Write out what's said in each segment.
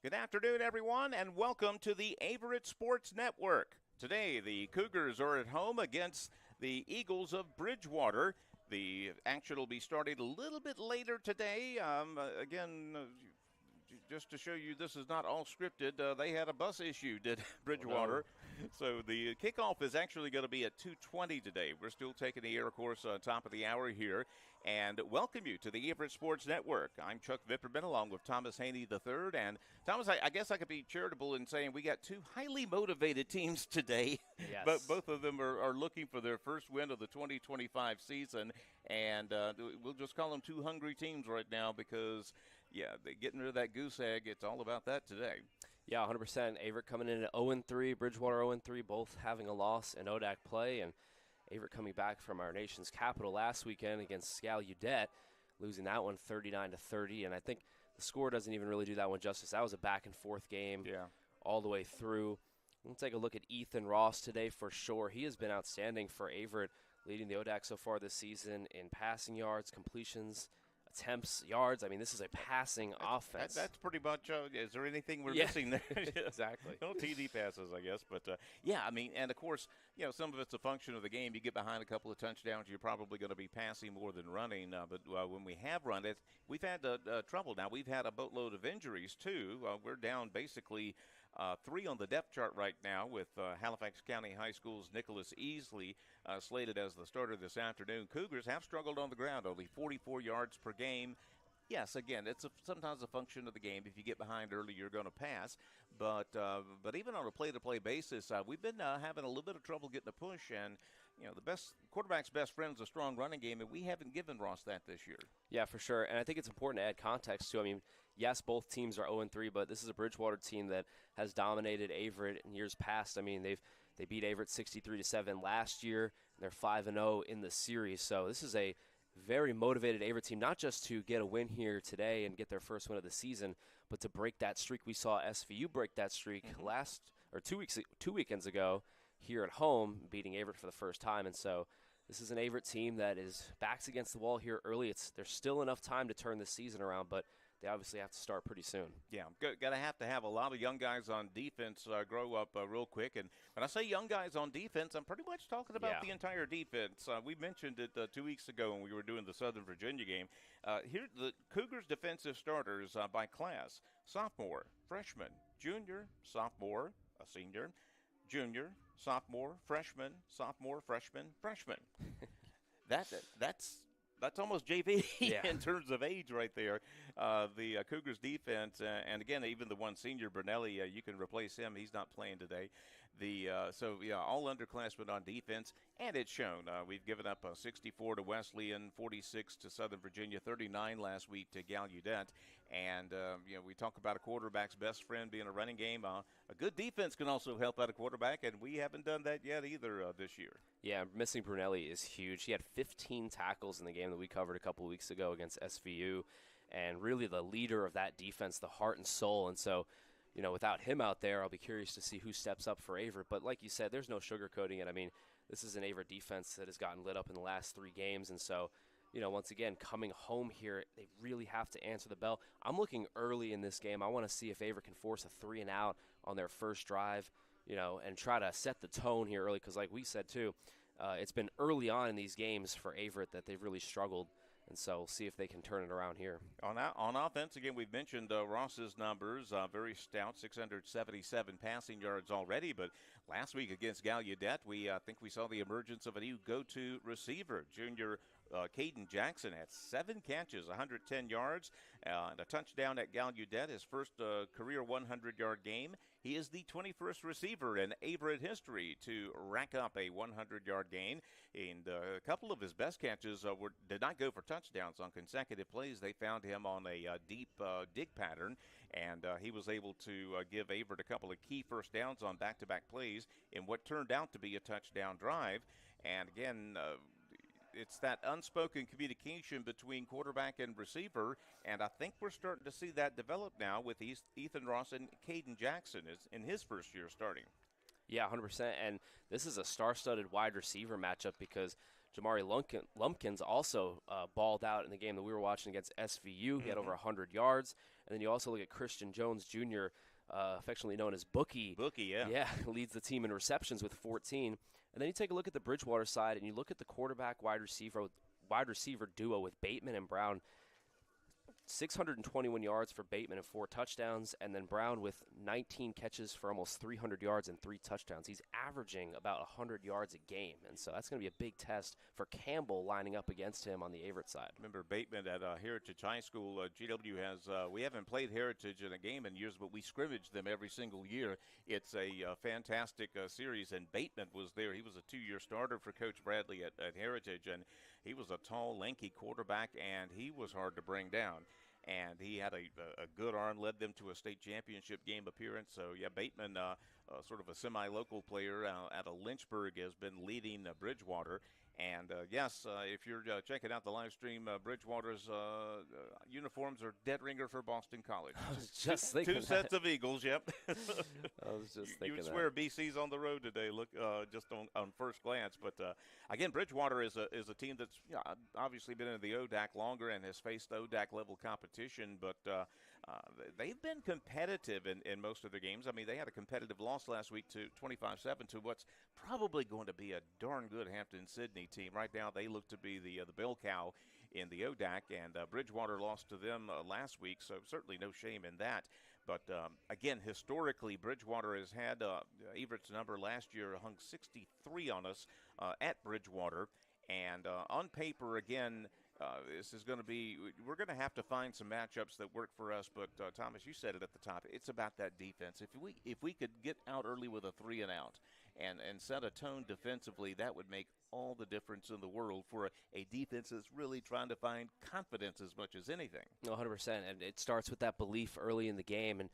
Good afternoon, everyone, and welcome to the Averett Sports Network. Today, the Cougars are at home against the Eagles of Bridgewater. The action will be starting a little bit later today. Just to show you this is not all scripted, they had a bus issue, did Bridgewater. Oh, no. So the kickoff is actually going to be at 2:20 today. We're still taking the air, of course, on top of the hour here. And welcome you to the Averett Sports Network. I'm Chuck Vipperman along with Thomas Haney III. And Thomas, I guess I could be charitable in saying we got two highly motivated teams today. Yes. But both of them are looking for their first win of the 2025 season. And we'll just call them two hungry teams right now because, yeah, getting rid of that goose egg, it's all about that today. Yeah, 100%. Averett coming in at 0-3, Bridgewater 0-3, both having a loss in ODAC play. And Averett coming back from our nation's capital last weekend against Gallaudet, losing that one 39-30. And I think the score doesn't even really do that one justice. That was a back-and-forth game all the way through. We'll take a look at Ethan Ross today for sure. He has been outstanding for Averett, leading the ODAC so far this season in passing yards, completions, attempts, yards. I mean, this is a passing offense. That's pretty much, is there anything we're missing there? Exactly. No TD passes, I guess. But, yeah, I mean, and, of course, you know, some of it's a function of the game. You get behind a couple of touchdowns, you're probably going to be passing more than running. But when we have run it, we've had trouble. Now, we've had a boatload of injuries, too. We're down basically 3 on the depth chart right now with Halifax County High School's Nicholas Easley slated as the starter this afternoon. Cougars have struggled on the ground, only 44 yards per game. Yes, again, it's sometimes a function of the game. If you get behind early, you're going to pass. But even on a play-to-play basis, we've been having a little bit of trouble getting a push. And, you know, the quarterback's best friend is a strong running game, and we haven't given Ross that this year. Yeah, for sure. And I think it's important to add context, too. I mean, yes, both teams are 0-3, but this is a Bridgewater team that has dominated Averett in years past. I mean, they beat Averett 63-7 last year, and they're 5-0 in the series. So this is a very motivated Averett team, not just to get a win here today and get their first win of the season, but to break that streak. We saw SVU break that streak 2 weekends ago here at home, beating Averett for the first time. And so this is an Averett team that is backs against the wall here early. There's still enough time to turn this season around, but they obviously have to start pretty soon. Yeah, got to have a lot of young guys on defense grow up real quick. And when I say young guys on defense, I'm pretty much talking about the entire defense. We mentioned it 2 weeks ago when we were doing the Southern Virginia game. Here, the Cougars' defensive starters by class: sophomore, freshman, junior, sophomore, a senior, junior, sophomore, freshman, sophomore, freshman, freshman. That's almost JV in terms of age right there. The Cougars defense, and again, even the one senior, Bernelli, you can replace him. He's not playing today. All underclassmen on defense, and it's shown. We've given up 64 to Wesleyan, 46 to Southern Virginia, 39 last week to Gallaudet. And, we talk about a quarterback's best friend being a running game. A good defense can also help out a quarterback, and we haven't done that yet either this year. Yeah, missing Brunelli is huge. He had 15 tackles in the game that we covered a couple of weeks ago against SVU, and really the leader of that defense, the heart and soul. And so, without him out there, I'll be curious to see who steps up for Averett. But like you said, there's no sugarcoating it. I mean, this is an Averett defense that has gotten lit up in the last 3 games. And so, once again, coming home here, they really have to answer the bell. I'm looking early in this game. I want to see if Averett can force a 3-and-out on their first drive, and try to set the tone here early. Because like we said, too, it's been early on in these games for Averett that they've really struggled. And so we'll see if they can turn it around here. On offense, again, we've mentioned Ross's numbers, very stout, 677 passing yards already. But last week against Gallaudet, I think we saw the emergence of a new go-to receiver. Junior Caden Jackson had 7 catches, 110 yards, and a touchdown at Gallaudet, his first career 100-yard game. He is the 21st receiver in Averett history to rack up a 100-yard gain. And a couple of his best catches did not go for touchdowns on consecutive plays. They found him on a deep dig pattern, and he was able to give Averett a couple of key first downs on back-to-back plays in what turned out to be a touchdown drive. And again, it's that unspoken communication between quarterback and receiver, and I think we're starting to see that develop now with Ethan Ross and Caden Jackson in his first year starting. Yeah, 100%. And this is a star-studded wide receiver matchup because Jamari Lumpkins also balled out in the game that we were watching against SVU. He had over 100 yards. And then you also look at Christian Jones Jr., affectionately known as Bookie. Bookie, yeah. Yeah, leads the team in receptions with 14. And then you take a look at the Bridgewater side, and you look at the quarterback wide receiver duo with Bateman and Brown. 621 yards for Bateman and 4 touchdowns, and then Brown with 19 catches for almost 300 yards and 3 touchdowns. He's averaging about 100 yards a game, and so that's going to be a big test for Campbell lining up against him on the Averett side. Remember Bateman at Heritage High School. GW has, we haven't played Heritage in a game in years, but we scrimmage them every single year. It's a fantastic series, and Bateman was there. He was a 2-year starter for Coach Bradley at Heritage, and he was a tall, lanky quarterback, and he was hard to bring down. And he had a good arm, led them to a state championship game appearance. So, yeah, Bateman, sort of a semi-local player out of Lynchburg, has been leading Bridgewater. And, yes, if you're checking out the live stream, Bridgewater's uniforms are dead ringer for Boston College. I was just thinking Two sets of Eagles, yep. I was just thinking you would swear BC's on the road today, look, just on first glance. But, again, Bridgewater is a team that's obviously been in the ODAC longer and has faced ODAC-level competition. But they've been competitive in most of their games. I mean, they had a competitive loss last week to 25-7 to what's probably going to be a darn good Hampton-Sydney team. Right now, they look to be the bell cow in the ODAC, and Bridgewater lost to them last week, so certainly no shame in that. But, again, historically, Bridgewater has had Averett's number last year hung 63 on us at Bridgewater. And on paper, again, this is going to be – we're going to have to find some matchups that work for us. But, Thomas, you said it at the top. It's about that defense. If we could get out early with a 3-and-out and set a tone defensively, that would make all the difference in the world for a defense that's really trying to find confidence as much as anything. 100%. And it starts with that belief early in the game and,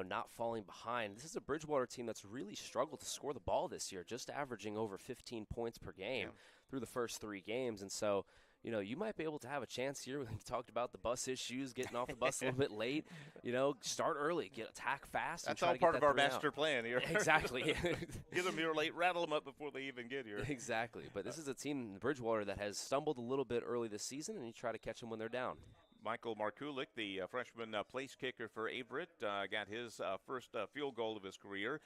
not falling behind. This is a Bridgewater team that's really struggled to score the ball this year, just averaging over 15 points per game through the first 3 games. And so, you might be able to have a chance here. We talked about the bus issues, getting off the bus a little bit late. Start early, attack fast. That's all part of our master plan here. Exactly. Get them here late, rattle them up before they even get here. Exactly. But this is a team in Bridgewater that has stumbled a little bit early this season, and you try to catch them when they're down. Michael Markulik, the freshman place kicker for Averett, got his first field goal of his career,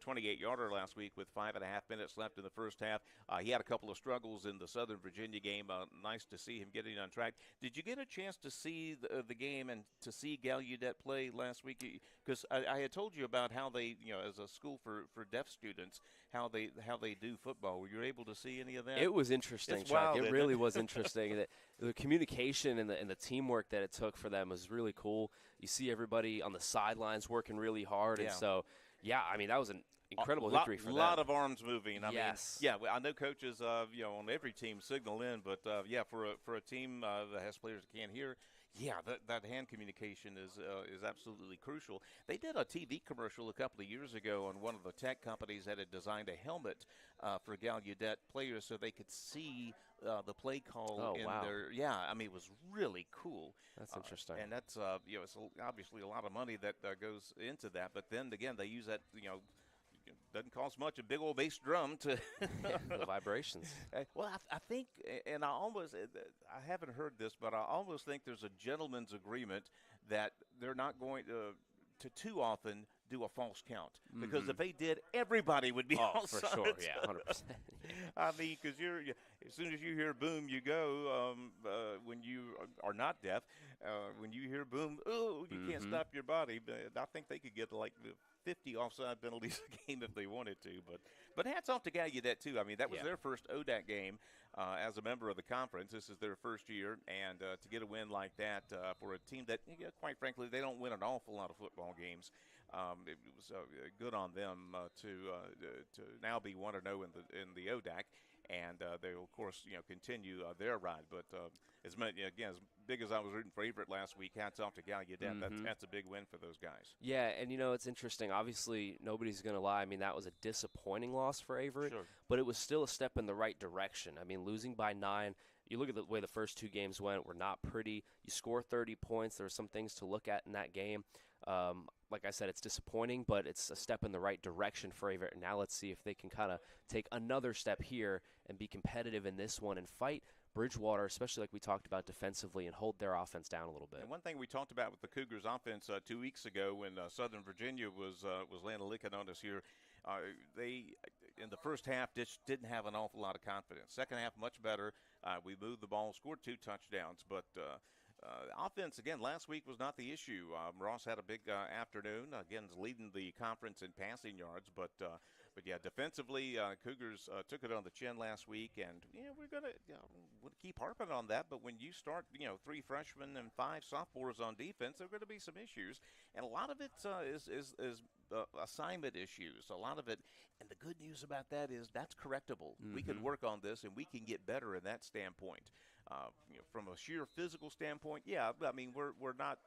28-yarder last week with 5.5 minutes left in the first half. He had a couple of struggles in the Southern Virginia game. Nice to see him getting on track. Did you get a chance to see the game and to see Gallaudet play last week? Because I had told you about how they, as a school for deaf students, how they do football. Were you able to see any of that? It was interesting, Chuck. It really was interesting. The communication and the teamwork that it took for them was really cool. You see everybody on the sidelines working really hard. And so, that was an incredible victory for them. A lot of arms moving. I yes. mean, I know coaches, on every team signal in, but, for a team that has players that can't hear, that hand communication is absolutely crucial. They did a TV commercial a couple of years ago on one of the tech companies that had designed a helmet for Gallaudet players so they could see the play call their it was really cool. That's interesting. And that's it's obviously a lot of money that goes into that, but then again they use that doesn't cost much, a big old bass drum to the vibrations. Well, I think, and I haven't heard this, but I almost think there's a gentleman's agreement that they're not going to too often do a false count, because if they did, everybody would be for sure. 100%. I mean, because as soon as you hear boom, you go. When you are not deaf, when you hear boom, you can't stop your body. But I think they could get like 50 offside penalties a game if they wanted to. But hats off to Gallaudet too. I mean, that was their first ODAC game as a member of the conference. This is their first year, and to get a win like that for a team that, quite frankly, they don't win an awful lot of football games. It was good on them to now be 1-0 in the ODAC, and they'll of course continue their ride. But as big as I was rooting for Averett last week, hats off to Gallaudet. That's a big win for those guys. Yeah, and it's interesting. Obviously, nobody's going to lie. I mean, that was a disappointing loss for Averett, but it was still a step in the right direction. I mean, losing by 9. You look at the way the first 2 games went, were not pretty. You score 30 points. There were some things to look at in that game. Like I said, it's disappointing, but it's a step in the right direction for Averett. And now let's see if they can kind of take another step here and be competitive in this one and fight Bridgewater, especially like we talked about defensively, and hold their offense down a little bit. And one thing we talked about with the Cougars offense 2 weeks ago when Southern Virginia was laying a licking on us here, they in the first half just didn't have an awful lot of confidence. Second half, much better. We moved the ball, scored 2 touchdowns, but offense, again, last week was not the issue. Ross had a big afternoon, again, leading the conference in passing yards, but yeah, defensively, Cougars took it on the chin last week, and we're gonna keep harping on that. But when you start, 3 freshmen and 5 sophomores on defense, there are going to be some issues, and a lot of it is assignment issues. A lot of it, and the good news about that is that's correctable. Mm-hmm. We can work on this, and we can get better in that standpoint. From a sheer physical standpoint, yeah, I mean we're not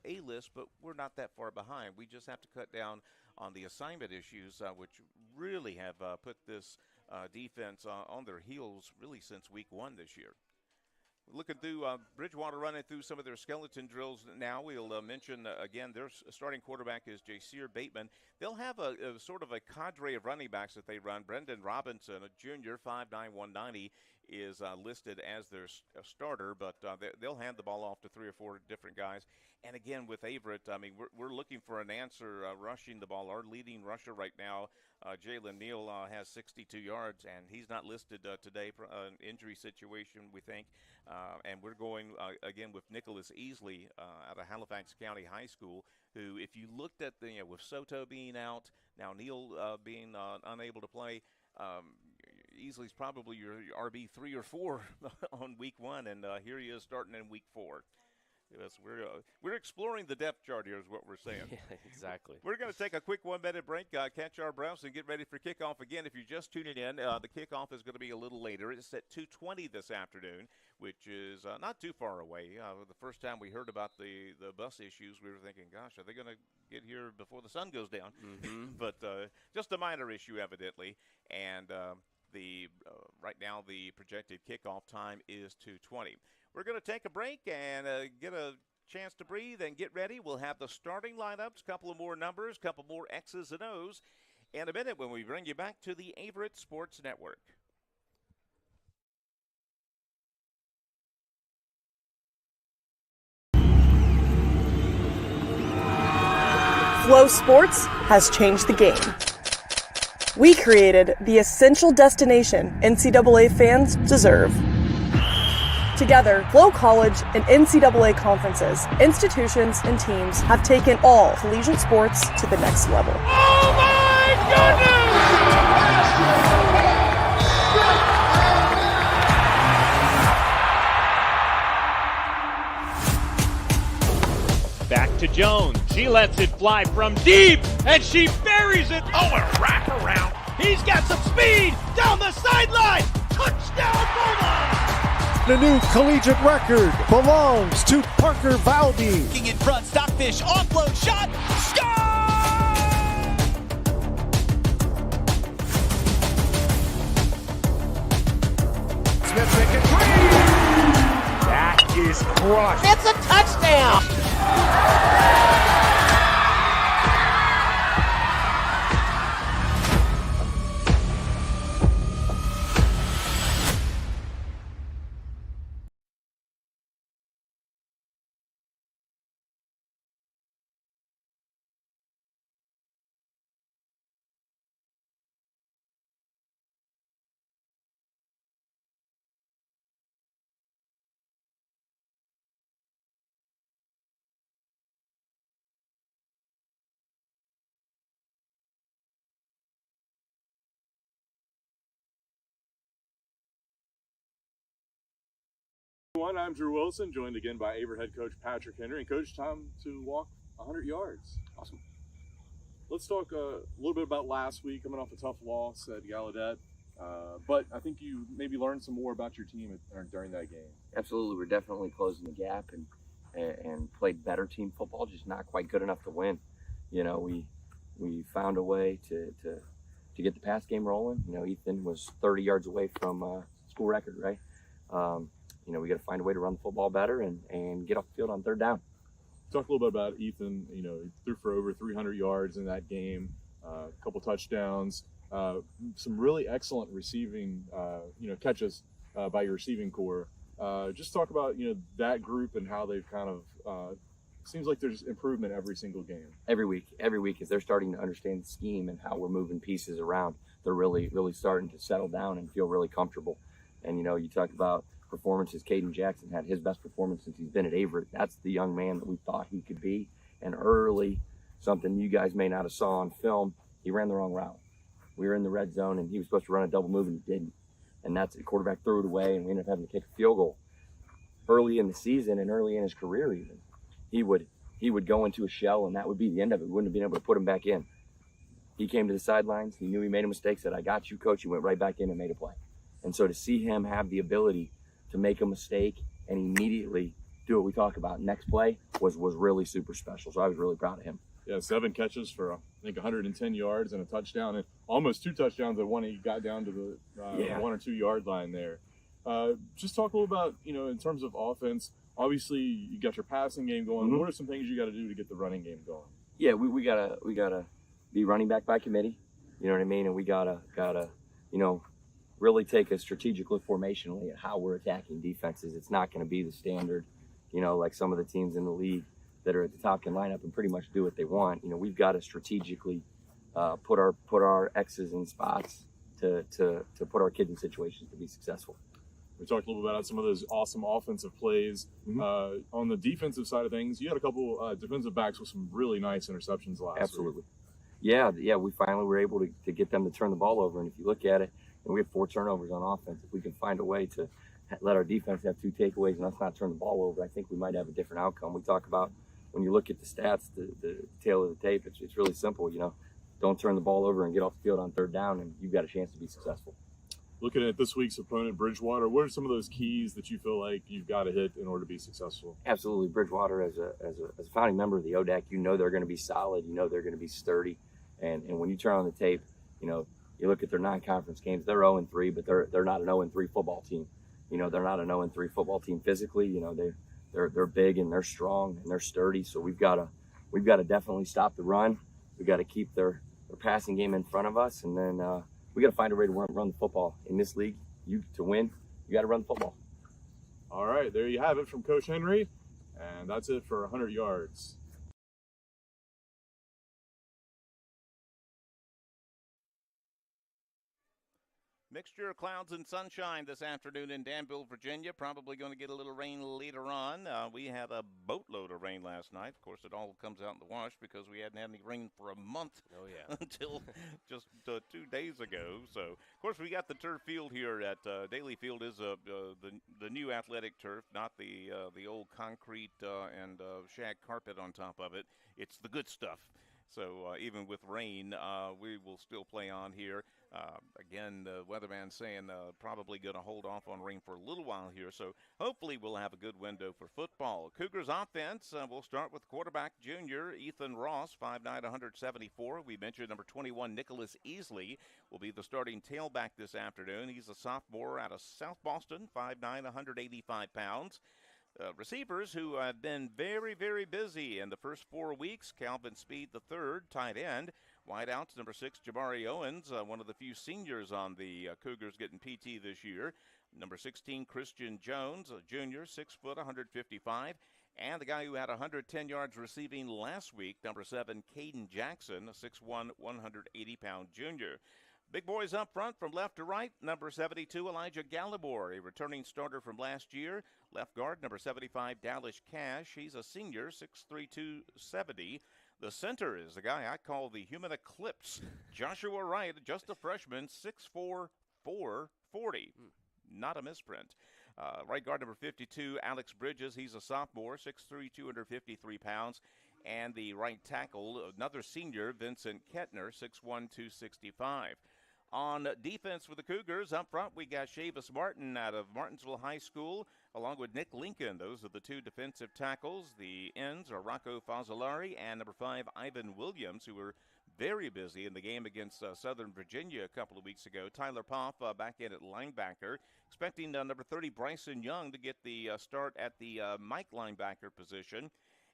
A-list, but we're not that far behind. We just have to cut down on the assignment issues, which really have put this defense on their heels really since week 1 this year. Looking through Bridgewater, running through some of their skeleton drills now. We'll mention again their starting quarterback is Jasir Bateman. They'll have a sort of a cadre of running backs that they run. Brendan Robinson, a junior, 5'9", 190, is listed as their starter, but they'll hand the ball off to 3 or 4 different guys. And again, with Averett, I mean, we're looking for an answer rushing the ball. Our leading rusher right now, Jalen Neal, has 62 yards, and he's not listed today for an injury situation, we think. And we're going, again, with Nicholas Easley out of Halifax County High School, who, if you looked at with Soto being out, now Neal being unable to play, Easley's probably your RB 3 or 4 on week 1, and here he is starting in week 4. Yes, we're exploring the depth chart here is what we're saying. Yeah, exactly. We're going to take a quick 1-minute break, catch our breaths, and get ready for kickoff again. If you're just tuning in, the kickoff is going to be a little later. It's at 2:20 this afternoon, which is not too far away. The first time we heard about the bus issues, we were thinking, gosh, are they going to get here before the sun goes down? Mm-hmm. But just a minor issue, evidently. And right now the projected kickoff time is 2:20. We're going to take a break and get a chance to breathe and get ready. We'll have the starting lineups, a couple of more numbers, a couple more X's and O's in a minute when we bring you back to the Averett Sports Network. Flow Sports has changed the game. We created the essential destination NCAA fans deserve. Together, Flow College and NCAA conferences, institutions, and teams have taken all collegiate sports to the next level. Oh my goodness! Back to Jones. She lets it fly from deep, and she buries it. Oh, a wraparound. He's got some speed down the sideline. Touchdown, Bulldogs! The new collegiate record belongs to Parker Valdi. Looking in front, Stockfish, offload shot, score! Smith making 3. That is crushed. It's a touchdown! I'm Drew Wilson, joined again by Averett head coach Patrick Henry. And coach, time to walk 100 yards. Awesome. Let's talk a little bit about last week, coming off a tough loss at Gallaudet. But I think you maybe learned some more about your team during that game. Absolutely, we're definitely closing the gap and played better team football, just not quite good enough to win. We found a way to get the pass game rolling. Ethan was 30 yards away from school record, right? We got to find a way to run the football better and get off the field on third down. Talk a little bit about Ethan. He threw for over 300 yards in that game, a couple touchdowns, some really excellent receiving, catches by your receiving core. Just talk about that group and how they've kind of seems like there's improvement every single game. Every week, as they're starting to understand the scheme and how we're moving pieces around, they're really starting to settle down and feel really comfortable. And you talk about performances. Caden Jackson had his best performance since he's been at Averett. That's the young man that we thought he could be. And early, something you guys may not have saw on film, he ran the wrong route. We were in the red zone and he was supposed to run a double move and he didn't. And that's the quarterback threw it away and we ended up having to kick a field goal. Early in the season and early in his career even, he would go into a shell and that would be the end of it. We wouldn't have been able to put him back in. He came to the sidelines. He knew he made a mistake, said, "I got you, coach." He went right back in and made a play. And so to see him have the ability to make a mistake and immediately do what we talk about next play was really super special. So I was really proud of him. Yeah, 7 catches for I think 110 yards and a touchdown, and almost 2 touchdowns. The one he got down to the 1 or 2 yard line there. Just talk a little about in terms of offense. Obviously, you got your passing game going. Mm-hmm. What are some things you got to do to get the running game going? Yeah, we gotta be running back by committee. You know what I mean? And we gotta really take a strategic look formationally at how we're attacking defenses. It's not going to be the standard, like some of the teams in the league that are at the top can line up and pretty much do what they want. We've got to strategically put our X's in spots to put our kids in situations to be successful. We talked a little bit about some of those awesome offensive plays. Mm-hmm. On the defensive side of things, you had a couple defensive backs with some really nice interceptions last Absolutely. week. Yeah, we finally were able to get them to turn the ball over. And if you look at it, we have 4 turnovers on offense. If we can find a way to let our defense have 2 takeaways and us not turn the ball over, I think we might have a different outcome. We talk about when you look at the stats, the tail of the tape, it's really simple. Don't turn the ball over and get off the field on 3rd down, and you've got a chance to be successful. Looking at this week's opponent, Bridgewater, what are some of those keys that you feel like you've got to hit in order to be successful? Absolutely. Bridgewater, as a founding member of the ODAC, they're going to be solid. They're going to be sturdy. And when you turn on the tape, you look at their non-conference games, they're 0-3, but they're not an 0-3 football team. They're not an 0-3 football team physically. They're big and they're strong and they're sturdy. So we've got to definitely stop the run. We've got to keep their passing game in front of us, and then we got to find a way to run the football in this league. To win, you got to run the football. All right, there you have it from Coach Henry, and that's it for 100 yards. Mixture of clouds and sunshine this afternoon in Danville, Virginia. Probably going to get a little rain later on. We had a boatload of rain last night. Of course, it all comes out in the wash because we hadn't had any rain for a month. Oh, yeah. Until just 2 days ago. So, of course, we got the turf field here at Daly Field is the new athletic turf, not the old concrete and shag carpet on top of it. It's the good stuff. So even with rain, we will still play on here. Again, the weatherman saying probably going to hold off on rain for a little while here. So hopefully we'll have a good window for football. Cougars offense, we'll start with quarterback junior Ethan Ross, 5'9", 174. We mentioned number 21, Nicholas Easley, will be the starting tailback this afternoon. He's a sophomore out of South Boston, 5'9", 185 pounds. Receivers who have been very, very busy in the first 4 weeks. Calvin Speed, the third, tight end. Wideouts, number 6, Jabari Owens, one of the few seniors on the Cougars getting PT this year. Number 16, Christian Jones, a junior, 6 foot, 155. And the guy who had 110 yards receiving last week, number 7, Caden Jackson, a 6'1", 180-pound junior. Big boys up front from left to right. Number 72, Elijah Gallibor, a returning starter from last year. Left guard, number 75, Dallas Cash. He's a senior, 6'3", 270. The center is the guy I call the human eclipse. Joshua Wright, just a freshman, 6'4", 440. Not a misprint. Right guard, number 52, Alex Bridges. He's a sophomore, 6'3", 253 pounds. And the right tackle, another senior, Vincent Kettner, 6'1", 265. On defense for the Cougars, up front, we got Shavis Martin out of Martinsville High School, along with Nick Lincoln. Those are the 2 defensive tackles. The ends are Rocco Fazzolari and number 5, Ivan Williams, who were very busy in the game against Southern Virginia a couple of weeks ago. Tyler Poff back in at linebacker. Expecting number 30, Bryson Young, to get the start at the Mike linebacker position.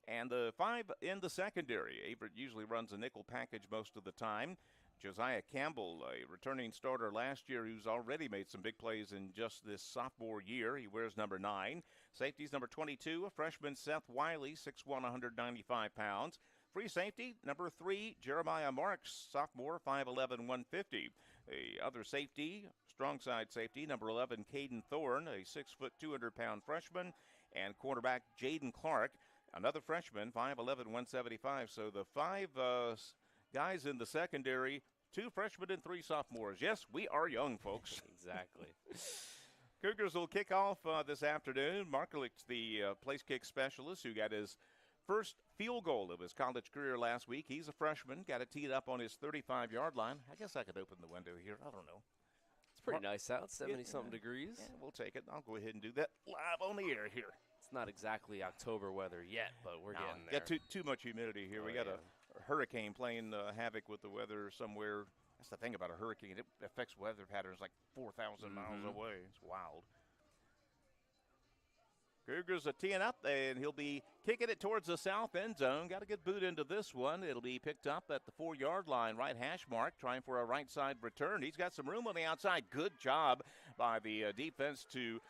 And the 5 in the secondary. Averett usually runs a nickel package most of the time. Josiah Campbell, a returning starter last year who's already made some big plays in just this sophomore year. He wears number 9. Safety's number 22, a freshman, Seth Wiley, 6'1", 195 pounds. Free safety, number 3, Jeremiah Marks, sophomore, 5'11", 150. The other safety, strong side safety, number 11, Caden Thorne, a 6', 200-pound freshman. And quarterback Jaden Clark, another freshman, 5'11", 175. So the 5 guys in the secondary, 2 freshmen and 3 sophomores. Yes, we are young, folks. Exactly. Cougars will kick off this afternoon. Markowitz, the place kick specialist, who got his first field goal of his college career last week. He's a freshman, got it teed up on his 35-yard line. I guess I could open the window here. I don't know. It's pretty nice out, 70-something degrees. Yeah, we'll take it. I'll go ahead and do that live on the air here. It's not exactly October weather yet, but we're getting there. Got too much humidity here. We got a hurricane playing havoc with the weather somewhere. That's the thing about a hurricane. It affects weather patterns like 4,000 miles away. It's wild. Cougars are teeing up, and he'll be kicking it towards the south end zone. Got a good boot into this one. It'll be picked up at the 4-yard line, right hash mark, trying for a right side return. He's got some room on the outside. Good job by the defense to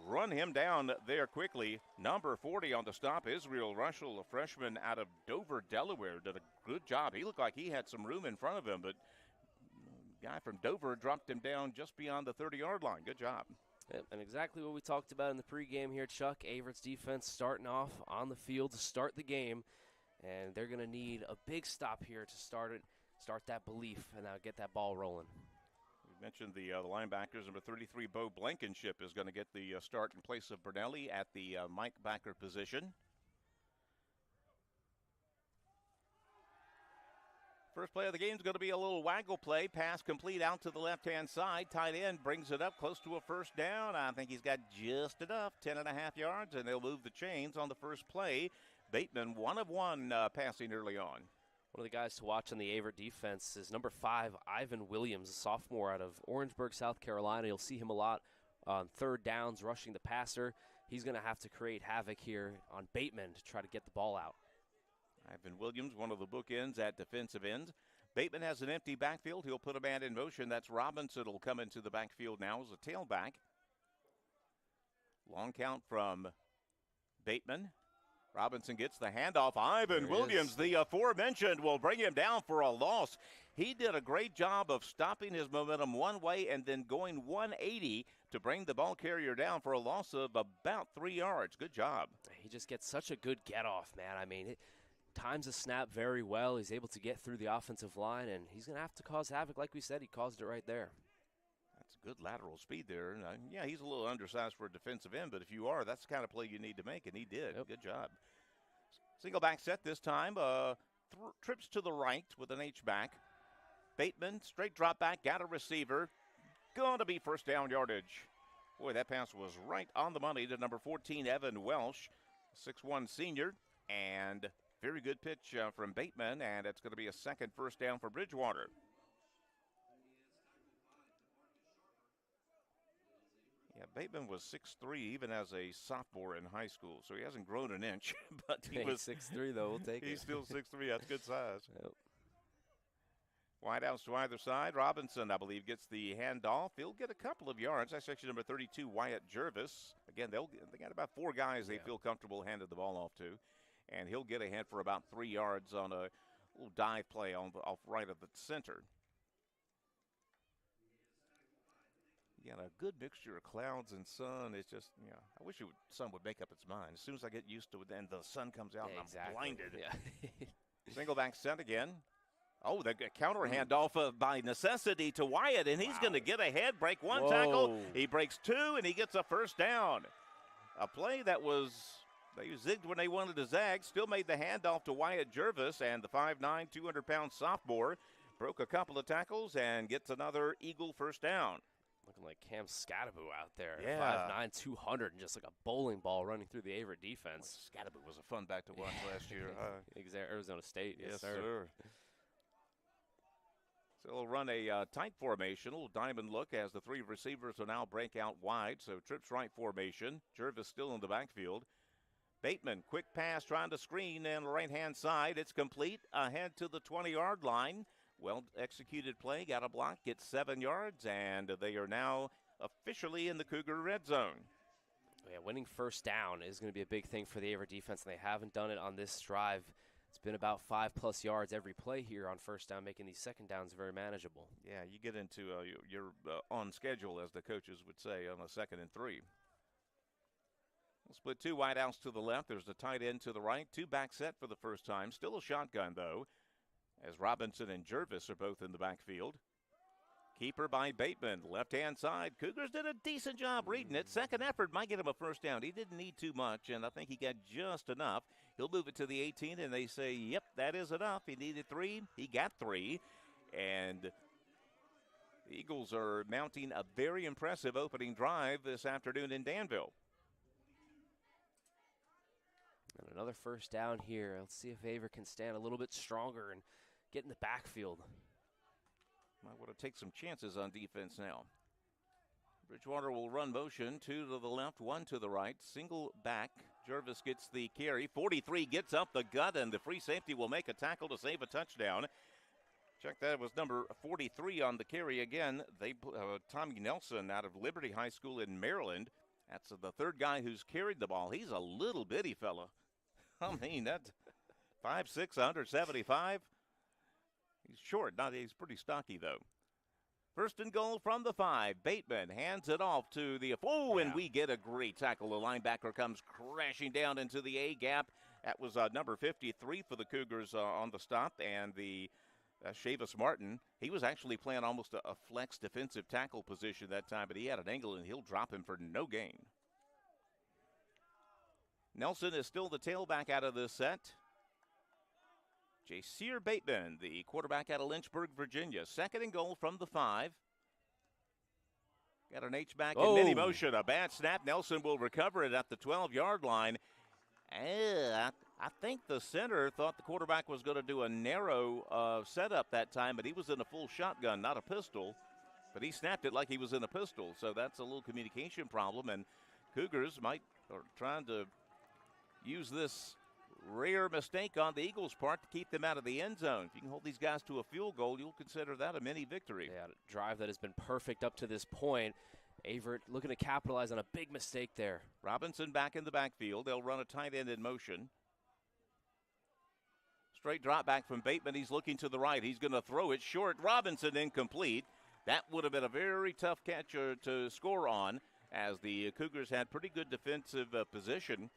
run him down there quickly. Number 40 on the stop, Israel Russell, a freshman out of Dover, Delaware, did a good job. He looked like he had some room in front of him, but the guy from Dover dropped him down just beyond the 30-yard line. Good job. Yep, and exactly what we talked about in the pregame here, Chuck. Averett's defense starting off on the field to start the game, and they're going to need a big stop here to start that belief and now get that ball rolling. We mentioned the linebackers. Number 33, Bo Blankenship, is going to get the start in place of Bernelli at the Mike backer position. First play of the game is going to be a little waggle play. Pass complete out to the left-hand side. Tight end brings it up close to a first down. I think he's got just enough, 10.5 yards, and they'll move the chains on the first play. Bateman, 1 of 1 passing early on. One of the guys to watch on the Averett defense is number 5, Ivan Williams, a sophomore out of Orangeburg, South Carolina. You'll see him a lot on third downs, rushing the passer. He's going to have to create havoc here on Bateman to try to get the ball out. Ivan Williams, one of the bookends at defensive end. Bateman has an empty backfield. He'll put a man in motion. That's Robinson will come into the backfield now as a tailback. Long count from Bateman. Robinson gets the handoff. Ivan Williams, the aforementioned, will bring him down for a loss. He did a great job of stopping his momentum one way and then going 180 to bring the ball carrier down for a loss of about 3 yards. Good job. He just gets such a good get-off, man. I mean, times the snap very well. He's able to get through the offensive line, and he's going to have to cause havoc. Like we said, he caused it right there. That's good lateral speed there. Yeah, he's a little undersized for a defensive end, but if you are, that's the kind of play you need to make, and he did. Yep. Good job. Single back set this time. Trips to the right with an H-back. Bateman, straight drop back, got a receiver. Going to be first down yardage. Boy, that pass was right on the money to number 14, Evan Welsh, 6'1 senior, and very good pitch from Bateman, and it's going to be a second first down for Bridgewater. Yeah, Bateman was 6'3", even as a sophomore in high school, so he hasn't grown an inch. But he was 6'3", though. We'll take it. He's still 6'3". That's good size. Yep. Wide outs to either side. Robinson, I believe, gets the handoff. He'll get a couple of yards. That's actually number 32, Wyatt Jervis. Again, they got about 4 guys they feel comfortable handing the ball off to. And he'll get ahead for about 3 yards on a little dive play off right of the center. You got a good mixture of clouds and sun. It's just, I wish the sun would make up its mind. As soon as I get used to it, then the sun comes out and I'm blinded. Yeah. Single back set again. Oh, the counter handoff by necessity to Wyatt, and he's going to get ahead, break one tackle. He breaks 2, and he gets a first down. A play that was, they zigged when they wanted to zag, still made the handoff to Wyatt Jervis, and the 5'9", 200-pound sophomore broke a couple of tackles and gets another Eagle first down. Looking like Cam Scattaboo out there. Yeah. 5'9", 200, and just like a bowling ball running through the Averett defense. Scattaboo was a fun back to watch last year. Arizona State. Yes, sir. So we'll run a tight formation, a little diamond look as the 3 receivers will now break out wide. So trips right formation. Jervis still in the backfield. Bateman, quick pass trying to screen and right-hand side. It's complete ahead to the 20-yard line. Well-executed play, got a block, gets 7 yards, and they are now officially in the Cougar red zone. Yeah, winning first down is going to be a big thing for the Averett defense, and they haven't done it on this drive. It's been about 5+ yards every play here on first down, making these second downs very manageable. Yeah, you get into you're on schedule, as the coaches would say, on a 2nd and 3. We'll split 2 wideouts to the left. There's the tight end to the right. 2 back set for the first time. Still a shotgun, though, as Robinson and Jervis are both in the backfield. Keeper by Bateman, left-hand side. Cougars did a decent job reading it. Second effort might get him a first down. He didn't need too much, and I think he got just enough. He'll move it to the 18, and they say, yep, that is enough. He needed 3. He got 3. And the Eagles are mounting a very impressive opening drive this afternoon in Danville. And another first down here. Let's see if Averett can stand a little bit stronger and get in the backfield. Might want to take some chances on defense now. Bridgewater will run motion. 2 to the left, 1 to the right. Single back. Jervis gets the carry. 43 gets up the gut, and the free safety will make a tackle to save a touchdown. Check that. It was number 43 on the carry again. Tommy Nelson out of Liberty High School in Maryland. That's the 3rd guy who's carried the ball. He's a little bitty fella. I mean, that's 5'6", 175. He's short. He's pretty stocky, though. First and goal from the 5. Bateman hands it off to the and we get a great tackle. The linebacker comes crashing down into the A gap. That was number 53 for the Cougars on the stop, and the Chavis Martin. He was actually playing almost a flex defensive tackle position that time, but he had an angle, and he'll drop him for no gain. Nelson is still the tailback out of this set. Ja'Seer Bateman, the quarterback out of Lynchburg, Virginia. Second and goal from the 5. Got an H-back in mini motion. A bad snap. Nelson will recover it at the 12-yard line. I think the center thought the quarterback was going to do a narrow setup that time, but he was in a full shotgun, not a pistol. But he snapped it like he was in a pistol, so that's a little communication problem. And Cougars are trying to use this rare mistake on the Eagles' part to keep them out of the end zone. If you can hold these guys to a field goal, you'll consider that a mini victory. Yeah, a drive that has been perfect up to this point. Averett looking to capitalize on a big mistake there. Robinson back in the backfield. They'll run a tight end in motion. Straight drop back from Bateman. He's looking to the right. He's going to throw it short. Robinson incomplete. That would have been a very tough catch to score on, as the Cougars had pretty good defensive position.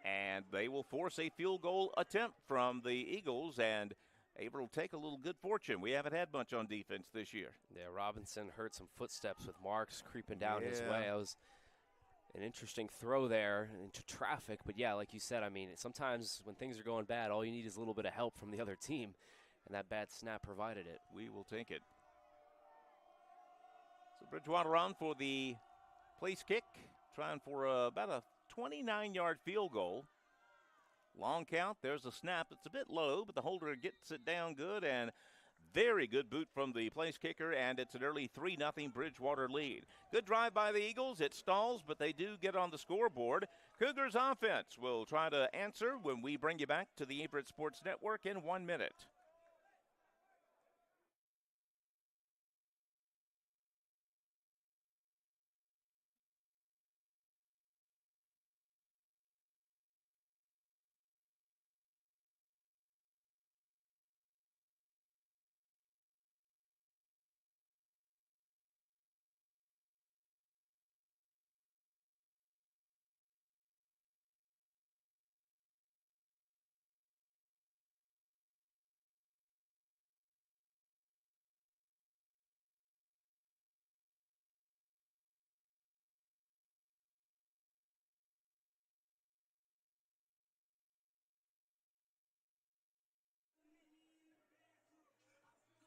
And they will force a field goal attempt from the Eagles, and Averett will take a little good fortune. We haven't had much on defense this year. Yeah, Robinson heard some footsteps with Marks creeping down his way. That was an interesting throw there into traffic. But, yeah, like you said, I mean, sometimes when things are going bad, all you need is a little bit of help from the other team, and that bad snap provided it. We will take it. So Bridgewater on for the place kick, trying for about a 29-yard field goal. Long count. There's a snap. It's a bit low, but the holder gets it down good, and very good boot from the place kicker, and it's an early 3-0 Bridgewater lead. Good drive by the Eagles. It stalls, but they do get on the scoreboard. Cougars offense will try to answer when we bring you back to the Averett Sports Network in 1 minute.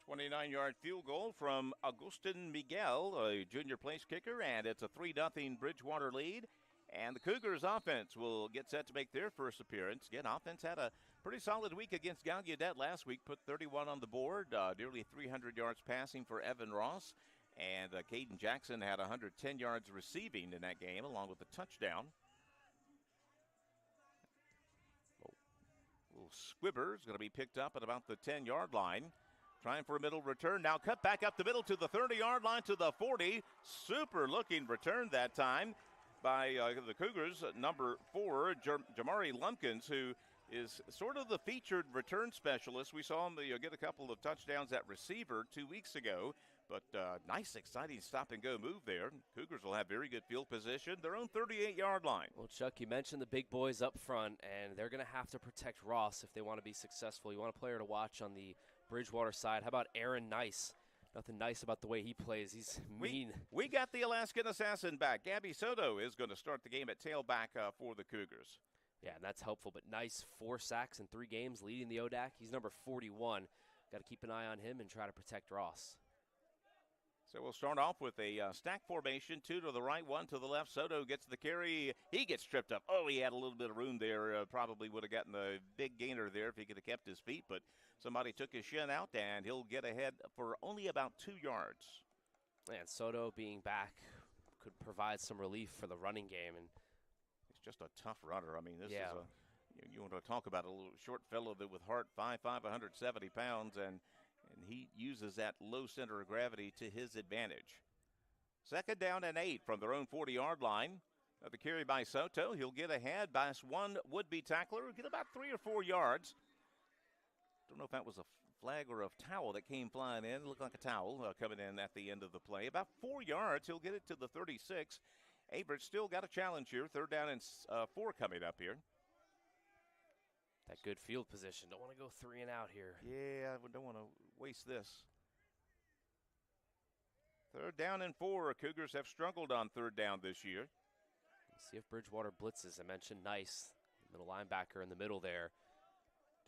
Twenty-nine-yard field goal from Agustin Miguel, a junior place kicker, and it's a 3-0 Bridgewater lead. And the Cougars offense will get set to make their first appearance. Again, offense had a pretty solid week against Gallaudet last week, put 31 on the board, nearly 300 yards passing for Evan Ross. And Caden Jackson had 110 yards receiving in that game, along with a touchdown. Little Squibber is going to be picked up at about the 10-yard line. Trying for a middle return. Now cut back up the middle to the 30-yard line to the 40. Super looking return that time by the Cougars. Number 4, Jamari Lumpkins, who is sort of the featured return specialist. We saw him get a couple of touchdowns at receiver 2 weeks ago. But nice, exciting stop-and-go move there. Cougars will have very good field position, their own 38-yard line. Well, Chuck, you mentioned the big boys up front, and they're going to have to protect Ross if they want to be successful. You want a player to watch on the Bridgewater side. How about Aaron Nice? Nothing nice about the way he plays. He's mean. We got the Alaskan assassin back. Gabby Soto is going to start the game at tailback for the Cougars. Yeah, and that's helpful. But Nice, 4 sacks in 3 games, leading the ODAC. He's number 41. Got to keep an eye on him and try to protect Ross. So we'll start off with a stack formation, 2 to the right, 1 to the left. Soto gets the carry. He gets tripped up. Oh, he had a little bit of room there. Probably would have gotten a big gainer there if he could have kept his feet, but somebody took his shin out, and he'll get ahead for only about 2 yards. And Soto being back could provide some relief for the running game. And he's just a tough runner. I mean, this is you want to talk about a little short fellow that with heart, 5'5", 170 pounds, and he uses that low center of gravity to his advantage. 2nd down and 8 from their own 40-yard line. The carry by Soto. He'll get ahead by one would-be tackler. Get about 3 or 4 yards. Don't know if that was a flag or a towel that came flying in. It looked like a towel coming in at the end of the play. About 4 yards. He'll get it to the 36. Averett still got a challenge here. 3rd down and 4 coming up here. That good field position. Don't want to go 3 and out here. Yeah, we don't want to waste this. 3rd down and 4. Cougars have struggled on 3rd down this year. Let's see if Bridgewater blitzes. I mentioned Nice, middle linebacker in the middle there.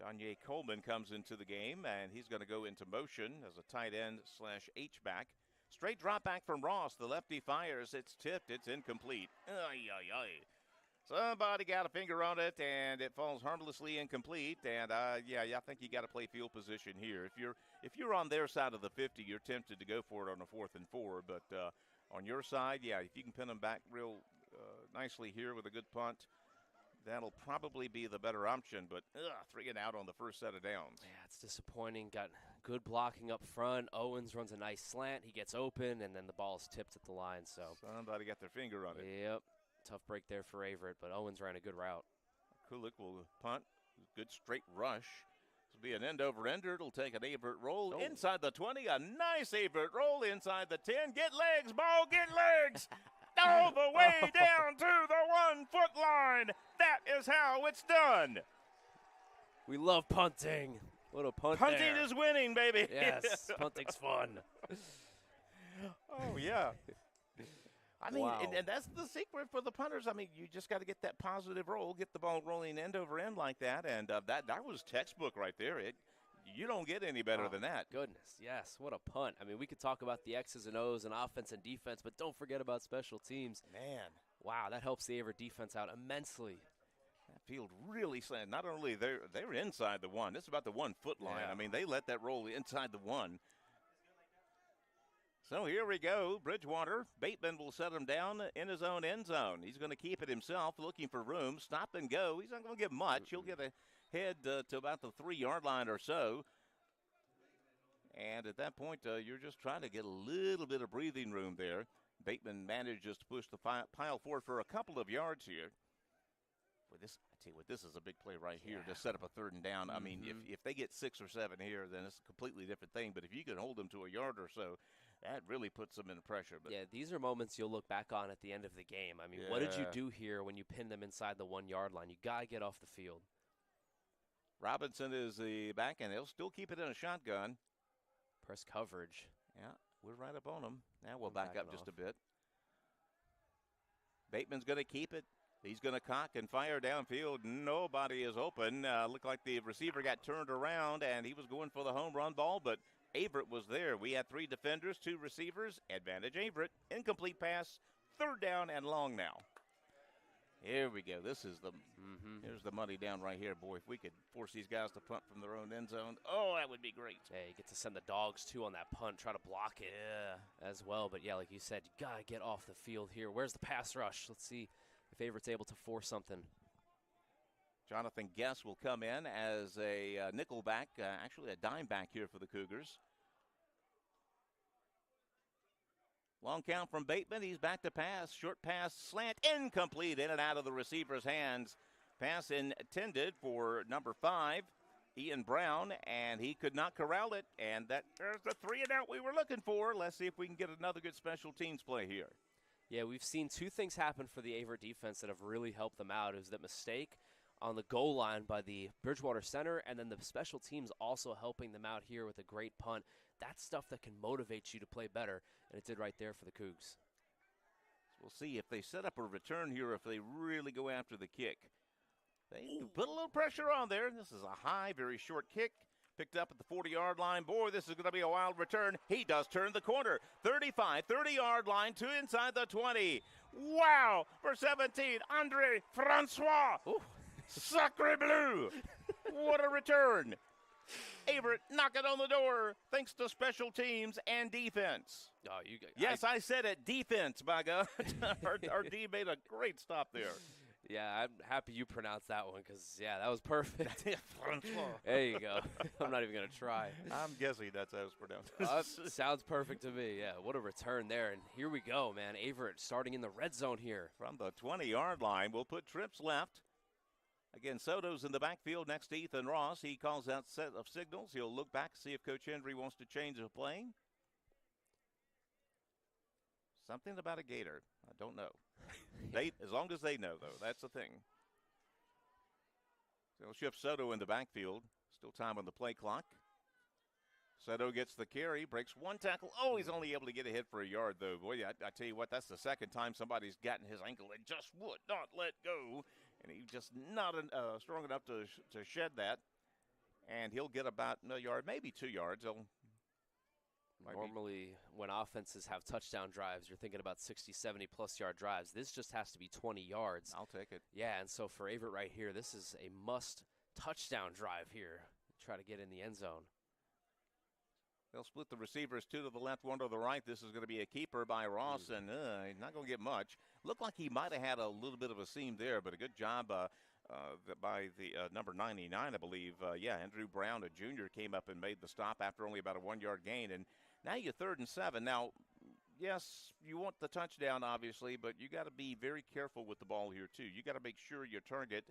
Danye Coleman comes into the game, and he's going to go into motion as a tight end / H-back. Straight drop back from Ross. The lefty fires. It's tipped. It's incomplete. Ay, ay, ay. Somebody got a finger on it, and it falls harmlessly incomplete. And I think you got to play field position here. If you're on their side of the 50, you're tempted to go for it on a 4th and 4. But on your side, if you can pin them back real nicely here with a good punt, that'll probably be the better option. But 3 and out on the first set of downs. Yeah, it's disappointing. Got good blocking up front. Owens runs a nice slant. He gets open, and then the ball is tipped at the line. So somebody got their finger on it. Yep. Tough break there for Averett, but Owens ran a good route. Kulik will punt. Good straight rush. This will be an end-over-ender. It'll take an Averett roll inside the 20. A nice Averett roll inside the 10. Get legs, ball, get legs. All the way down to the 1-foot line. That is how it's done. We love punting. What a punt Punting there. is winning, baby. Yes, punting's fun. Oh, yeah. I mean, wow. and that's the secret for the punters. I mean, you just got to get that positive roll, get the ball rolling end over end like that, and that was textbook right there. You don't get any better than that. Goodness, yes, what a punt. I mean, we could talk about the X's and O's and offense and defense, but don't forget about special teams. Man. Wow, that helps the Averett defense out immensely. That field really slanted. Not only they're inside the 1. This is about the 1-foot line. Yeah. I mean, they let that roll inside the 1. So here we go. Bridgewater. Bateman will set him down in his own end zone. He's going to keep it himself, looking for room. Stop and go. He's not going to get much. He'll get ahead to about the 3-yard line or so. And at that point, you're just trying to get a little bit of breathing room there. Bateman manages to push the pile forward for a couple of yards here. With this, I tell you what, this is a big play right here to set up a 3rd and down. I mean, if they get 6 or 7 here, then it's a completely different thing. But if you can hold them to a yard or so, that really puts them in pressure. But yeah, these are moments you'll look back on at the end of the game. I mean, what did you do here when you pinned them inside the 1-yard line? You got to get off the field. Robinson is the back, and they'll still keep it in a shotgun. Press coverage. Yeah, we're right up on them. Now we'll back up just a bit. Bateman's going to keep it. He's going to cock and fire downfield. Nobody is open. Looked like the receiver got turned around, and he was going for the home run ball, but Averett was there. We had 3 defenders, 2 receivers. Advantage Averett. Incomplete pass. 3rd down and long now. Here we go. This is here's the money down right here, boy. If we could force these guys to punt from their own end zone, that would be great. Yeah, you get to send the dogs, too, on that punt, try to block it as well. But, yeah, like you said, you got to get off the field here. Where's the pass rush? Let's see if Averett's able to force something. Jonathan Guess will come in as a nickel back, actually a dime back here for the Cougars. Long count from Bateman. He's back to pass. Short pass, slant, incomplete, in and out of the receiver's hands. Pass intended for number 5, Ian Brown, and he could not corral it. And there's the 3-and-out we were looking for. Let's see if we can get another good special teams play here. Yeah, we've seen two things happen for the Averett defense that have really helped them out. It was that mistake on the goal line by the Bridgewater center, and then the special teams also helping them out here with a great punt. That's stuff that can motivate you to play better, and it did right there for the Cougs. We'll see if they set up a return here, if they really go after the kick. They put a little pressure on there. This is a high, very short kick. Picked up at the 40-yard line. Boy, this is going to be a wild return. He does turn the corner. 35, 30-yard line to inside the 20. Wow, for 17, Andre Francois. Sacre bleu. What a return. Averett knocking on the door thanks to special teams and defense. Oh, yes, I said it, defense, by God. our D made a great stop there. Yeah, I'm happy you pronounced that one because, yeah, that was perfect. There you go. I'm not even going to try. I'm guessing that's how it's pronounced. Sounds perfect to me. Yeah, what a return there. And here we go, man. Averett starting in the red zone here. From the 20-yard line, we'll put trips left. Again, Soto's in the backfield next to Ethan Ross. He calls out set of signals. He'll look back, see if Coach Hendry wants to change the play. Something about a gator. I don't know. As long as they know, though. That's the thing. So they'll shift Soto in the backfield. Still time on the play clock. Soto gets the carry, breaks one tackle. Oh, he's only able to get a hit for a yard, though. Boy, I tell you what, that's the second time somebody's gotten his ankle and just would not let go. And he's just not strong enough to shed that. And he'll get about a yard, maybe 2 yards. Normally, when offenses have touchdown drives, you're thinking about 60, 70-plus yard drives. This just has to be 20 yards. I'll take it. Yeah, and so for Averett right here, this is a must touchdown drive here. Try to get in the end zone. They'll split the receivers, 2 to the left, 1 to the right. This is going to be a keeper by Ross, and he's not going to get much. Looked like he might have had a little bit of a seam there, but a good job by the number 99, I believe. Andrew Brown, a junior, came up and made the stop after only about a 1-yard gain. And now you're 3rd and 7. Now, yes, you want the touchdown, obviously, but you got to be very careful with the ball here, too. You got to make sure you target,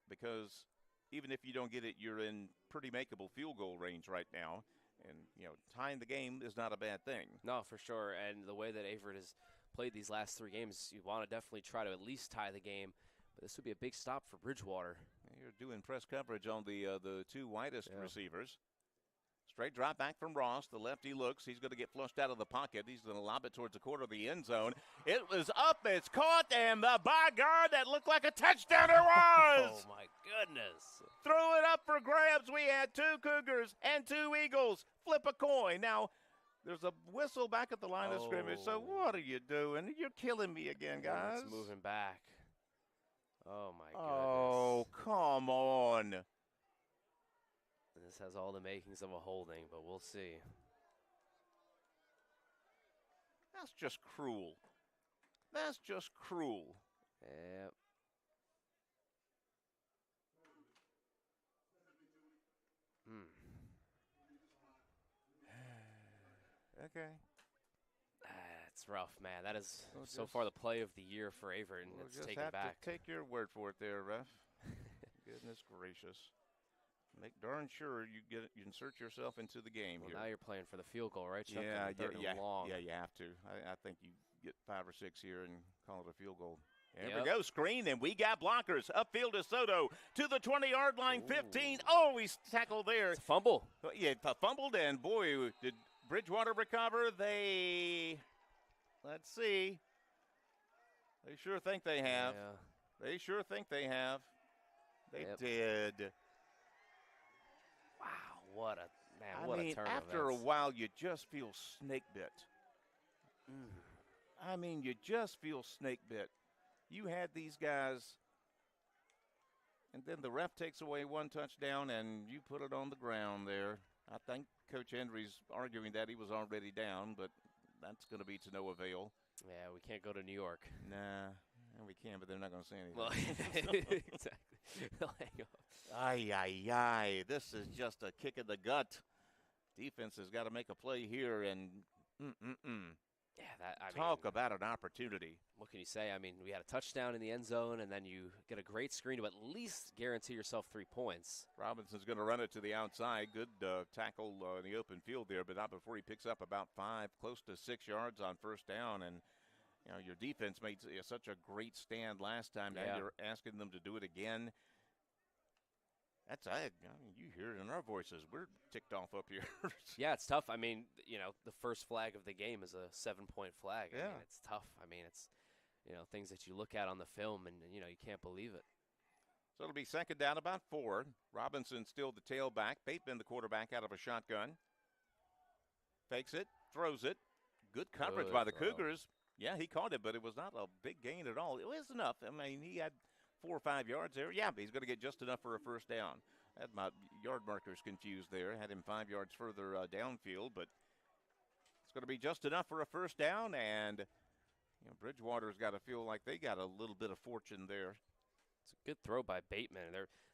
because even if you don't get it, you're in pretty makeable field goal range right now. And, tying the game is not a bad thing. No, for sure. And the way that Averett has played these last 3 games, you want to definitely try to at least tie the game. But this would be a big stop for Bridgewater. You're doing press coverage on the 2 widest receivers. Straight drop back from Ross. The lefty looks. He's going to get flushed out of the pocket. He's going to lob it towards the corner of the end zone. It was up. It's caught. And by God, that looked like a touchdown. It was. Oh, my goodness. Throw it up for grabs. We had 2 Cougars and 2 Eagles. Flip a coin. Now, there's a whistle back at the line of scrimmage. So what are you doing? You're killing me again, guys. It's moving back. Oh, my goodness. Oh, come on. This has all the makings of a holding, but we'll see. That's just cruel. That's just cruel. Yep. Okay. It's rough, man. That is so far the play of the year for Averett, and it's taken back. We'll just have to take your word for it there, ref. Goodness gracious. Make darn sure you insert yourself into the game here. Now you're playing for the field goal, right, Chuck? Yeah, long. Yeah, you have to. I think you get 5 or 6 here and call it a field goal. There we go, screen, and we got blockers. Upfield to Soto to the 20-yard line, 15. Oh, he's tackled there. It's a fumble. Yeah, fumbled, and boy, did Bridgewater recover. Let's see. They sure think they have. Yeah. They sure think they have. They did. Wow, what a turn. After a while, you just feel snake bit. I mean, you just feel snake bit. You had these guys, and then the ref takes away 1 touchdown, and you put it on the ground there. I think Coach Hendry's arguing that he was already down, but that's going to be to no avail. Yeah, we can't go to New York. Nah, we can, but they're not going to say anything. Well, exactly. They'll hang up. Ay. This is just a kick in the gut. Defense has got to make a play here, and Yeah, Talk about an opportunity. What can you say? I mean, we had a touchdown in the end zone, and then you get a great screen to at least guarantee yourself 3 points. Robinson's going to run it to the outside. Good tackle in the open field there, but not before he picks up about 5, close to 6 yards on first down. And, you know, your defense made such a great stand last time. Now you're asking them to do it again. I mean, you hear it in our voices. We're ticked off up here. Yeah, it's tough. I mean, you know, the first flag of the game is a 7-point flag. Yeah. I mean, it's tough. I mean, it's, you know, things that you look at on the film and, you know, you can't believe it. So it'll be second down about 4. Robinson still the tailback. Bateman the quarterback out of a shotgun. Fakes it, throws it. Good coverage by the Cougars. Yeah, he caught it, but it was not a big gain at all. It was enough. I mean, he had 4 or 5 yards there. Yeah, but he's going to get just enough for a first down. Had my yard markers confused there. Had him 5 yards further downfield, but it's going to be just enough for a first down. And you know, Bridgewater's got to feel like they got a little bit of fortune there. It's a good throw by Bateman.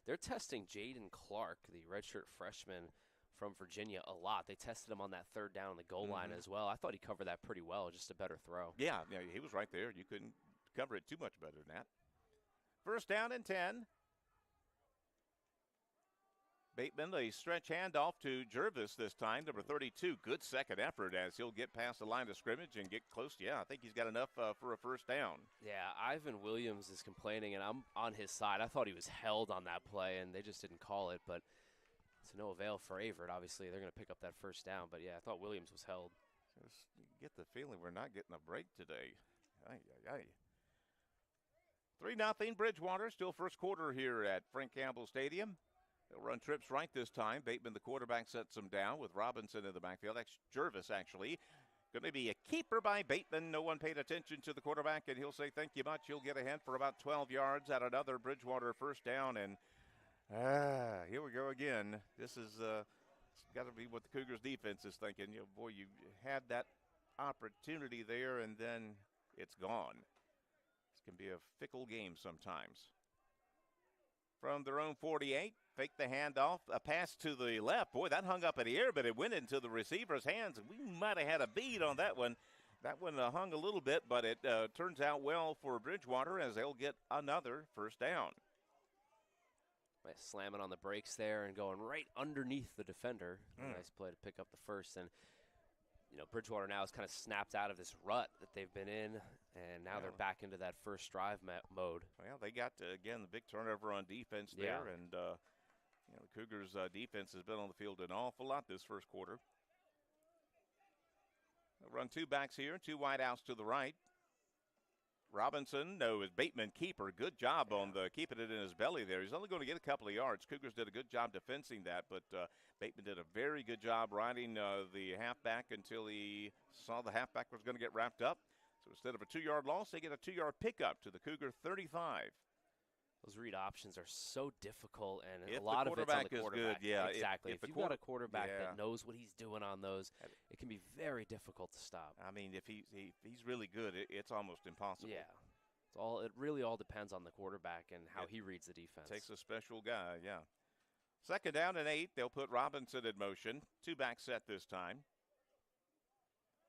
They're testing Jaden Clark, the redshirt freshman from Virginia, a lot. They tested him on that third down on the goal line as well. I thought he covered that pretty well, just a better throw. Yeah, he was right there. You couldn't cover it too much better than that. First down and 10. Bateman, a stretch handoff to Jervis this time, number 32. Good second effort as he'll get past the line of scrimmage and get close. Yeah, I think he's got enough for a first down. Yeah, Ivan Williams is complaining, and I'm on his side. I thought he was held on that play, and they just didn't call it, but to no avail for Averett. Obviously, they're going to pick up that first down, but yeah, I thought Williams was held. Just get the feeling we're not getting a break today. 3-0 Bridgewater, still first quarter here at Frank Campbell Stadium. They'll run trips right this time. Bateman, the quarterback, sets them down with Robinson in the backfield. That's Jervis, actually. Going to be a keeper by Bateman. No one paid attention to the quarterback, and he'll say thank you much. He'll get ahead for about 12 yards at another Bridgewater first down. And here we go again. This is got to be what the Cougars defense is thinking. You know, boy, you had that opportunity there, and then it's gone. This can be a fickle game sometimes. From their own 48, fake the handoff, a pass to the left. Boy, that hung up in the air, but it went into the receiver's hands, and we might have had a bead on that one. That one hung a little bit, but it turns out well for Bridgewater as they'll get another first down. Slamming on the brakes there and going right underneath the defender. Nice play to pick up the first. And, you know, Bridgewater now is kind of snapped out of this rut that they've been in, and now they're back into that first drive mode. Well, they got, again, the big turnover on defense there, and you know, the Cougars' defense has been on the field an awful lot this first quarter. They'll run 2 backs here, 2 wide outs to the right. Robinson, no, is Bateman keeper. Good job on the keeping it in his belly there. He's only going to get a couple of yards. Cougars did a good job defensing that, but Bateman did a very good job riding the halfback until he saw the halfback was going to get wrapped up. So instead of a 2-yard loss, they get a 2-yard pickup to the Cougar 35. Those read options are so difficult, and if a lot of it's on the quarterback. Is good, yeah, exactly. If you've got a quarterback yeah. that knows what he's doing on those, it can be very difficult to stop. I mean, if he's really good, it's almost impossible. Yeah, it really all depends on the quarterback and how he reads the defense. Takes a special guy, yeah. Second down and 8. They'll put Robinson in motion. 2-back set this time.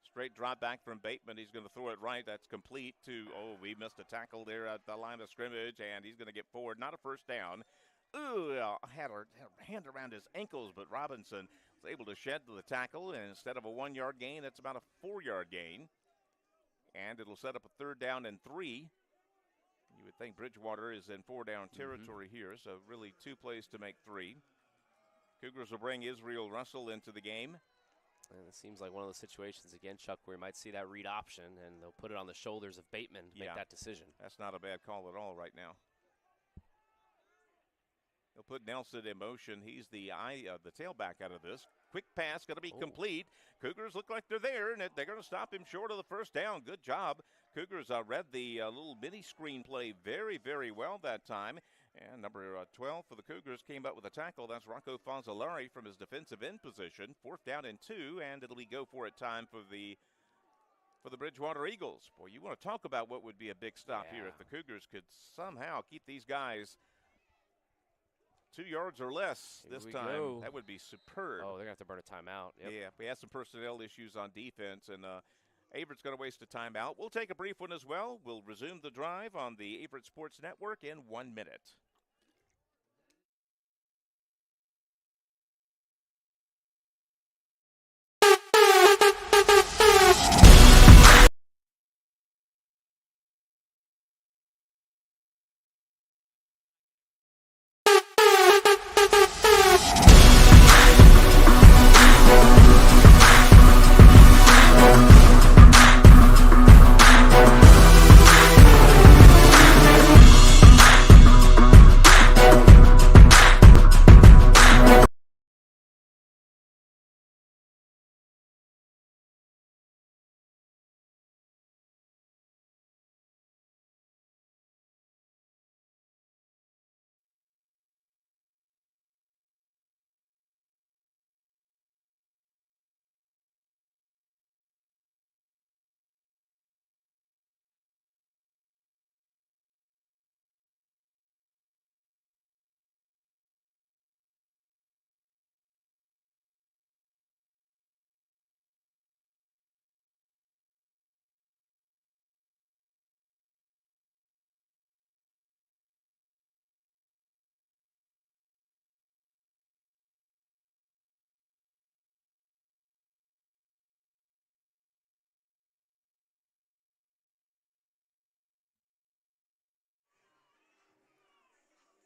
Straight drop back from Bateman. He's going to throw it right. That's complete to, we missed a tackle there at the line of scrimmage, and he's going to get forward. Not a first down. Had her hand around his ankles, but Robinson was able to shed the tackle, and instead of a 1-yard gain, that's about a 4-yard gain. And it'll set up a 3rd down and 3. You would think Bridgewater is in 4-down territory here, so really 2 plays to make 3. Cougars will bring Israel Russell into the game. And it seems like one of those situations, again, Chuck, where you might see that read option, and they'll put it on the shoulders of Bateman to make that decision. That's not a bad call at all right now. They'll put Nelson in motion. He's the tailback out of this. Quick pass, going to be complete. Cougars look like they're there, and they're going to stop him short of the first down. Good job. Cougars read the little mini screen play very, very well that time. And number 12 for the Cougars came up with a tackle. That's Rocco Fazzolari from his defensive end position. 4th down and 2, and it'll be go for it time for the Bridgewater Eagles. Boy, you want to talk about what would be a big stop here if the Cougars could somehow keep these guys 2 yards or less this time. Go. That would be superb. Oh, they're going to have to burn a timeout. Yep. Yeah, we had some personnel issues on defense, and Averett's going to waste a timeout. We'll take a brief one as well. We'll resume the drive on the Averett Sports Network in 1 minute.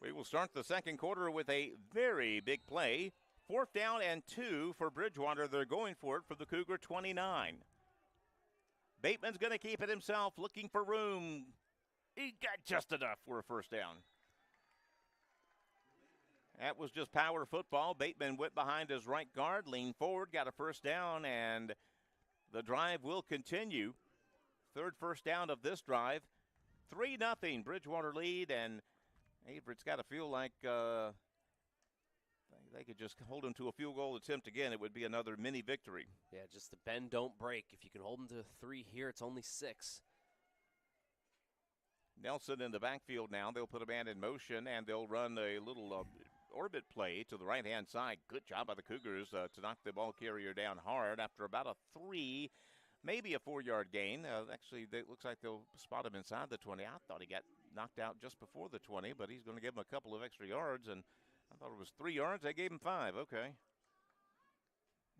We will start the second quarter with a very big play. 4th down and 2 for Bridgewater. They're going for it from the Cougar 29. Bateman's going to keep it himself, looking for room. He got just enough for a first down. That was just power football. Bateman went behind his right guard, leaned forward, got a first down, and the drive will continue. Third first down of this drive. 3-0 Bridgewater lead, and Averett's got to feel like they could just hold him to a field goal attempt again. It would be another mini victory. Yeah, just the bend, don't break. If you can hold them to 3 here, it's only 6. Nelson in the backfield now. They'll put a man in motion, and they'll run a little orbit play to the right-hand side. Good job by the Cougars to knock the ball carrier down hard after about a 3, maybe a 4-yard gain. Actually, it looks like they'll spot him inside the 20. I thought he got knocked out just before the 20, but he's going to give him a couple of extra yards, and I thought it was 3 yards. They gave him 5. Okay.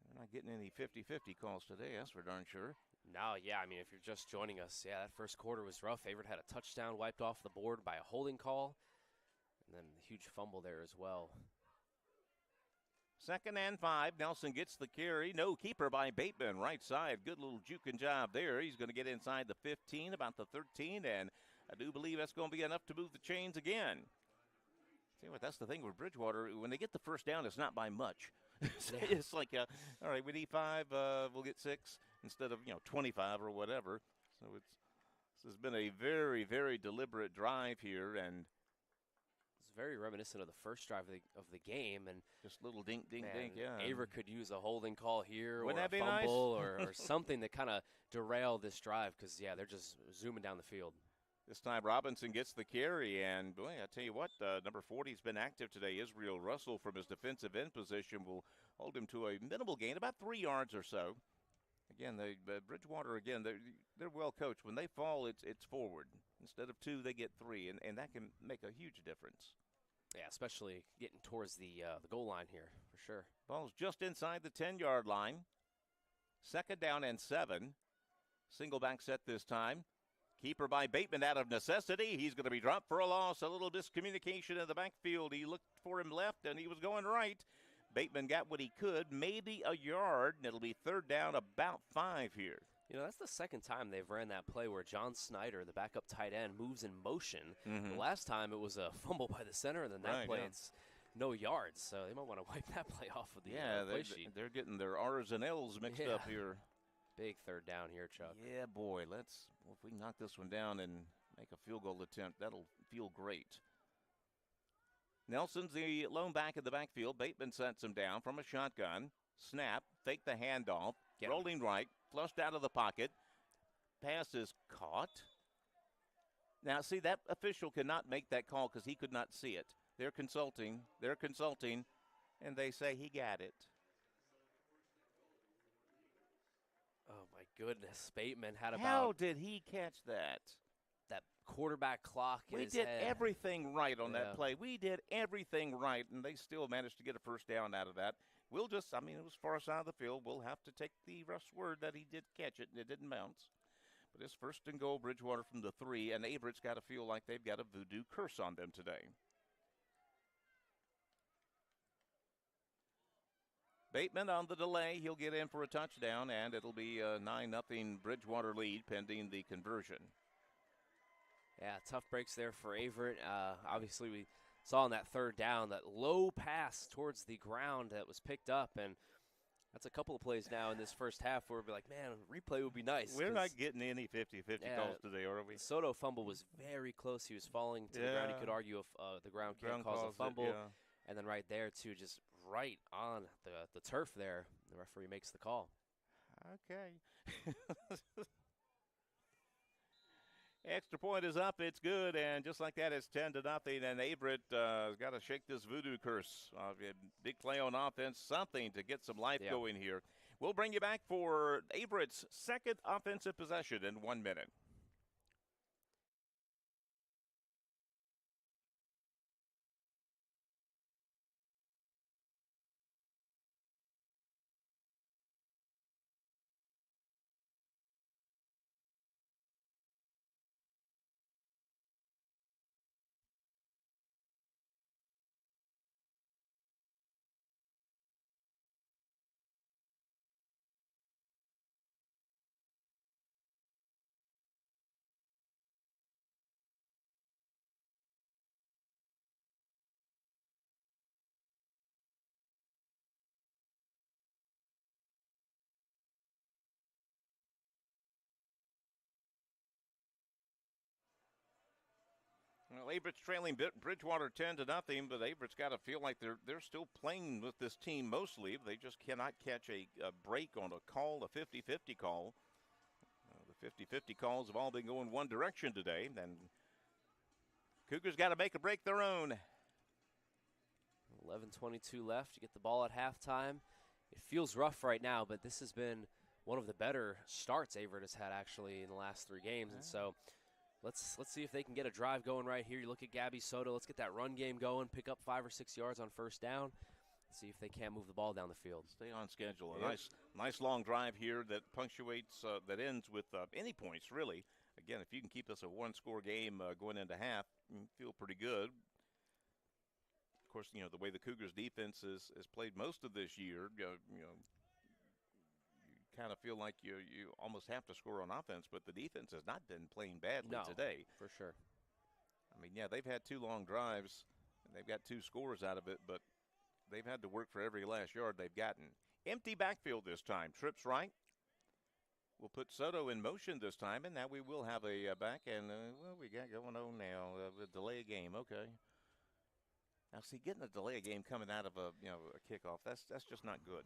They're not getting any 50-50 calls today, that's for darn sure. No, yeah, I mean, if you're just joining us, yeah, that first quarter was rough. Averett had a touchdown wiped off the board by a holding call, and then a huge fumble there as well. 2nd and 5. Nelson gets the carry. No keeper by Bateman, right side. Good little juking job there. He's going to get inside the 15, about the 13, and I do believe that's going to be enough to move the chains again. See what? That's the thing with Bridgewater. When they get the first down, it's not by much. It's like, all right, we need 5, we'll get 6 instead of 25 or whatever. So this has been a very, very deliberate drive here, and it's very reminiscent of the first drive of the game, and just little dink, dink, dink. Yeah, Averett could use a holding call here, Wouldn't or that a be fumble, nice? or something that kind of derail this drive, because they're just zooming down the field. This time Robinson gets the carry, and boy, I tell you what, number 40's been active today. Israel Russell from his defensive end position will hold him to a minimal gain, about 3 yards or so. Again, Bridgewater, again, they're well coached. When they fall, it's forward. Instead of 2, they get 3, and that can make a huge difference. Yeah, especially getting towards the goal line here, for sure. Ball's just inside the 10-yard line. 2nd down and 7. Single back set this time. Keeper by Bateman out of necessity. He's going to be dropped for a loss. A little miscommunication in the backfield. He looked for him left, and he was going right. Bateman got what he could, maybe a yard, and it'll be 3rd down, about 5 here. That's the second time they've ran that play where John Snyder, the backup tight end, moves in motion. The last time it was a fumble by the center, and then that play it's no yards. So they might want to wipe that play off of the play sheet. They're getting their R's and L's mixed up here. Big 3rd down here, Chuck. Yeah, boy, if we can knock this one down and make a field goal attempt, that'll feel great. Nelson's the lone back in the backfield. Bateman sets him down from a shotgun. Snap, fake the handoff, rolling right, flushed out of the pocket. Pass is caught. Now, see, that official cannot make that call because he could not see it. They're consulting, and they say he got it. Oh, my goodness. Bateman had How about did he catch that? that quarterback clock in We his did head. everything right on Yeah. that play. We did everything right, and they still managed to get a first down out of that. We'll just, I mean, it was far side of the field. We'll have to take the ref's word that he did catch it and it didn't bounce. But it's first and goal, Bridgewater from the 3, and Averett's got to feel like they've got a voodoo curse on them today. Bateman on the delay. He'll get in for a touchdown, and it'll be a 9-0 Bridgewater lead pending the conversion. Yeah, tough breaks there for Averett. Obviously, we saw on that third down that low pass towards the ground that was picked up, and that's a couple of plays now in this first half where we'll be like, man, a replay would be nice. We're not getting any 50-50 calls today, are we? The Soto fumble was very close. He was falling to the ground. You could argue if the ground can't cause a fumble. And then right there, too, just right on the turf there, the referee makes the call. Okay. Extra point is up. It's good. And just like that, it's 10-0. And Averett has got to shake this voodoo curse. Big play on offense, something to get some life going here. We'll bring you back for Averett's second offensive possession in 1 minute. Well, Averett's trailing Bridgewater 10-0, but Averett's got to feel like they're still playing with this team mostly. They just cannot catch a break on a call, a 50-50 call. The 50-50 calls have all been going one direction today, and Cougars got to make a break their own. 11:22 left. You get the ball at halftime. It feels rough right now, but this has been one of the better starts Averett has had actually in the last 3 games, and so let's see if they can get a drive going right here. You look at Gabby Soto. Let's get that run game going. Pick up 5 or 6 yards on first down. See if they can't move the ball down the field. Stay on schedule. A nice long drive here that punctuates, that ends with any points, really. Again, if you can keep this a one-score game going into half, you feel pretty good. Of course, you know, the way the Cougars defense has played most of this year, you kind of feel like you almost have to score on offense, but the defense has not been playing badly today. For sure. I mean, yeah, they've had 2 long drives, and they've got 2 scores out of it, but they've had to work for every last yard they've gotten. Empty backfield this time. Trips right. We'll put Soto in motion this time, and now we will have a back. And what we got going on now? A delay a game. Okay. Now, see, getting a delay a game coming out of a kickoff, that's just not good.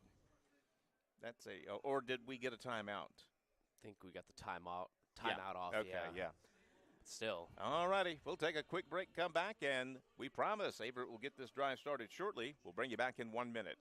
That's or did we get a timeout? I think we got the timeout off. Okay, yeah. Still. All righty. We'll take a quick break, come back, and we promise Averett will get this drive started shortly. We'll bring you back in 1 minute.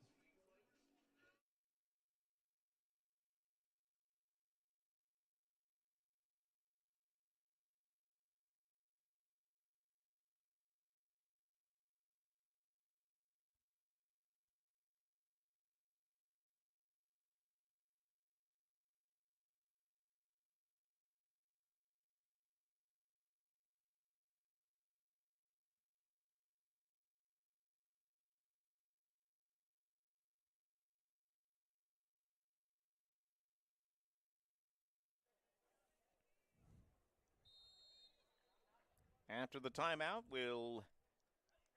After the timeout, we'll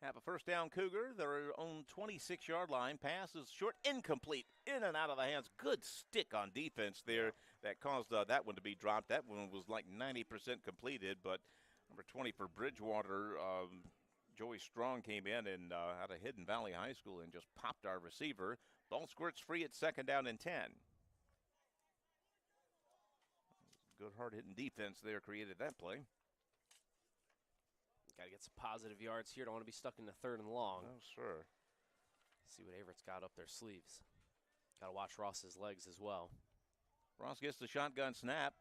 have a first down Cougar. Their own 26-yard line. Pass is short, incomplete, in and out of the hands. Good stick on defense there that caused that one to be dropped. That one was like 90% completed, but number 20 for Bridgewater, Joey Strong came in and out of Hidden Valley High School and just popped our receiver. Ball squirts free at 2nd down and 10. Good hard-hitting defense there created that play. Got to get some positive yards here. Don't want to be stuck in the 3rd and long. Oh, sure. See what Averett's got up their sleeves. Got to watch Ross's legs as well. Ross gets the shotgun snap.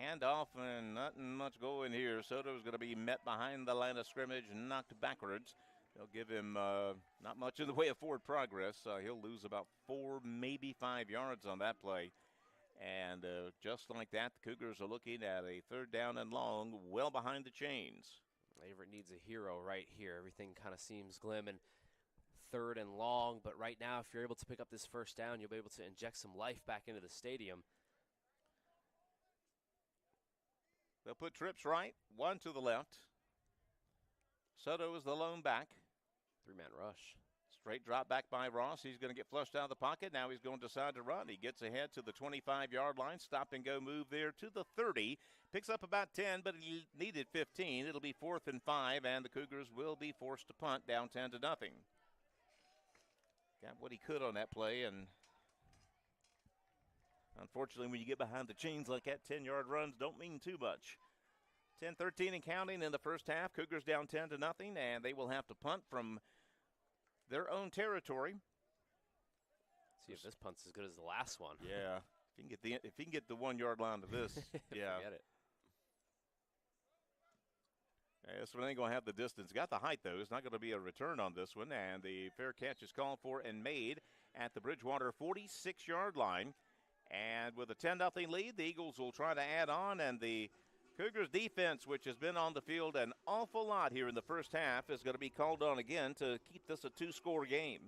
Handoff and nothing much going here. Soto's going to be met behind the line of scrimmage and knocked backwards. They'll give him not much in the way of forward progress. He'll lose about 4, maybe 5 yards on that play. And just like that, the Cougars are looking at a 3rd down and long, well behind the chains. Averett needs a hero right here. Everything kind of seems glim and 3rd and long. But right now, if you're able to pick up this 1st down, you'll be able to inject some life back into the stadium. They'll put trips right, 1 to the left. Soto is the lone back. 3-man rush. Straight drop back by Ross. He's going to get flushed out of the pocket. Now he's going to decide to run. He gets ahead to the 25-yard line. Stop and go move there to the 30. Picks up about 10, but he needed 15. It'll be 4th and 5, and the Cougars will be forced to punt down 10-0. Got what he could on that play, and unfortunately, when you get behind the chains like that, 10-yard runs don't mean too much. 10-13 and counting in the first half. Cougars down 10-0, and they will have to punt from their own territory. See if this punt's as good as the last one. Yeah, if you can get the 1-yard line to this, yeah. Forget it. Yeah, this one ain't going to have the distance. Got the height, though. It's not going to be a return on this one, and the fair catch is called for and made at the Bridgewater 46-yard line. And with a 10-0 lead, the Eagles will try to add on, and the Cougars defense, which has been on the field an awful lot here in the first half, is going to be called on again to keep this a 2-score game.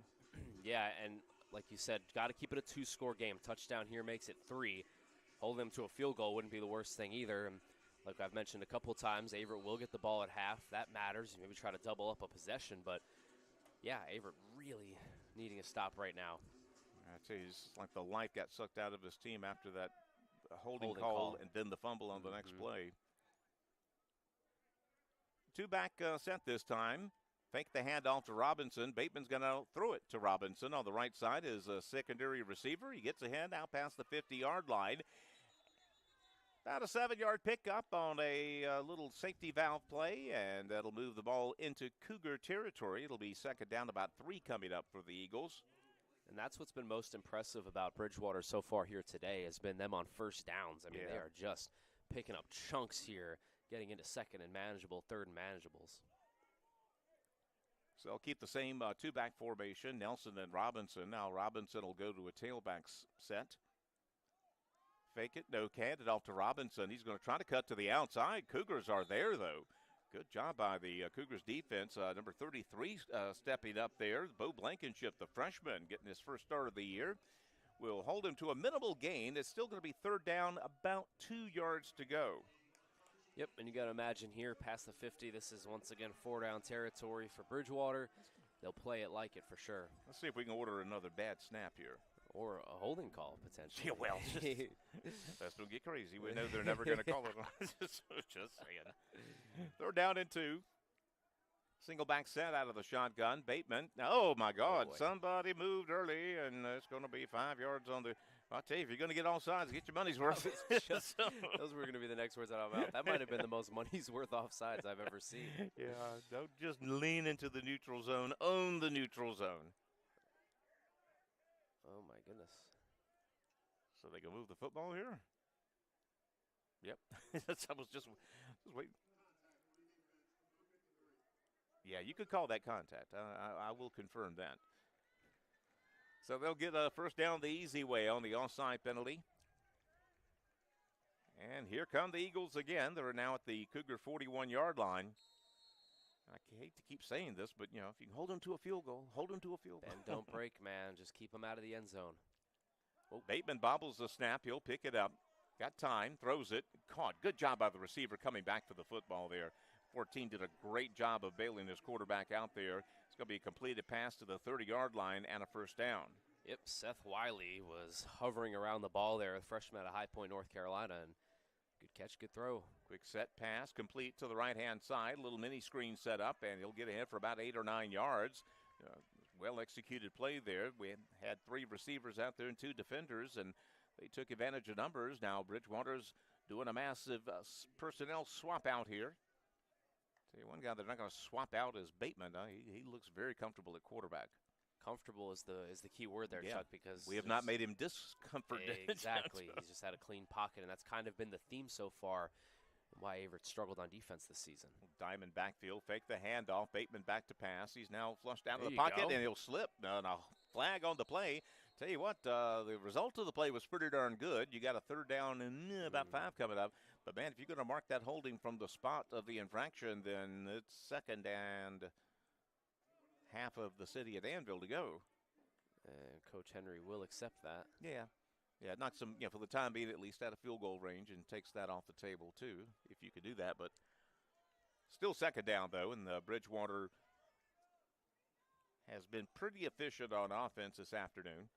Yeah, and like you said, got to keep it a 2-score game. Touchdown here makes it 3. Hold them to a field goal wouldn't be the worst thing either. And like I've mentioned a couple of times, Averett will get the ball at half. That matters. Maybe try to double up a possession. But, yeah, Averett really needing a stop right now. I tell you, it's like the life got sucked out of his team after that holding call and then the fumble on the next play. 2-back set this time. Fake the handoff to Robinson. Bateman's going to throw it to Robinson. On the right side is a secondary receiver. He gets ahead out past the 50-yard line. About a 7-yard pickup on a little safety valve play, and that'll move the ball into Cougar territory. It'll be 2nd down, about 3 coming up for the Eagles. And that's what's been most impressive about Bridgewater so far here today has been them on 1st downs. I mean, they are just picking up chunks here, getting into 2nd and manageable, 3rd and manageables. So they'll keep the same 2-back formation, Nelson and Robinson. Now Robinson will go to a tailback set. Fake it, no, hand it off to Robinson. He's going to try to cut to the outside. Cougars are there, though. Good job by the Cougars defense. Number 33 stepping up there. Bo Blankenship, the freshman, getting his first start of the year. Will hold him to a minimal gain. It's still going to be 3rd down, about 2 yards to go. Yep, and you got to imagine here past the 50, this is once again 4-down territory for Bridgewater. They'll play it like it for sure. Let's see if we can order another bad snap here. Or a holding call, potentially. Yeah, well, let's don't get crazy. We know they're never going to call it. Just saying. 3rd down and 2. Single back set out of the shotgun. Bateman. Oh, my God. Somebody moved early, and it's going to be 5 yards on the – I'll tell you, if you're going to get all sides, get your money's worth. Those were going to be the next words out of my mouth. That might have been the most money's worth offsides I've ever seen. Yeah, don't just lean into the neutral zone. Own the neutral zone. Oh, my goodness. So they can move the football here? Yep. I was just waiting. Yeah, you could call that contact. I will confirm that. So they'll get a 1st down the easy way on the offside penalty. And here come the Eagles again. They're now at the Cougar 41-yard line. I hate to keep saying this, but, you know, if you can hold them to a field goal, hold them to a field goal. And don't break, man. Just keep them out of the end zone. Oh, Bateman bobbles the snap. He'll pick it up. Got time, throws it, caught. Good job by the receiver coming back for the football there. 14 did a great job of bailing his quarterback out there. It's going to be a completed pass to the 30-yard line and a 1st down. Yep, Seth Wiley was hovering around the ball there, a freshman out of High Point, North Carolina, and good catch, good throw. Quick set pass, complete to the right-hand side. A little mini screen set up, and he'll get ahead for about 8 or 9 yards. Well-executed play there. We had 3 receivers out there and 2 defenders, and they took advantage of numbers. Now Bridgewater's doing a massive personnel swap out here. Tell you one guy they're not going to swap out is Bateman. He looks very comfortable at quarterback. comfortable is the key word there, Chuck, because we have not made him discomforted. Exactly. He's just had a clean pocket, and that's kind of been the theme so far, why Averett struggled on defense this season. Diamond backfield, fake the handoff, Bateman back to pass. He's now flushed out of the pocket, and he'll slip. No, flag on the play. Tell you what, the result of the play was pretty darn good. You got a third down and about 5 coming up. But, man, if you're going to mark that holding from the spot of the infraction, then it's second and half of the city of Danville to go. And Coach Henry will accept that. Yeah. Yeah, it knocks them, for the time being, at least out of field goal range and takes that off the table, too, if you could do that. But still second down, though, and Bridgewater has been pretty efficient on offense this afternoon.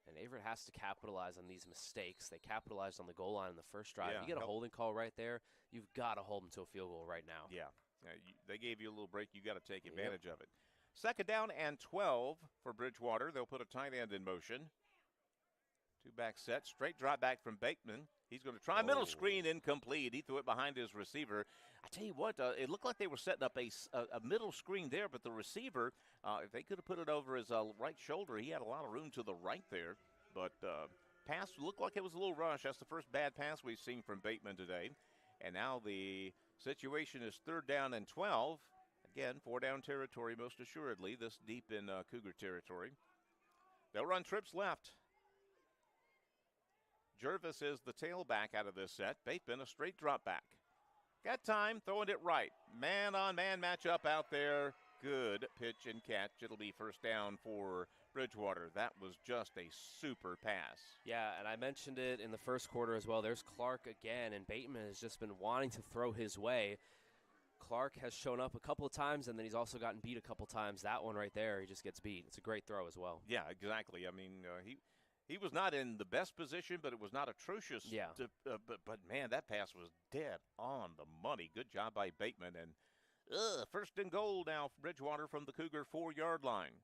And Averett has to capitalize on these mistakes. They capitalized on the goal line in the first drive. Yeah, you get a holding call right there, you've got to hold them to a field goal right now. Yeah. They gave you a little break. You got to take advantage of it. Second down and 12 for Bridgewater. They'll put a tight end in motion. Two-back set, straight drop back from Bateman. He's going to try middle screen, incomplete. He threw it behind his receiver. I tell you what, it looked like they were setting up a middle screen there, but the receiver, if they could have put it over his right shoulder, he had a lot of room to the right there. But pass looked like it was a little rush. That's the first bad pass we've seen from Bateman today. And now the situation is third down and 12. Again, 4-down territory most assuredly, this deep in Cougar territory. They'll run trips left. Jervis is the tailback out of this set. Bateman, a straight drop back. Got time, throwing it right. Man-on-man matchup out there. Good pitch and catch. It'll be first down for Bridgewater. That was just a super pass. Yeah, and I mentioned it in the first quarter as well. There's Clark again, and Bateman has just been wanting to throw his way. Clark has shown up a couple of times, and then he's also gotten beat a couple times. That one right there, he just gets beat. It's a great throw as well. Yeah, exactly. I mean, he was not in the best position, but it was not atrocious. Yeah. But man, that pass was dead on the money. Good job by Bateman. And first and goal now for Bridgewater from the Cougar 4-yard line.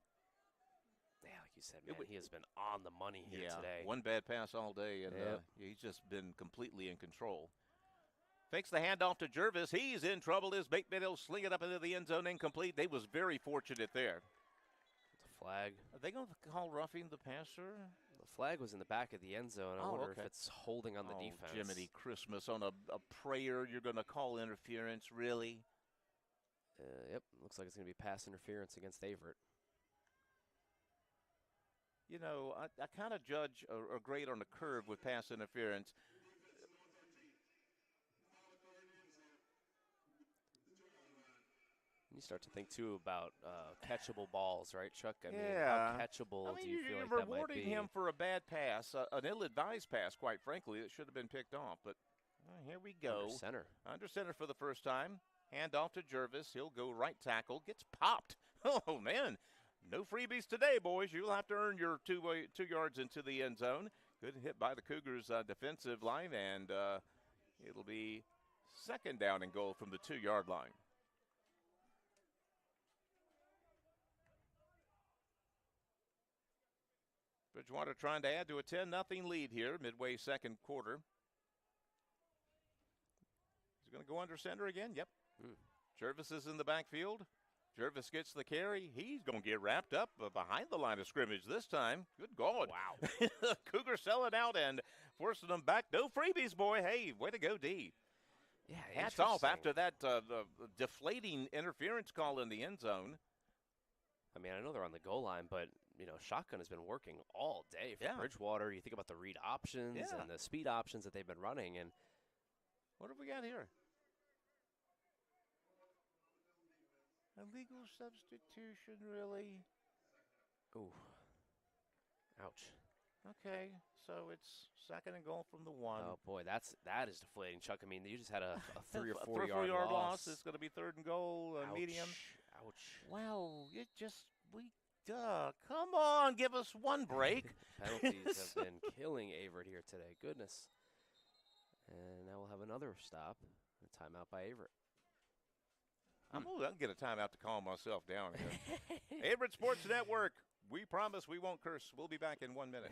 Yeah, like you said, man, he has been on the money here today. One bad pass all day, and he's just been completely in control. Fakes the handoff to Jervis. He's in trouble. As Bateman, he'll sling it up into the end zone, incomplete. They was very fortunate there. It's a flag. Are they going to call roughing the passer? The flag was in the back of the end zone. I wonder if it's holding on the defense. Jiminy Christmas, on a prayer you're going to call interference, really? Yep, looks like it's going to be pass interference against Averett. You know, I kind of judge or grade on the curve with pass interference. You start to think, too, about catchable balls, right, Chuck? I mean, yeah. How catchable do you feel like you're that might be? rewarding him for a bad pass, an ill-advised pass, quite frankly. It should have been picked off. But here we go. Under center for the first time. Handoff to Jervis. He'll go right tackle. Gets popped. Oh, man. No freebies today, boys. You'll have to earn your 2 yards into the end zone. Good hit by the Cougars' defensive line, and it'll be second down and goal from the 2-yard line. Bridgewater trying to add to a 10-0 lead here, midway second quarter. He's going to go under center again. Yep. Jervis is in the backfield. Jervis gets the carry. He's going to get wrapped up behind the line of scrimmage this time. Good God. Wow. Cougars selling out and forcing them back. No freebies, boy. Hey, way to go, D. Yeah, hats off after that the deflating interference call in the end zone. I mean, I know they're on the goal line, but, you know, shotgun has been working all day for Bridgewater. You think about the read options and the speed options that they've been running. And what have we got here? Illegal substitution, really? Ooh. Ouch. Okay, so it's second and goal from the 1. Oh, boy, that is deflating, Chuck. I mean, you just had a 3 or 4 yard loss. It's going to be third and goal, medium. Ouch. Well, come on, give us one break. Penalties have been killing Averett here today. Goodness. And now we'll have another stop. A timeout by Averett. I'll get a timeout to calm myself down here. Averett Sports Network. We promise we won't curse. We'll be back in 1 minute.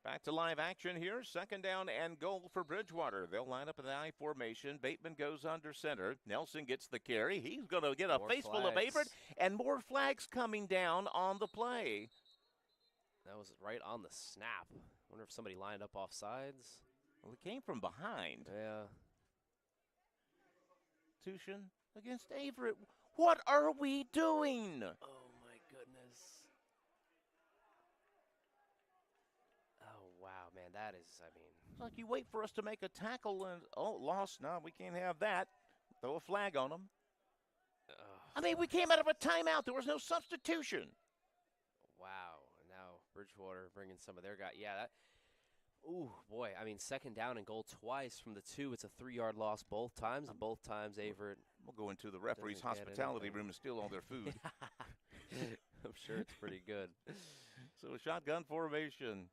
Back to live action here. Second down and goal for Bridgewater. They'll line up in the I formation. Bateman goes under center. Nelson gets the carry. He's going to get a face full of Averett, and more flags coming down on the play. That was right on the snap. Wonder if somebody lined up off sides. Well, it came from behind. Yeah. Tushin against Averett. What are we doing? Oh, my goodness. Oh, wow, man, that is, I mean. It's like you wait for us to make a tackle and, lost. No, we can't have that. Throw a flag on them. I mean, we came out of a timeout. There was no substitution. Wow. And now Bridgewater bringing some of their guys. Yeah, that. Ooh, boy. I mean, second down and goal twice from the 2. It's a 3-yard loss both times, and both times Averett. We'll go into the referee's hospitality room and steal all their food. I'm sure it's pretty good. So a shotgun formation.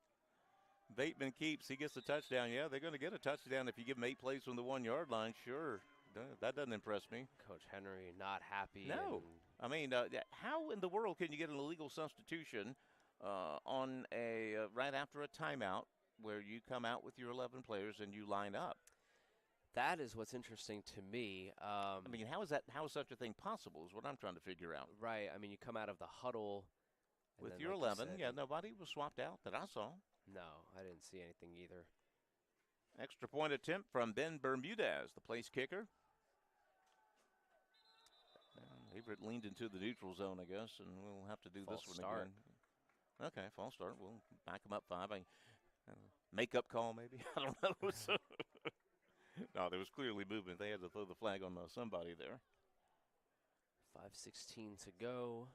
Bateman keeps. He gets a touchdown. Yeah, they're going to get a touchdown if you give them 8 plays from the 1-yard line. Sure. That doesn't impress me. Coach Henry not happy. No. I mean, how in the world can you get an illegal substitution on a right after a timeout where you come out with your 11 players and you line up? That is what's interesting to me. I mean, how is such a thing possible is what I'm trying to figure out. Right. I mean, you come out of the huddle. With your 11, nobody was swapped out that I saw. No, I didn't see anything either. Extra point attempt from Ben Bermudez, the place kicker. Averett leaned into the neutral zone, I guess, and we'll have to do this one again. Okay, false start. We'll back them up 5. Makeup call, maybe? I don't know. No, there was clearly movement. They had to throw the flag on somebody there. 5:16 to go.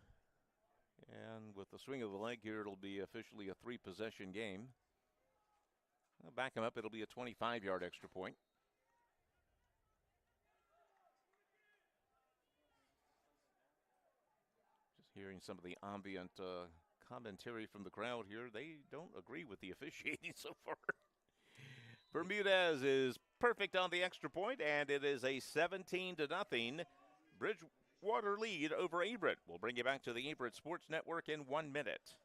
And with the swing of the leg here, it'll be officially a 3-possession game. Back him up, it'll be a 25-yard extra point. Just hearing some of the ambient commentary from the crowd here. They don't agree with the officiating so far. Bermudez is perfect on the extra point, and it is a 17-0 Bridgewater lead over Averett. We'll bring you back to the Averett Sports Network in 1 minute.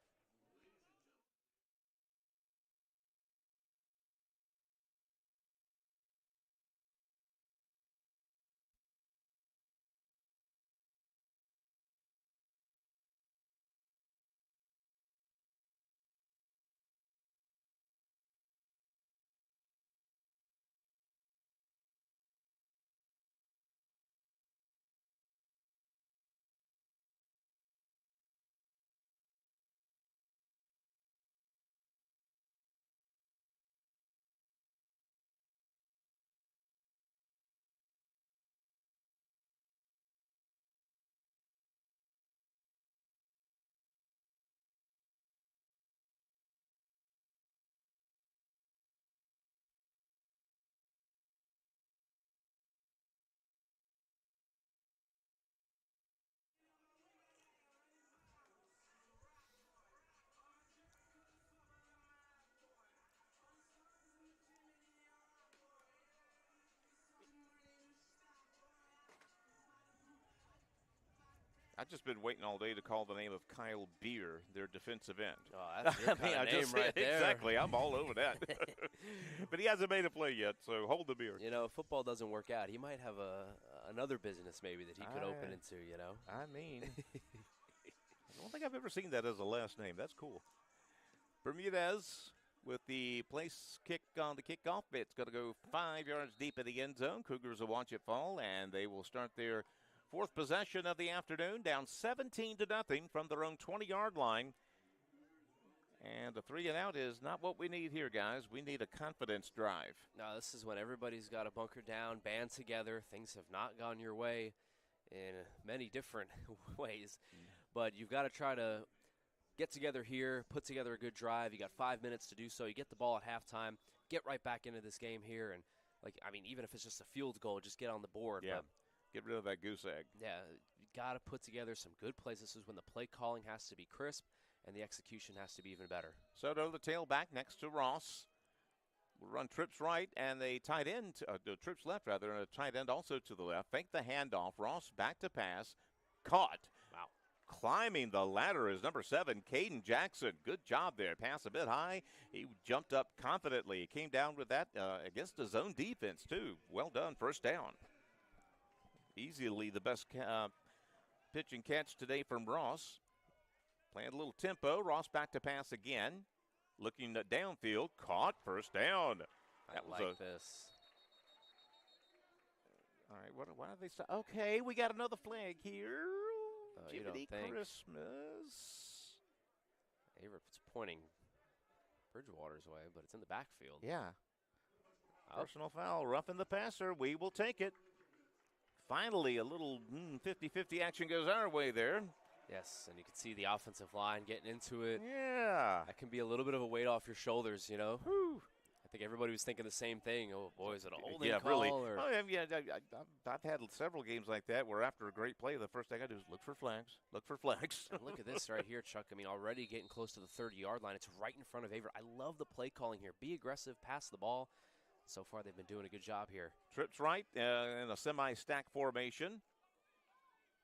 I've just been waiting all day to call the name of Kyle Beer, their defensive end. Oh, that's your kind of name right there. Exactly. I'm all over that. But he hasn't made a play yet, so hold the beer. You know, if football doesn't work out, he might have another business maybe that he could open into, you know. I mean, I don't think I've ever seen that as a last name. That's cool. Bermudez with the place kick on the kickoff. It's going to go 5 yards deep in the end zone. Cougars will watch it fall, and they will start their 4th possession of the afternoon, down 17-0 from their own 20-yard line. And the 3-and-out is not what we need here, guys. We need a confidence drive. No, this is when everybody's got to bunker down, band together. Things have not gone your way in many different ways. But you've got to try to get together here, put together a good drive. You got 5 minutes to do so. You get the ball at halftime, get right back into this game here. And, even if it's just a field goal, just get on the board. Yeah. Get rid of that goose egg. Yeah, you got to put together some good plays. This is when the play calling has to be crisp and the execution has to be even better. Soto, the tailback, next to Ross. Will run trips right and a tight end, trips left rather, and a tight end also to the left. Fake the handoff. Ross back to pass. Caught. Wow. climbing the ladder is number 7, Caden Jackson. Good job there. Pass a bit high. He jumped up confidently. He came down with that against his own defense, too. Well done. First down. Easily the best pitch and catch today from Ross. Playing a little tempo. Ross back to pass again. Looking at downfield. Caught. First down. That was like this. All right, why do they stop? Okay, we got another flag here. You don't think. Christmas. Averett's pointing Bridgewater's way, but it's in the backfield. Yeah. Personal foul, roughing the passer. We will take it. Finally, a little 50-50 action goes our way there. Yes, and you can see the offensive line getting into it. Yeah. That can be a little bit of a weight off your shoulders, you know. Whew. I think everybody was thinking the same thing. Oh, boy, is it a holding call? Really. Or? Oh, yeah, I've had several games like that where after a great play, the first thing I do is look for flags. Look for flags. And look at this right here, Chuck. I mean, already getting close to the 30-yard line. It's right in front of Averett. I love the play calling here. Be aggressive, pass the ball. So far, they've been doing a good job here. Trips right in a semi-stack formation.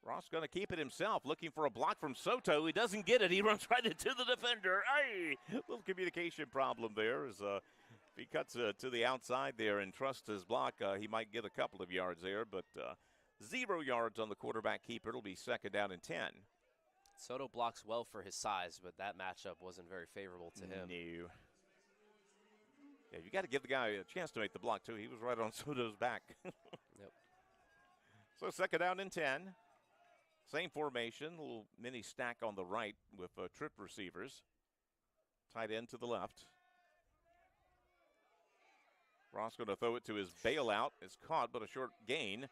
Ross going to keep it himself, looking for a block from Soto. He doesn't get it. He runs right into the defender. Hey, little communication problem there. As if he cuts to the outside there and trusts his block, he might get a couple of yards there, but 0 yards on the quarterback keeper. It'll be second down and 10. Soto blocks well for his size, but that matchup wasn't very favorable to him. No. Yeah, you got to give the guy a chance to make the block, too. He was right on Soto's back. Yep. So second down and 10. Same formation, a little mini stack on the right with trip receivers. Tight end to the left. Ross going to throw it to his bailout. It's caught, but a short gain.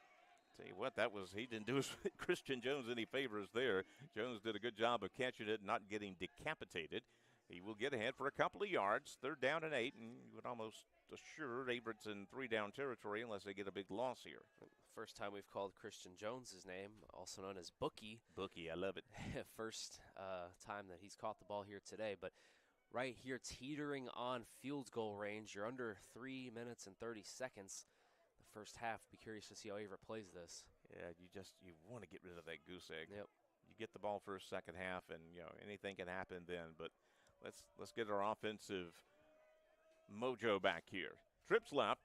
Tell you what, he didn't do Christian Jones any favors there. Jones did a good job of catching it, not getting decapitated. He will get ahead for a couple of yards. Third down and 8, and you would almost assure Averett's in 3-down territory unless they get a big loss here. First time we've called Christian Jones' name, also known as Bookie. Bookie, I love it. First time that he's caught the ball here today. But right here, teetering on field goal range. You're under 3 minutes and 30 seconds. The first half. Be curious to see how Averett plays this. Yeah, you want to get rid of that goose egg. Yep. You get the ball first, second half, and anything can happen then. But let's get our offensive mojo back here. Trips left.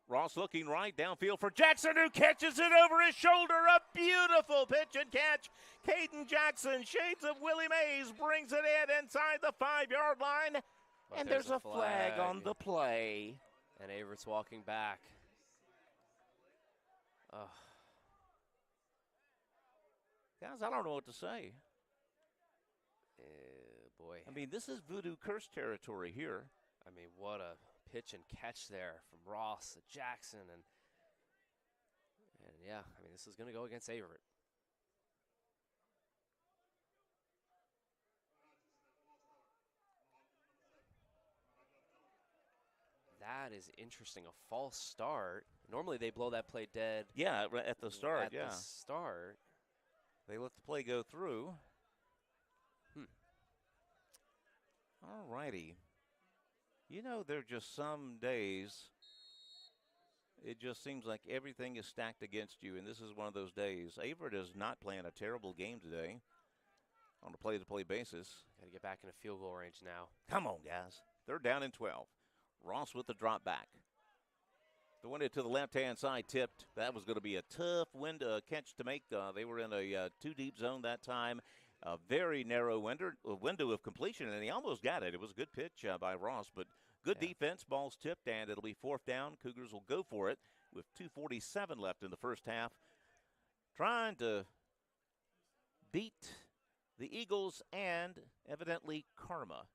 Ross looking right, downfield for Jackson, who catches it over his shoulder. A beautiful pitch and catch. Caden Jackson, shades of Willie Mays, brings it in inside the 5-yard line. But and there's a flag on the play. And Averett's walking back. Guys, I don't know what to say. Boy. I mean, this is voodoo curse territory here. I mean, what a pitch and catch there from Ross to Jackson. And yeah, I mean, this is going to go against Averett. That is interesting. A false start. Normally they blow that play dead. Yeah, at the start, At the start. They let the play go through. All righty. There are just some days it just seems like everything is stacked against you, and this is one of those days. Averett is not playing a terrible game today on a play-to-play basis. Got to get back in a field goal range now. Come on, guys. They're down in 12. Ross with the drop back. Throwing it to the left-hand side, tipped. That was going to be a tough catch to make. They were in a two-deep zone that time. A very narrow window of completion, and he almost got it. It was a good pitch by Ross, but good defense. Ball's tipped, and it'll be fourth down. Cougars will go for it with 2:47 left in the first half. Trying to beat the Eagles and evidently karma.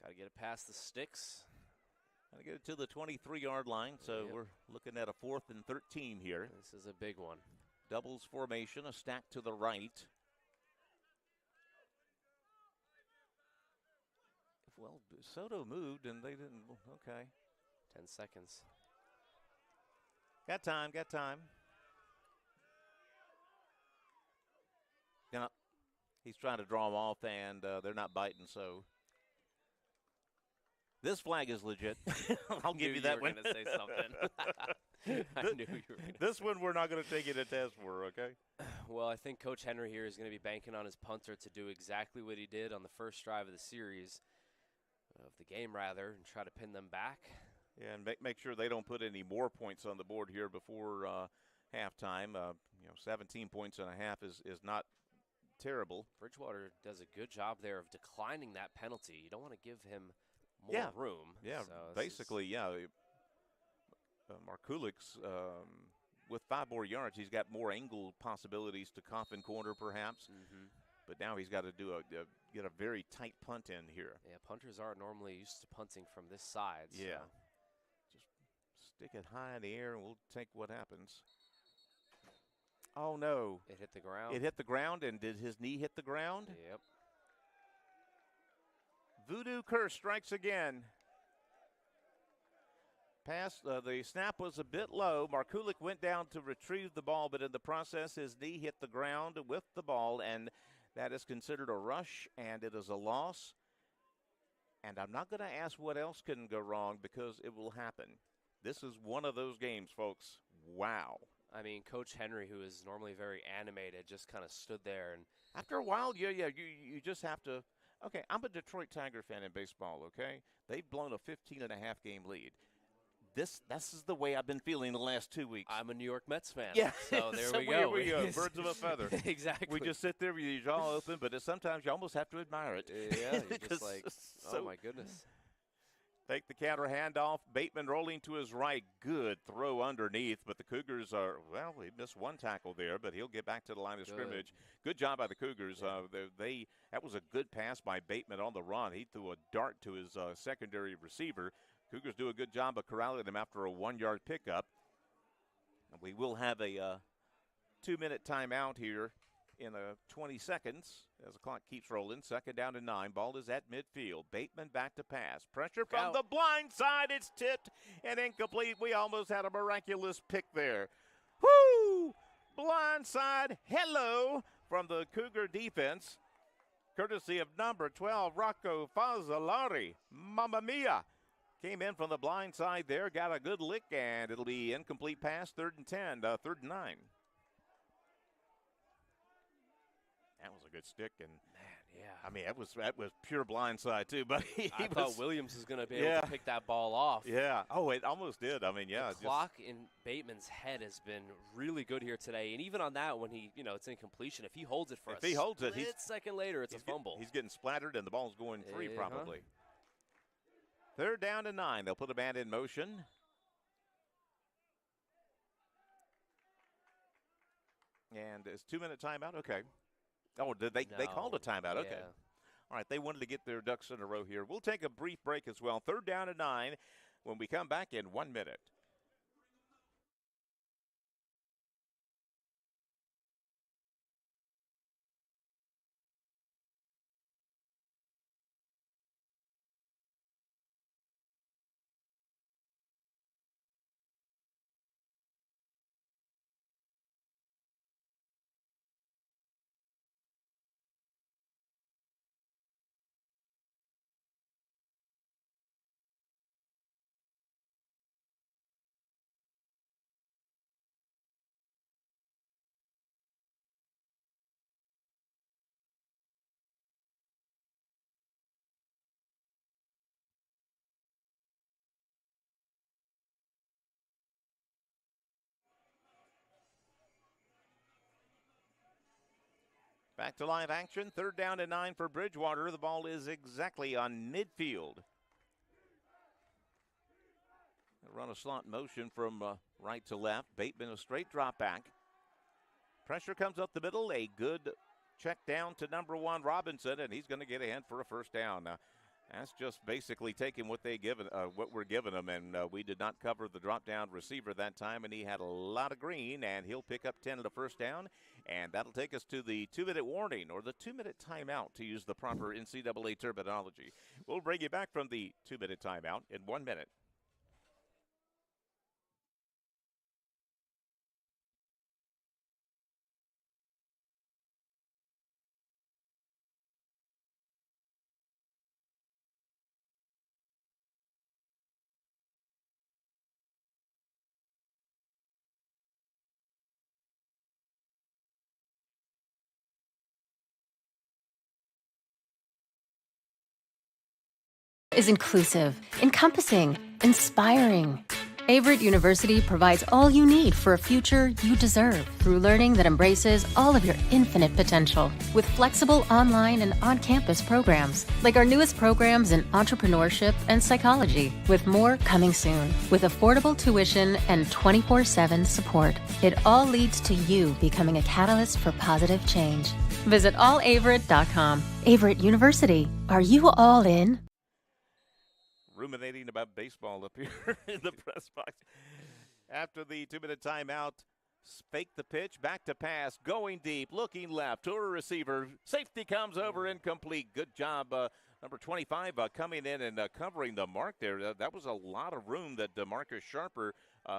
Got to get it past the sticks. Got to get it to the 23-yard line, so we're looking at a 4th and 13 here. This is a big one. Doubles formation, a stack to the right. Well, Soto moved and they didn't. Okay. 10 seconds. Got time. Yeah, he's trying to draw them off, and they're not biting, so. This flag is legit. I'll give you that one. You were going to say something. I knew you were going to. This one we're not going to take you to test for, okay? Well, I think Coach Henry here is going to be banking on his punter to do exactly what he did on the first drive of the series, of the game rather, and try to pin them back. Yeah, and make sure they don't put any more points on the board here before halftime. 17 points and a half is not terrible. Bridgewater does a good job there of declining that penalty. You don't want to give him more room. Yeah, so basically, Markulik's with 5 more yards, he's got more angle possibilities to coffin corner perhaps. Mm-hmm. But now he's got to get a very tight punt in here. Yeah, punters aren't normally used to punting from this side. Yeah. So. Just stick it high in the air and we'll take what happens. Oh, no. It hit the ground. It hit the ground, and did his knee hit the ground? Yep. Voodoo Curse strikes again. The snap was a bit low. Markulik went down to retrieve the ball, but in the process, his knee hit the ground with the ball, and that is considered a rush, and it is a loss. And I'm not going to ask what else can go wrong because it will happen. This is one of those games, folks. Wow. I mean, Coach Henry, who is normally very animated, just kind of stood there. And after a while, you just have to. Okay, I'm a Detroit Tiger fan in baseball, okay? They've blown a 15-and-a-half game lead. This is the way I've been feeling the last 2 weeks. I'm a New York Mets fan. Yeah. So there we go. Here we go. Birds of a feather. Exactly. We just sit there with your jaw open, but sometimes you almost have to admire it. Yeah, you're just like, oh, my goodness. Take the counter handoff. Bateman rolling to his right. Good throw underneath, but the Cougars he missed one tackle there, but he'll get back to the line of scrimmage. Good job by the Cougars. Yeah. That was a good pass by Bateman on the run. He threw a dart to his secondary receiver. Cougars do a good job of corralling him after a 1-yard pickup. We will have a 2-minute timeout here in 20 seconds as the clock keeps rolling. 2nd down and 9. Ball is at midfield. Bateman back to pass. Pressure from the blind side. It's tipped and incomplete. We almost had a miraculous pick there. Whoo! Blind side. Hello from the Cougar defense. Courtesy of number 12, Rocco Fazzolari. Mamma mia. Came in from the blind side there, got a good lick, and it'll be incomplete pass, 3rd and 10, 3rd and 9. That was a good stick, and man, yeah. I mean, that was pure blind side too, but I thought Williams was going to be able to pick that ball off. Yeah. Oh, it almost did. I mean, yeah. The clock in Bateman's head has been really good here today, and even on that, when it's incompletion, if he holds it for a split second later, it's a fumble. He's getting splattered, and the ball's going free probably. 3rd down and 9. They'll put a man in motion. And it's 2-minute timeout. Okay. Oh, did they called a timeout. Okay. Yeah. All right, they wanted to get their ducks in a row here. We'll take a brief break as well. 3rd down and 9 when we come back in 1 minute. Back to live action. 3rd down and 9 for Bridgewater. The ball is exactly on midfield. They'll run a slot motion from right to left. Bateman a straight drop back. Pressure comes up the middle. A good check down to number 1 Robinson, and he's going to get ahead for a 1st down. Now, that's just basically taking what we're giving him, and we did not cover the drop down receiver that time, and he had a lot of green, and he'll pick up 10 at a 1st down, and that'll take us to the 2-minute warning or the 2-minute timeout to use the proper NCAA terminology. We'll bring you back from the 2-minute timeout in 1 minute. is inclusive, encompassing, inspiring. Averett University provides all you need for a future you deserve through learning that embraces all of your infinite potential. With flexible online and on-campus programs, like our newest programs in entrepreneurship and psychology, with more coming soon. With affordable tuition and 24/7 support, it all leads to you becoming a catalyst for positive change. Visit allaverett.com. Averett University. Are you all in? Ruminating about baseball up here in the press box. After the 2-minute timeout, fake the pitch, back to pass, going deep, looking left to a receiver. Safety comes over, incomplete. Good job, number 25 coming in and covering the mark there. That was a lot of room that Marcus Sharper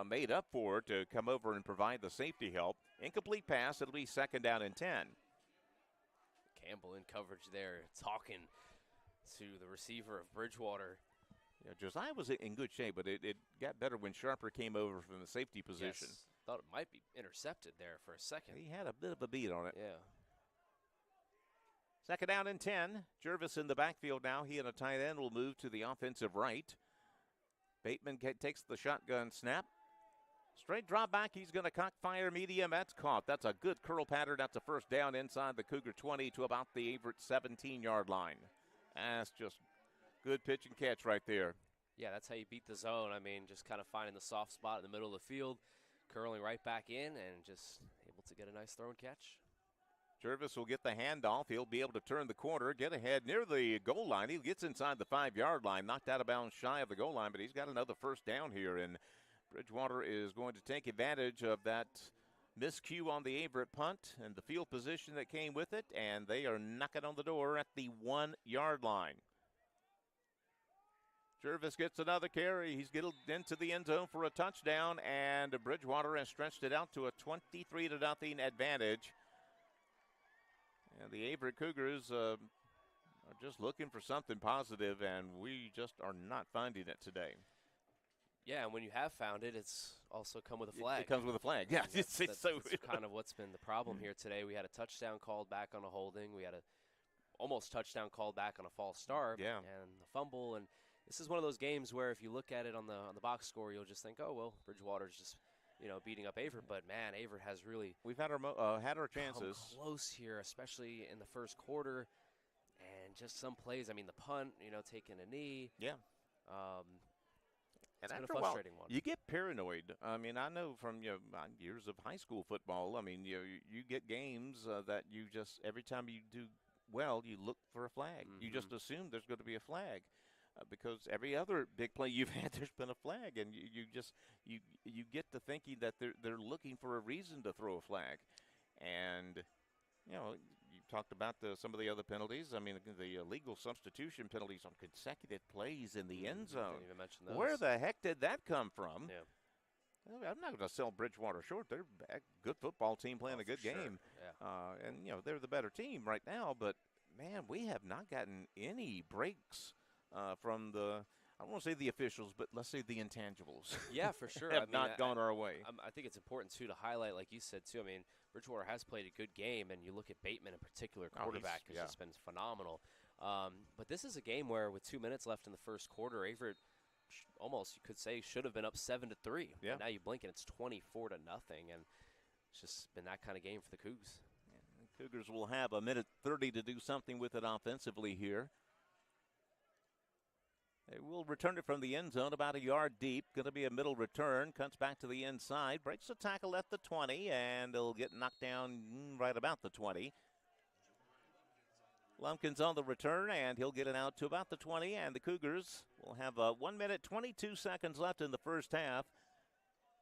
made up for to come over and provide the safety help. Incomplete pass, it'll be 2nd down and 10. Campbell in coverage there, talking to the receiver of Bridgewater. Yeah, Josiah was in good shape, but it got better when Sharper came over from the safety position. Yes, thought it might be intercepted there for a second. He had a bit of a beat on it. Yeah. 2nd down and 10. Jervis in the backfield now. He and a tight end will move to the offensive right. Bateman takes the shotgun snap. Straight drop back. He's going to cockfire medium. That's caught. That's a good curl pattern. That's a 1st down inside the Cougar 20 to about the Averett 17-yard line. That's just good pitch and catch right there. Yeah, that's how you beat the zone. I mean, just kind of finding the soft spot in the middle of the field, curling right back in, and just able to get a nice throw and catch. Jervis will get the handoff. He'll be able to turn the corner, get ahead near the goal line. He gets inside the 5-yard line, knocked out of bounds shy of the goal line, but he's got another 1st down here, and Bridgewater is going to take advantage of that miscue on the Averett punt and the field position that came with it, and they are knocking on the door at the 1-yard line. Jervis gets another carry. He's getting into the end zone for a touchdown, and Bridgewater has stretched it out to a 23-0 advantage. And the Averett Cougars are just looking for something positive, and we just are not finding it today. Yeah, and when you have found it, it's also come with a flag. It comes with a flag, yeah. That's kind of what's been the problem here today. We had a touchdown called back on a holding. We had a almost touchdown called back on a false start. Yeah. And the fumble. And this is one of those games where if you look at it on the box score, you'll just think, oh, well, Bridgewater's just beating up Averett. But, man, Averett has really we've had our chances. Come close here, especially in the first quarter. And just some plays. I mean, the punt, taking a knee. Yeah. It's and been after a frustrating one. You get paranoid. I mean, I know from years of high school football. I mean, you get games that you just every time you do well, you look for a flag. Mm-hmm. You just assume there's going to be a flag because every other big play you've had, there's been a flag, and you get to thinking that they're looking for a reason to throw a flag, and you talked about some of the other penalties. I mean, the illegal substitution penalties on consecutive plays in the end zone. Didn't even mention those. Where the heck did that come from? Yeah. I'm not going to sell Bridgewater short. They're a good football team playing a good sure. game. Yeah. And, they're the better team right now. But, man, we have not gotten any breaks from I don't want to say the officials, but let's say the intangibles. Yeah, for sure. have not gone our way. I think it's important, too, to highlight, like you said, too. I mean, Bridgewater has played a good game, and you look at Bateman in particular, quarterback, who's just been phenomenal. But this is a game where, with 2 minutes left in the first quarter, Averett almost, you could say, should have been up 7-3. Yeah. And now you blink, and it's 24-0, and it's just been that kind of game for the Cougs. Yeah, the Cougars will have a minute 30 to do something with it offensively here. They will return it from the end zone about a yard deep. Going to be a middle return. Cuts back to the inside. Breaks the tackle at the 20, and it'll get knocked down right about the 20. Lumpkins on the return, and he'll get it out to about the 20, and the Cougars will have 1 minute, 22 seconds left in the first half.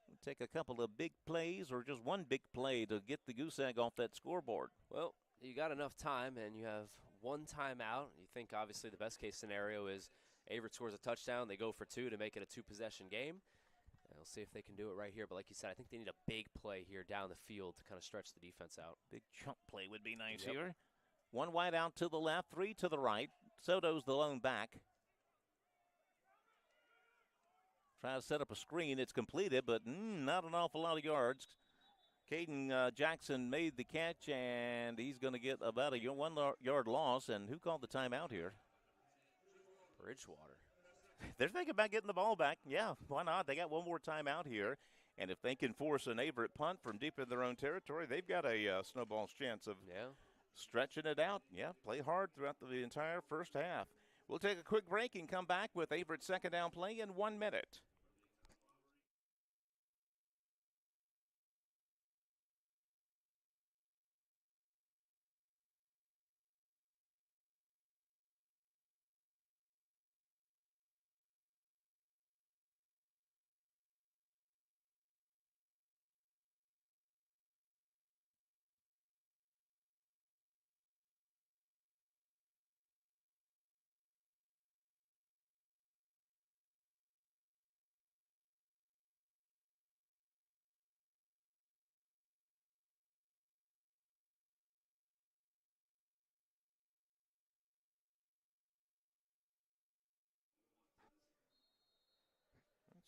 We'll take a couple of big plays or just one big play to get the goose egg off that scoreboard. Well, you got enough time, and you have one timeout. You think, obviously, the best-case scenario is Averett scores a touchdown. They go for 2 to make it a 2-possession game. And we'll see if they can do it right here. But like you said, I think they need a big play here down the field to kind of stretch the defense out. Big chunk play would be nice here. One wide out to the left, 3 to the right. Soto's the lone back. Try to set up a screen. It's completed, but not an awful lot of yards. Caden Jackson made the catch, and he's going to get about a 1 yard loss. And who called the timeout here? Bridgewater. They're thinking about getting the ball back. Yeah, why not? They got one more timeout here. And if they can force an Averett punt from deep in their own territory, they've got a snowball's chance of stretching it out. Yeah, play hard throughout the entire first half. We'll take a quick break and come back with Averett's second down play in 1 minute.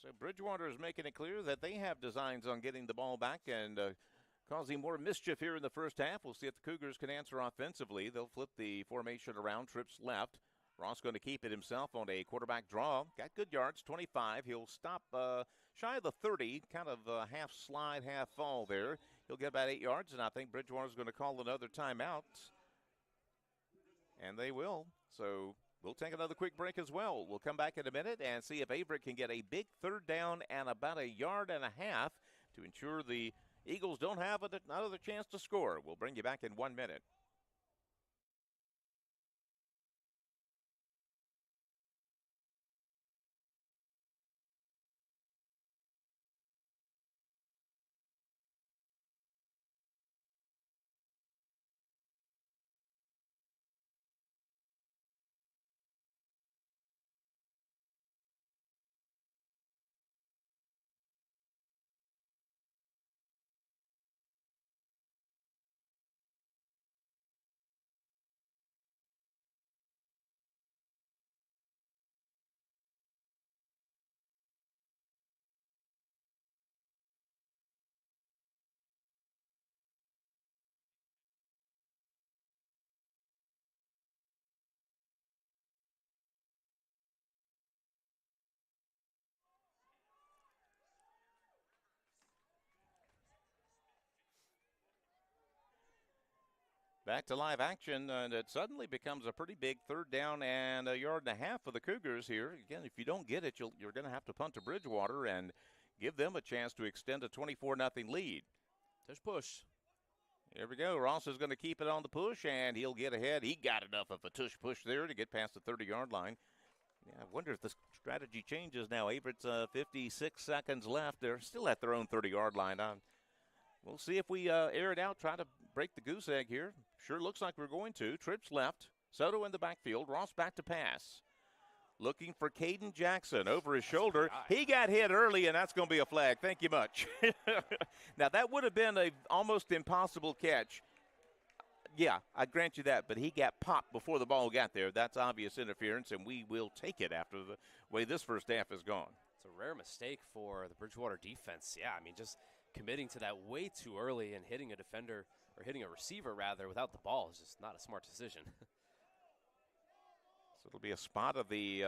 So Bridgewater is making it clear that they have designs on getting the ball back and causing more mischief here in the first half. We'll see if the Cougars can answer offensively. They'll flip the formation around, trips left. Ross going to keep it himself on a quarterback draw. Got good yards, 25. He'll stop shy of the 30, kind of half slide, half fall there. He'll get about 8 yards, and I think Bridgewater's going to call another timeout. And they will. So we'll take another quick break as well. We'll come back in a minute and see if Averett can get a big third down and about 1.5 yards to ensure the Eagles don't have another chance to score. We'll bring you back in 1 minute. Back to live action, and it suddenly becomes a pretty big third down and 1.5 yards for the Cougars here. Again, if you don't get it, you're going to have to punt to Bridgewater and give them a chance to extend a 24-0 lead. Tush push. Here we go. Ross is going to keep it on the push, and he'll get ahead. He got enough of a tush push there to get past the 30-yard line. Yeah, I wonder if the strategy changes now. Averett's 56 seconds left. They're still at their own 30-yard line. We'll see if we air it out, try to break the goose egg here. Sure looks like we're going to. Trips left. Soto in the backfield. Ross back to pass. Looking for Caden Jackson over his shoulder. He got hit early, and that's going to be a flag. Thank you much. Now, that would have been an almost impossible catch. Yeah, I grant you that, but he got popped before the ball got there. That's obvious interference, and we will take it after the way this first half has gone. It's a rare mistake for the Bridgewater defense. Yeah, I mean, just committing to that way too early and hitting a defender, or hitting a receiver rather, without the ball is just not a smart decision. So it'll be a spot of the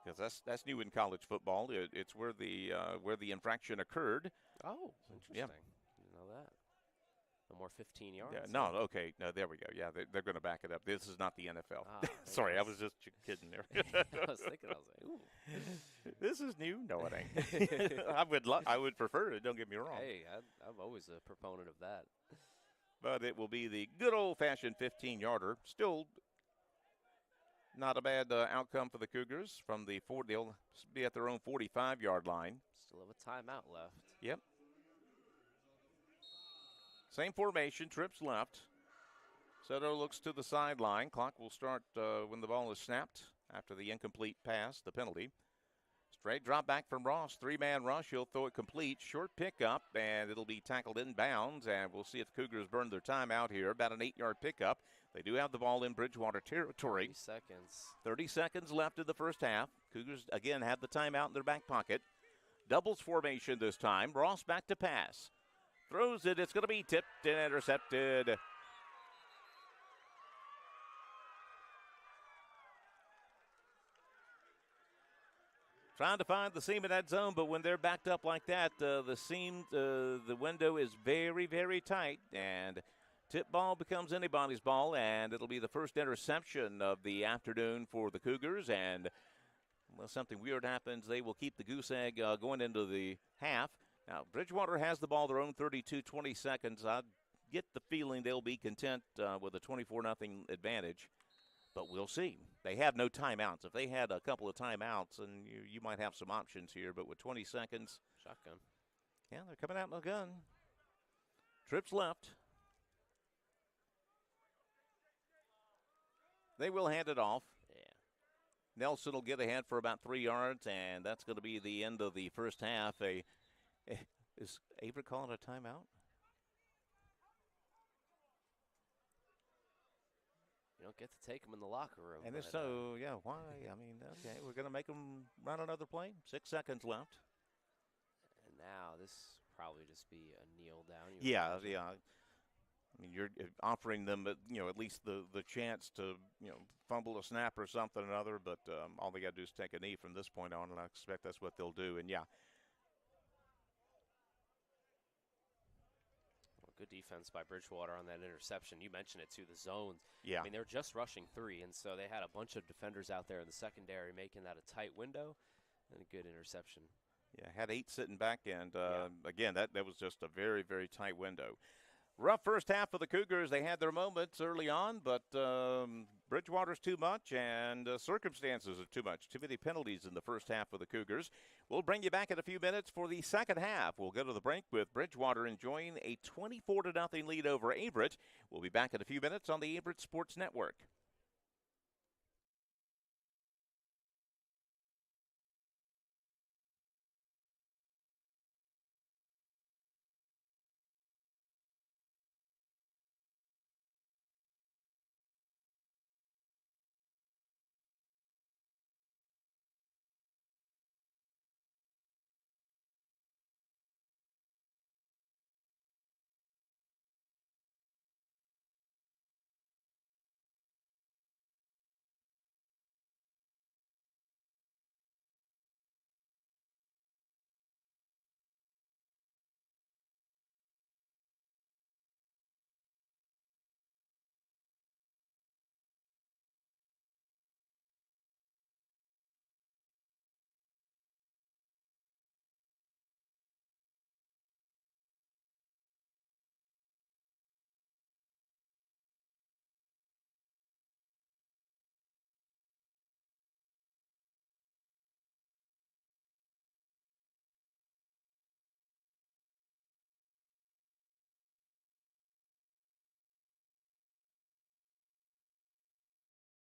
because that's new in college football. It's where the infraction occurred. Oh, interesting. Yeah. Didn't know that. No more 15 yards. Yeah, no, okay. No, there we go. Yeah, they're going to back it up. This is not the NFL. Sorry, I was just kidding there. I was thinking, I was like, ooh. This is new? No, it ain't. I would prefer it, don't get me wrong. Hey, I'm always a proponent of that. But it will be the good old-fashioned 15-yarder. Still not a bad outcome for the Cougars. From the 40, they'll be at their own 45-yard line. Still have a timeout left. Yep. Same formation, trips left. Soto looks to the sideline. Clock will start when the ball is snapped after the incomplete pass, the penalty. Straight drop back from Ross. 3-man rush. He'll throw it complete. Short pickup, and it'll be tackled inbounds. And we'll see if the Cougars burn their timeout here. About an 8-yard pickup. They do have the ball in Bridgewater territory. 30 seconds. 30 seconds left in the first half. Cougars, again, have the timeout in their back pocket. Doubles formation this time. Ross back to pass. Throws it. It's going to be tipped and intercepted. trying to find the seam in that zone, but when they're backed up like that, the window is very, very tight, and tip ball becomes anybody's ball, and it'll be the first interception of the afternoon for the Cougars, and unless something weird happens, they will keep the goose egg going into the half. Now, Bridgewater has the ball their own 32, 20 seconds. I get the feeling they'll be content with a 24-0 advantage. But we'll see. They have no timeouts. If they had a couple of timeouts, and you might have some options here, but with 20 seconds. Shotgun. Yeah, they're coming out in a gun. Trips left. They will hand it off. Yeah. Nelson will get ahead for about 3 yards, and that's going to be the end of the first half. Is Averett calling a timeout? You don't get to take them in the locker room. And if so, yeah, why? I mean, okay, we're going to make them run another play. 6 seconds left. And now this probably just be a kneel down. Yeah. I mean, you're offering them, at least the chance to, fumble a snap or something or another, but all they got to do is take a knee from this point on, and I expect that's what they'll do. And, yeah. Good defense by Bridgewater on that interception. You mentioned it, too, the zones. Yeah. I mean, they're just rushing 3, and so they had a bunch of defenders out there in the secondary making that a tight window and a good interception. Yeah, had 8 sitting back, and, again, that was just a very, very tight window. Rough first half of the Cougars. They had their moments early on, but Bridgewater's too much, and circumstances are too much. Too many penalties in the first half of the Cougars. We'll bring you back in a few minutes for the second half. We'll go to the break with Bridgewater enjoying a 24-0 lead over Averett. We'll be back in a few minutes on the Averett Sports Network.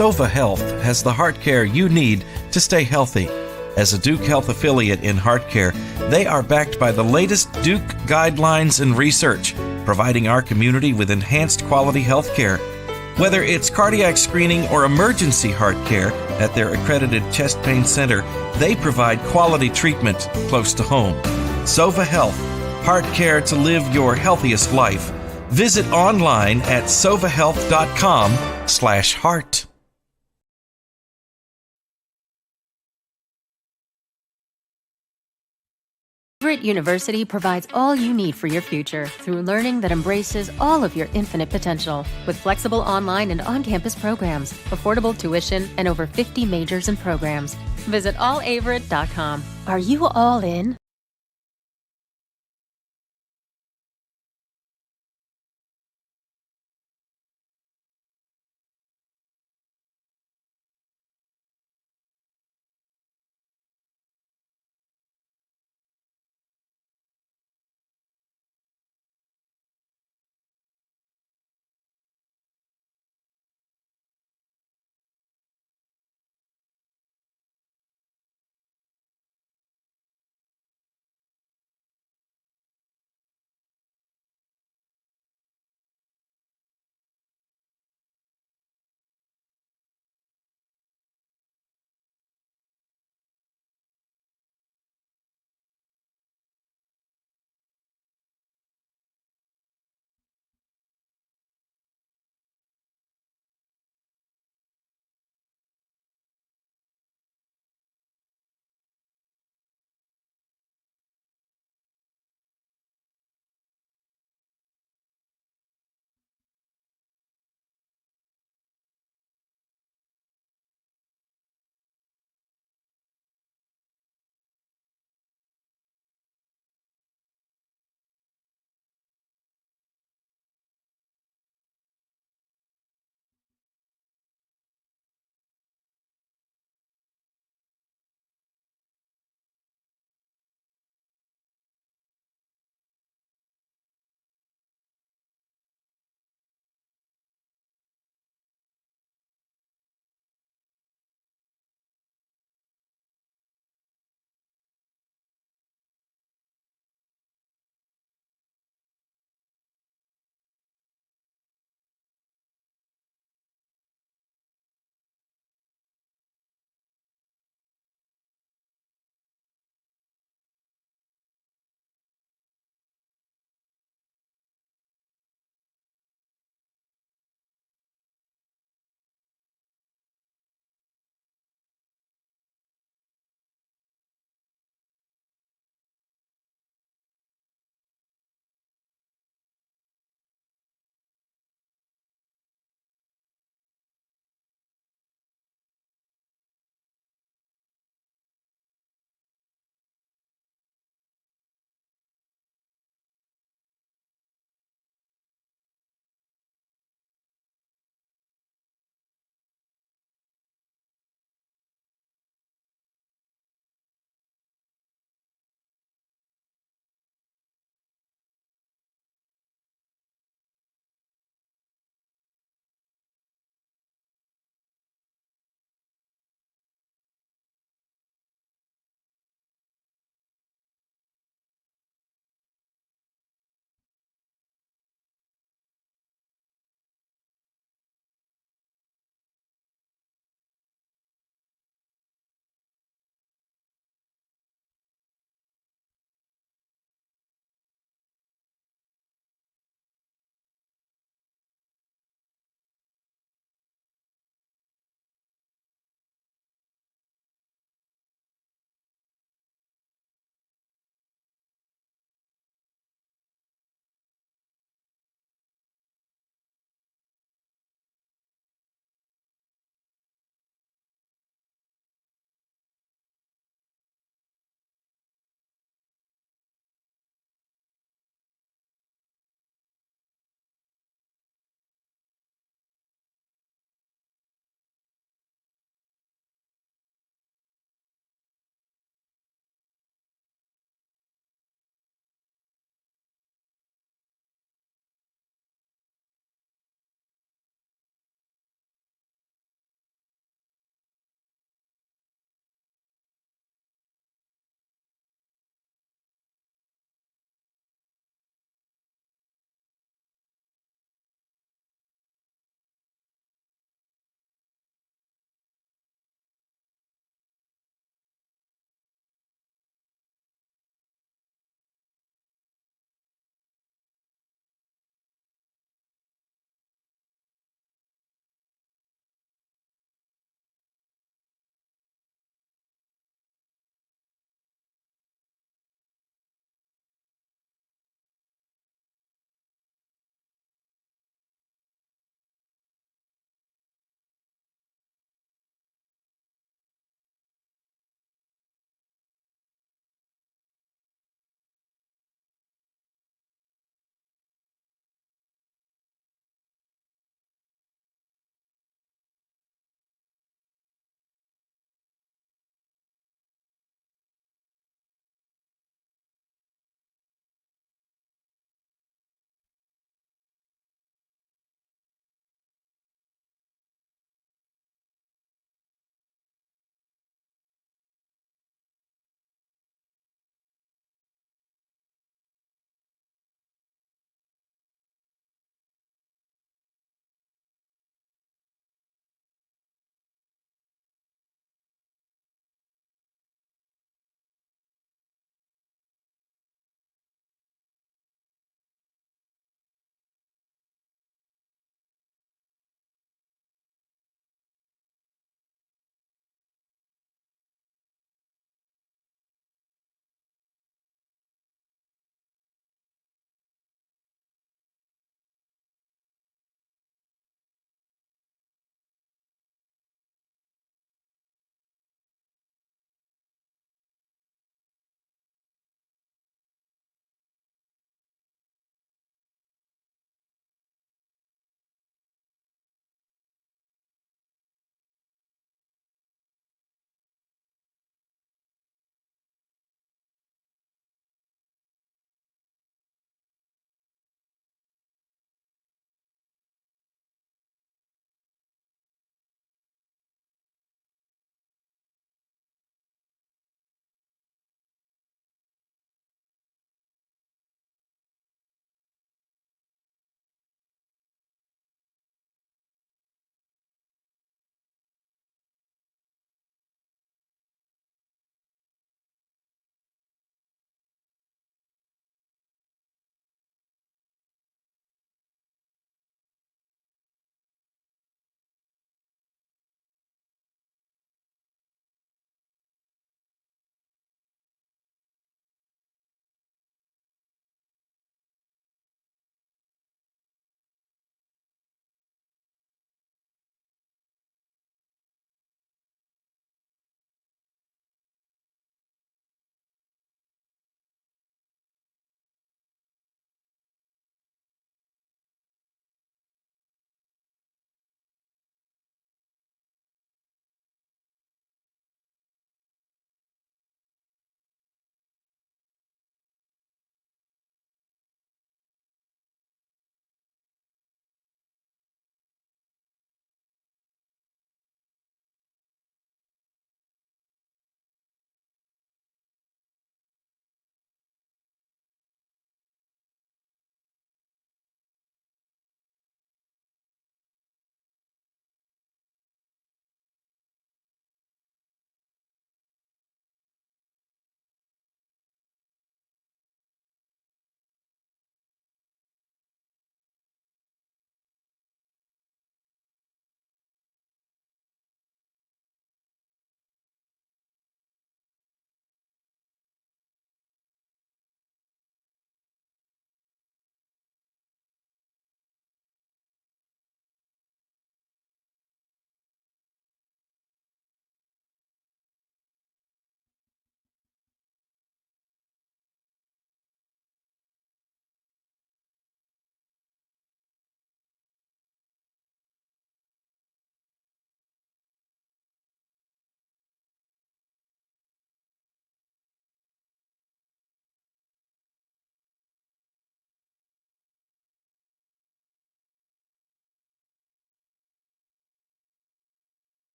Sova Health has the heart care you need to stay healthy. As a Duke Health affiliate in heart care, they are backed by the latest Duke guidelines and research, providing our community with enhanced quality health care. Whether it's cardiac screening or emergency heart care at their accredited chest pain center, they provide quality treatment close to home. Sova Health, heart care to live your healthiest life. Visit online at sovahealth.com/heart. Averett University provides all you need for your future through learning that embraces all of your infinite potential. With flexible online and on-campus programs, affordable tuition, and over 50 majors and programs. Visit allaverett.com. Are you all in?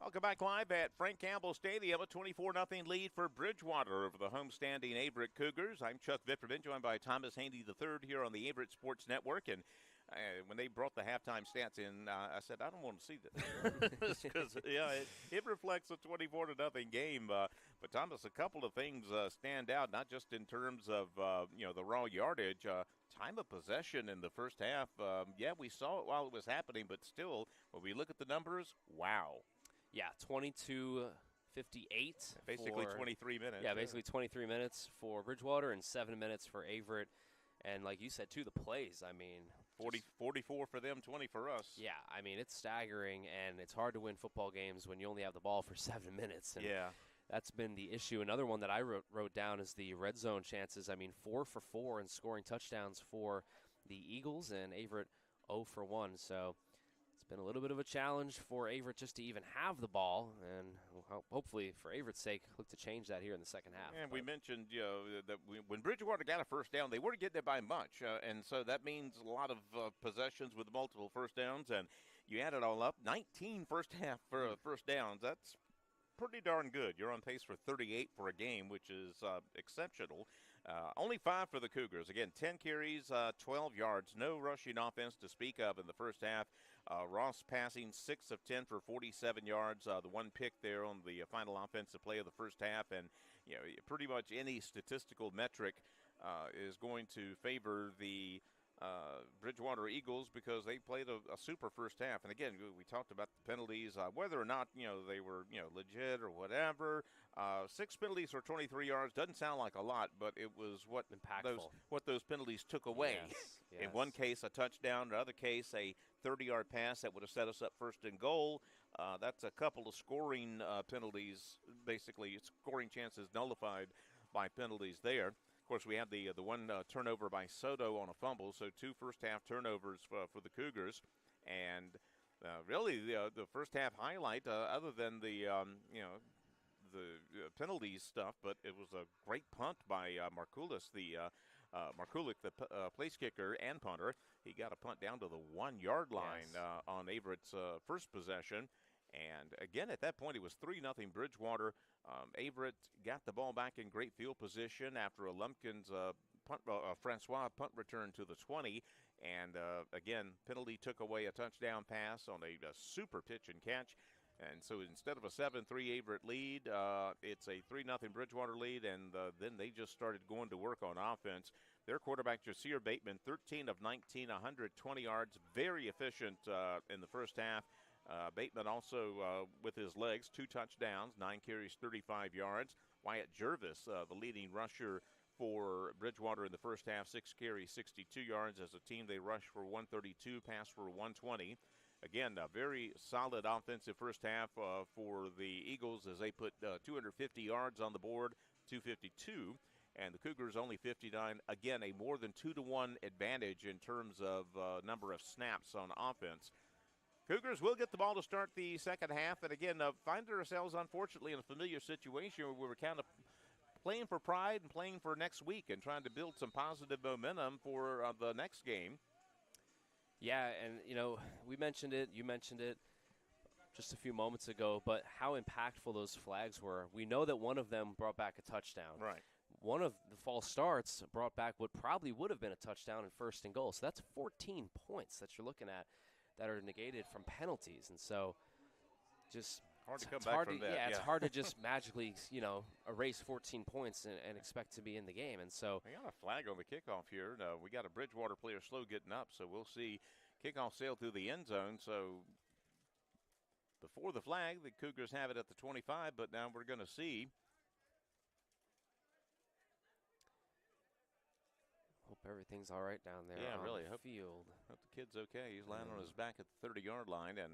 Welcome back live at Frank Campbell Stadium, a 24-0 lead for Bridgewater over the homestanding Averett Cougars. I'm Chuck Vipperman, joined by Thomas Handy III here on the Averett Sports Network. And when they brought the halftime stats in, I said, I don't want to see this. Because, it reflects a 24-0 game. But, Thomas, a couple of things stand out, not just in terms of, the raw yardage. Time of possession in the first half, we saw it while it was happening, but still, when we look at the numbers, wow. Yeah, 22:58. Basically 23 minutes. Yeah, basically 23 minutes for Bridgewater and 7 minutes for Averett. And like you said, too, the plays, 44 for them, 20 for us. Yeah, it's staggering, and it's hard to win football games when you only have the ball for 7 minutes. And that's been the issue. Another one that I wrote down is the red zone chances. 4 for 4 in scoring touchdowns for the Eagles, and Averett 0 for 1. So it's been a little bit of a challenge for Averett just to even have the ball, and hopefully for Averett's sake, look to change that here in the second half. And we mentioned that when Bridgewater got a first down, they weren't getting it by much, and so that means a lot of possessions with multiple first downs, and you add it all up, 19 first half for first downs. That's pretty darn good. You're on pace for 38 for a game, which is exceptional. Only 5 for the Cougars. Again, 10 carries, 12 yards. No rushing offense to speak of in the first half. Ross passing 6 of 10 for 47 yards. The one pick there on the final offensive play of the first half. And, pretty much any statistical metric is going to favor the Bridgewater Eagles because they played a super first half. And again, we talked about the penalties, whether or not, they were, legit or whatever. 6 penalties for 23 yards doesn't sound like a lot, but it was what those penalties took away. Yes. In one case, a touchdown. In another case, a 30-yard pass that would have set us up first and goal. That's a couple of scoring penalties, basically scoring chances nullified by penalties there. Of course, we have the one turnover by Soto on a fumble, so 2 first-half turnovers for the Cougars. And really the first-half highlight, other than the penalties stuff, but it was a great punt by Markulis, Markulik, the place kicker and punter. He got a punt down to the 1-yard line on Averett's first possession. And again, at that point, it was 3-0 Bridgewater. Averett got the ball back in great field position after a Lumpkins Francois punt return to the 20. And again, penalty took away a touchdown pass on a super pitch and catch. And so instead of a 7-3 Averett lead, it's a 3-0 Bridgewater lead, and then they just started going to work on offense. Their quarterback, Jasir Bateman, 13 of 19, 120 yards, very efficient in the first half. Bateman also, with his legs, 2 touchdowns, 9 carries, 35 yards. Wyatt Jervis, the leading rusher for Bridgewater in the first half, 6 carries, 62 yards. As a team, they rushed for 132, passed for 120. Again, a very solid offensive first half for the Eagles as they put 250 yards on the board, 252. And the Cougars only 59. Again, a more than 2-to-1 advantage in terms of number of snaps on offense. Cougars will get the ball to start the second half. And again, find ourselves, unfortunately, in a familiar situation where we were kind of playing for pride and playing for next week and trying to build some positive momentum for the next game. Yeah, and, we mentioned it, you mentioned it just a few moments ago, but how impactful those flags were. We know that one of them brought back a touchdown. Right. One of the false starts brought back what probably would have been a touchdown and first and goal. So that's 14 points that you're looking at that are negated from penalties. And so just hard to come back from that. Yeah, it's hard to just magically, erase 14 points and expect to be in the game. And so we got a flag on the kickoff here. We got a Bridgewater player slow getting up, so we'll see kickoff sail through the end zone. So before the flag, the Cougars have it at the 25, but now we're going to see. Hope everything's all right down there. Yeah, on really. The field. Hope the kid's okay. He's landing on his back at the 30-yard line, and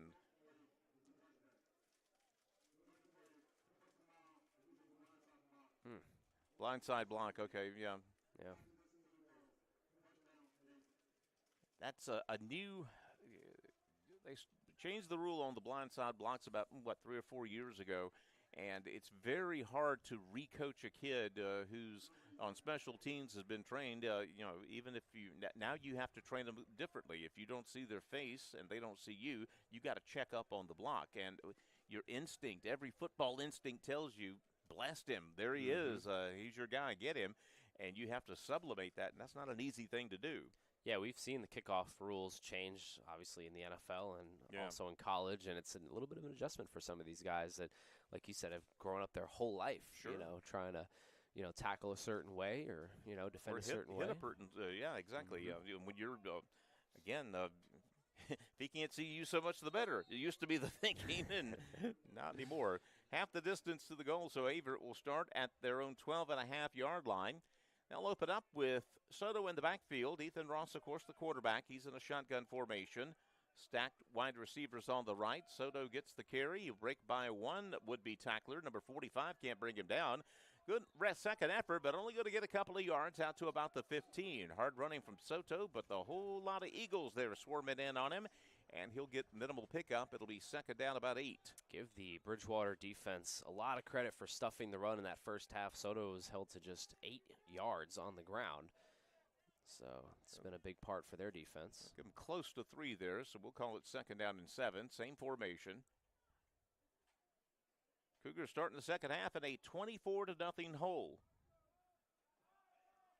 blindside block. Okay, yeah. That's a new. They changed the rule on the blindside blocks about 3 or 4 years ago, and it's very hard to recoach a kid who's on special teams has been trained. Even if now you have to train them differently. If you don't see their face and they don't see you, you got to check up on the block. And your instinct, every football instinct tells you, blast him. There he is. He's your guy. Get him. And you have to sublimate that, and that's not an easy thing to do. Yeah, we've seen the kickoff rules change, obviously, in the NFL and also in college, and it's a little bit of an adjustment for some of these guys that, like you said, have grown up their whole life, trying to, tackle a certain way or, defend a certain way. Yeah, exactly. When you're, again, if he can't see you so much, the better. It used to be the thinking, and not anymore. Half the distance to the goal, so Averett will start at their own 12.5-yard line. They'll open up with Soto in the backfield. Ethan Ross, of course, the quarterback. He's in a shotgun formation. Stacked wide receivers on the right. Soto gets the carry. He'll break by one would-be tackler. Number 45 can't bring him down. Good second effort, but only going to get a couple of yards out to about the 15. Hard running from Soto, but the whole lot of Eagles there swarming in on him. And he'll get minimal pickup. It'll be second down about 8. Give the Bridgewater defense a lot of credit for stuffing the run in that first half. Soto was held to just 8 yards on the ground. So it's been a big part for their defense. Give them close to 3 there, so we'll call it second down and 7. Same formation. Cougars starting the second half in a 24-0 hole.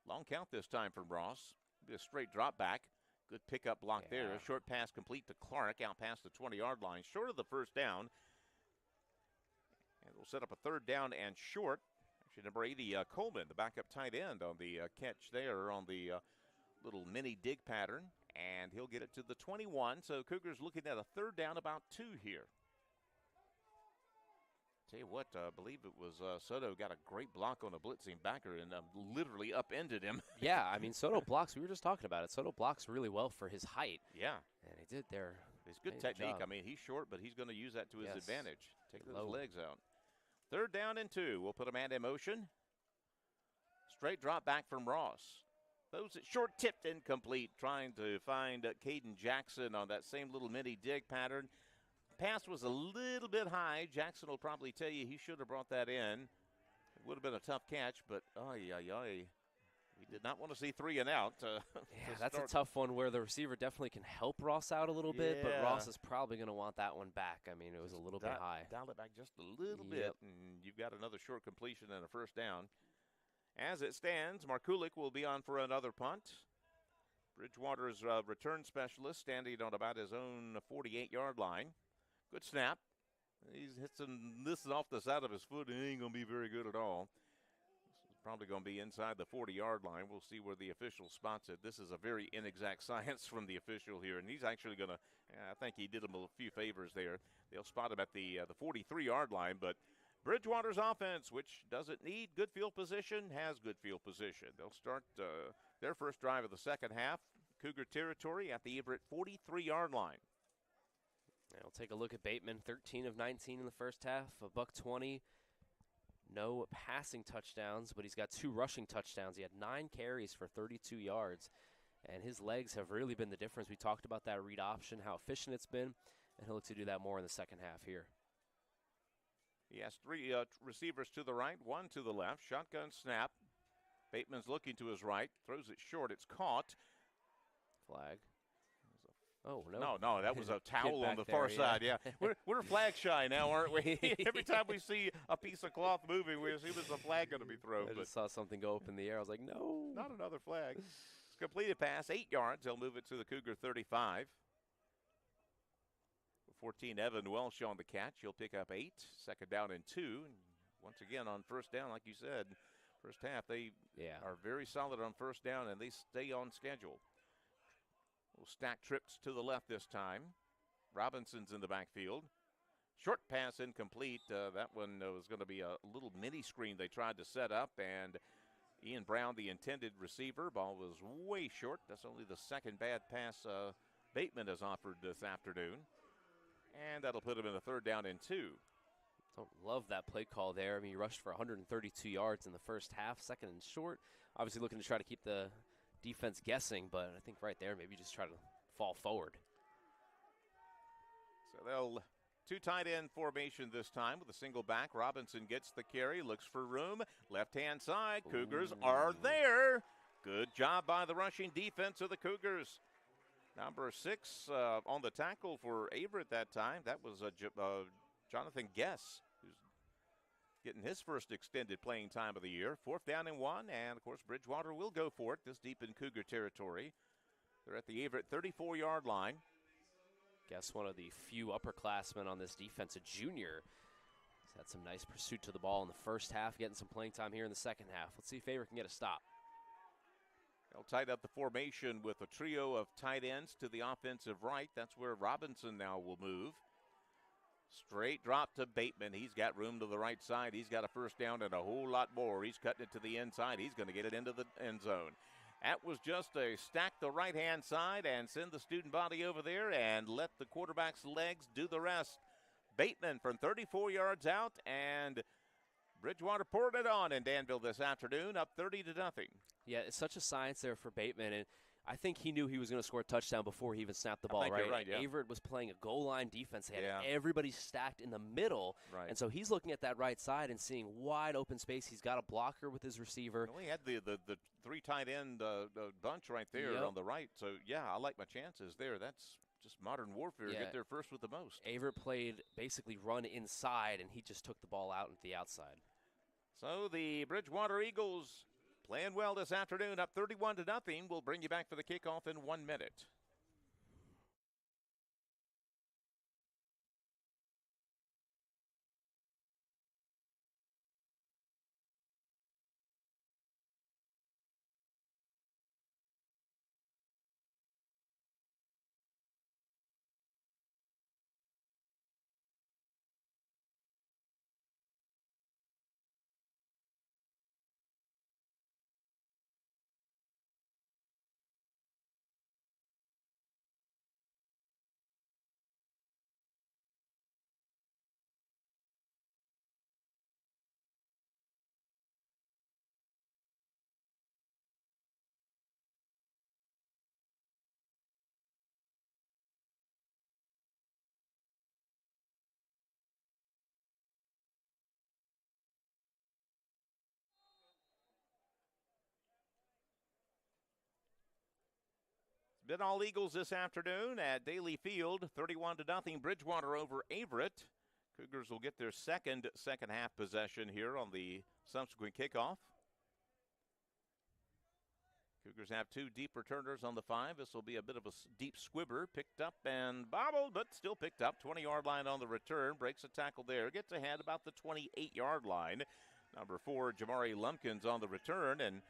Long count this time from Ross. Be a straight drop back. Good pickup block there. A short pass complete to Clark out past the 20-yard line. Short of the first down. And we'll set up a third down and short. Actually, number 80, Coleman, the backup tight end on the catch there on the little mini dig pattern. And he'll get it to the 21. So Cougars looking at a third down, about 2 here. Tell you what, I believe it was Soto got a great block on a blitzing backer and literally upended him. Yeah, I mean, Soto blocks. We were just talking about it. Soto blocks really well for his height. Yeah. And he did there. It's good technique. I mean, he's short, but he's going to use that to his advantage. Take those legs out. Third down and 2. We'll put a man in motion. Straight drop back from Ross. Those that short tipped incomplete, trying to find Caden Jackson on that same little mini dig pattern. Pass was a little bit high. Jackson will probably tell you he should have brought that in. It would have been a tough catch, but we did not want to see 3 and out. That's a tough one where the receiver definitely can help Ross out a little bit, but Ross is probably going to want that one back. I mean, it was a little bit high. Dial it back just a little bit, and you've got another short completion and a first down. As it stands, Markulik will be on for another punt. Bridgewater's return specialist standing on about his own 48-yard line. Good snap. He's hitting this off the side of his foot, and it ain't going to be very good at all. This is probably going to be inside the 40-yard line. We'll see where the official spots it. This is a very inexact science from the official here, and he's actually going to, I think he did him a few favors there. They'll spot him at the 43-yard line, but Bridgewater's offense, which doesn't need good field position, has good field position. They'll start their first drive of the second half, Cougar territory at the Averett 43-yard line. We'll take a look at Bateman, 13 of 19 in the first half, $120. No passing touchdowns, but he's got 2 rushing touchdowns. He had 9 carries for 32 yards, and his legs have really been the difference. We talked about that read option, how efficient it's been, and he'll look to do that more in the second half here. He has 3 receivers to the right, 1 to the left. Shotgun snap. Bateman's looking to his right, throws it short. It's caught. Flag. Oh, no. No, that was a towel on the far side, yeah. We're flag shy now, aren't we? Every time we see a piece of cloth moving, we assume there's a flag going to be thrown. I just saw something go up in the air. I was like, no. Not another flag. It's a completed pass, 8 yards. They'll move it to the Cougar 35. 14, Evan Welsh on the catch. He'll pick up 8. Second down and 2. And once again, on first down, like you said, first half, they are very solid on first down, and they stay on schedule. We'll stack trips to the left this time. Robinson's in the backfield. Short pass incomplete. That one was going to be a little mini screen they tried to set up, and Ian Brown, the intended receiver. Ball was way short. That's only the second bad pass Bateman has offered this afternoon. And that'll put him in a third down and 2. Don't love that play call there. I mean, he rushed for 132 yards in the first half, second and short. Obviously looking to try to keep the defense guessing, but I think right there maybe just try to fall forward. So they'll 2 tight end formation this time with a single back. Robinson gets the carry, looks for room. Left-hand side, Cougars are there. Good job by the rushing defense of the Cougars. Number 6 on the tackle for Averett that time. That was Jonathan Guess, who's getting his first extended playing time of the year. 4th down and 1, and, of course, Bridgewater will go for it this deep in Cougar territory. They're at the Averett 34-yard line. Guess one of the few upperclassmen on this defense, a junior. He's had some nice pursuit to the ball in the first half, getting some playing time here in the second half. Let's see if Averett can get a stop. They'll tighten up the formation with a trio of tight ends to the offensive right. That's where Robinson now will move. Straight drop to Bateman. He's got room to the right side. He's got a first down and a whole lot more. He's cutting it to the inside. He's going to get it into the end zone. That was just a stack the right-hand side and send the student body over there and let the quarterback's legs do the rest. Bateman from 34 yards out, and Bridgewater poured it on in Danville this afternoon, up 30-0. Yeah, it's such a science there for Bateman, and I think he knew he was going to score a touchdown before he even snapped the ball, right? You're right, yeah. Averett was playing a goal line defense. They had everybody stacked in the middle, right. And so he's looking at that right side and seeing wide open space. He's got a blocker with his receiver. Well, he had the three tight end bunch right there on the right. So, yeah, I like my chances there. That's just modern warfare. Yeah. Get there first with the most. Averett played basically run inside, and he just took the ball out into the outside. So the Bridgewater Eagles playing well this afternoon, up 31-0. We'll bring you back for the kickoff in 1 minute. Been all Eagles this afternoon at Daly Field, 31-0. Bridgewater over Averett. Cougars will get their second half possession here on the subsequent kickoff. Cougars have two deep returners on the 5. This will be a bit of a deep squibber. Picked up and bobbled, but still picked up. 20-yard line on the return. Breaks a tackle there. Gets ahead about the 28-yard line. Number 4, Jamari Lumpkins on the return. And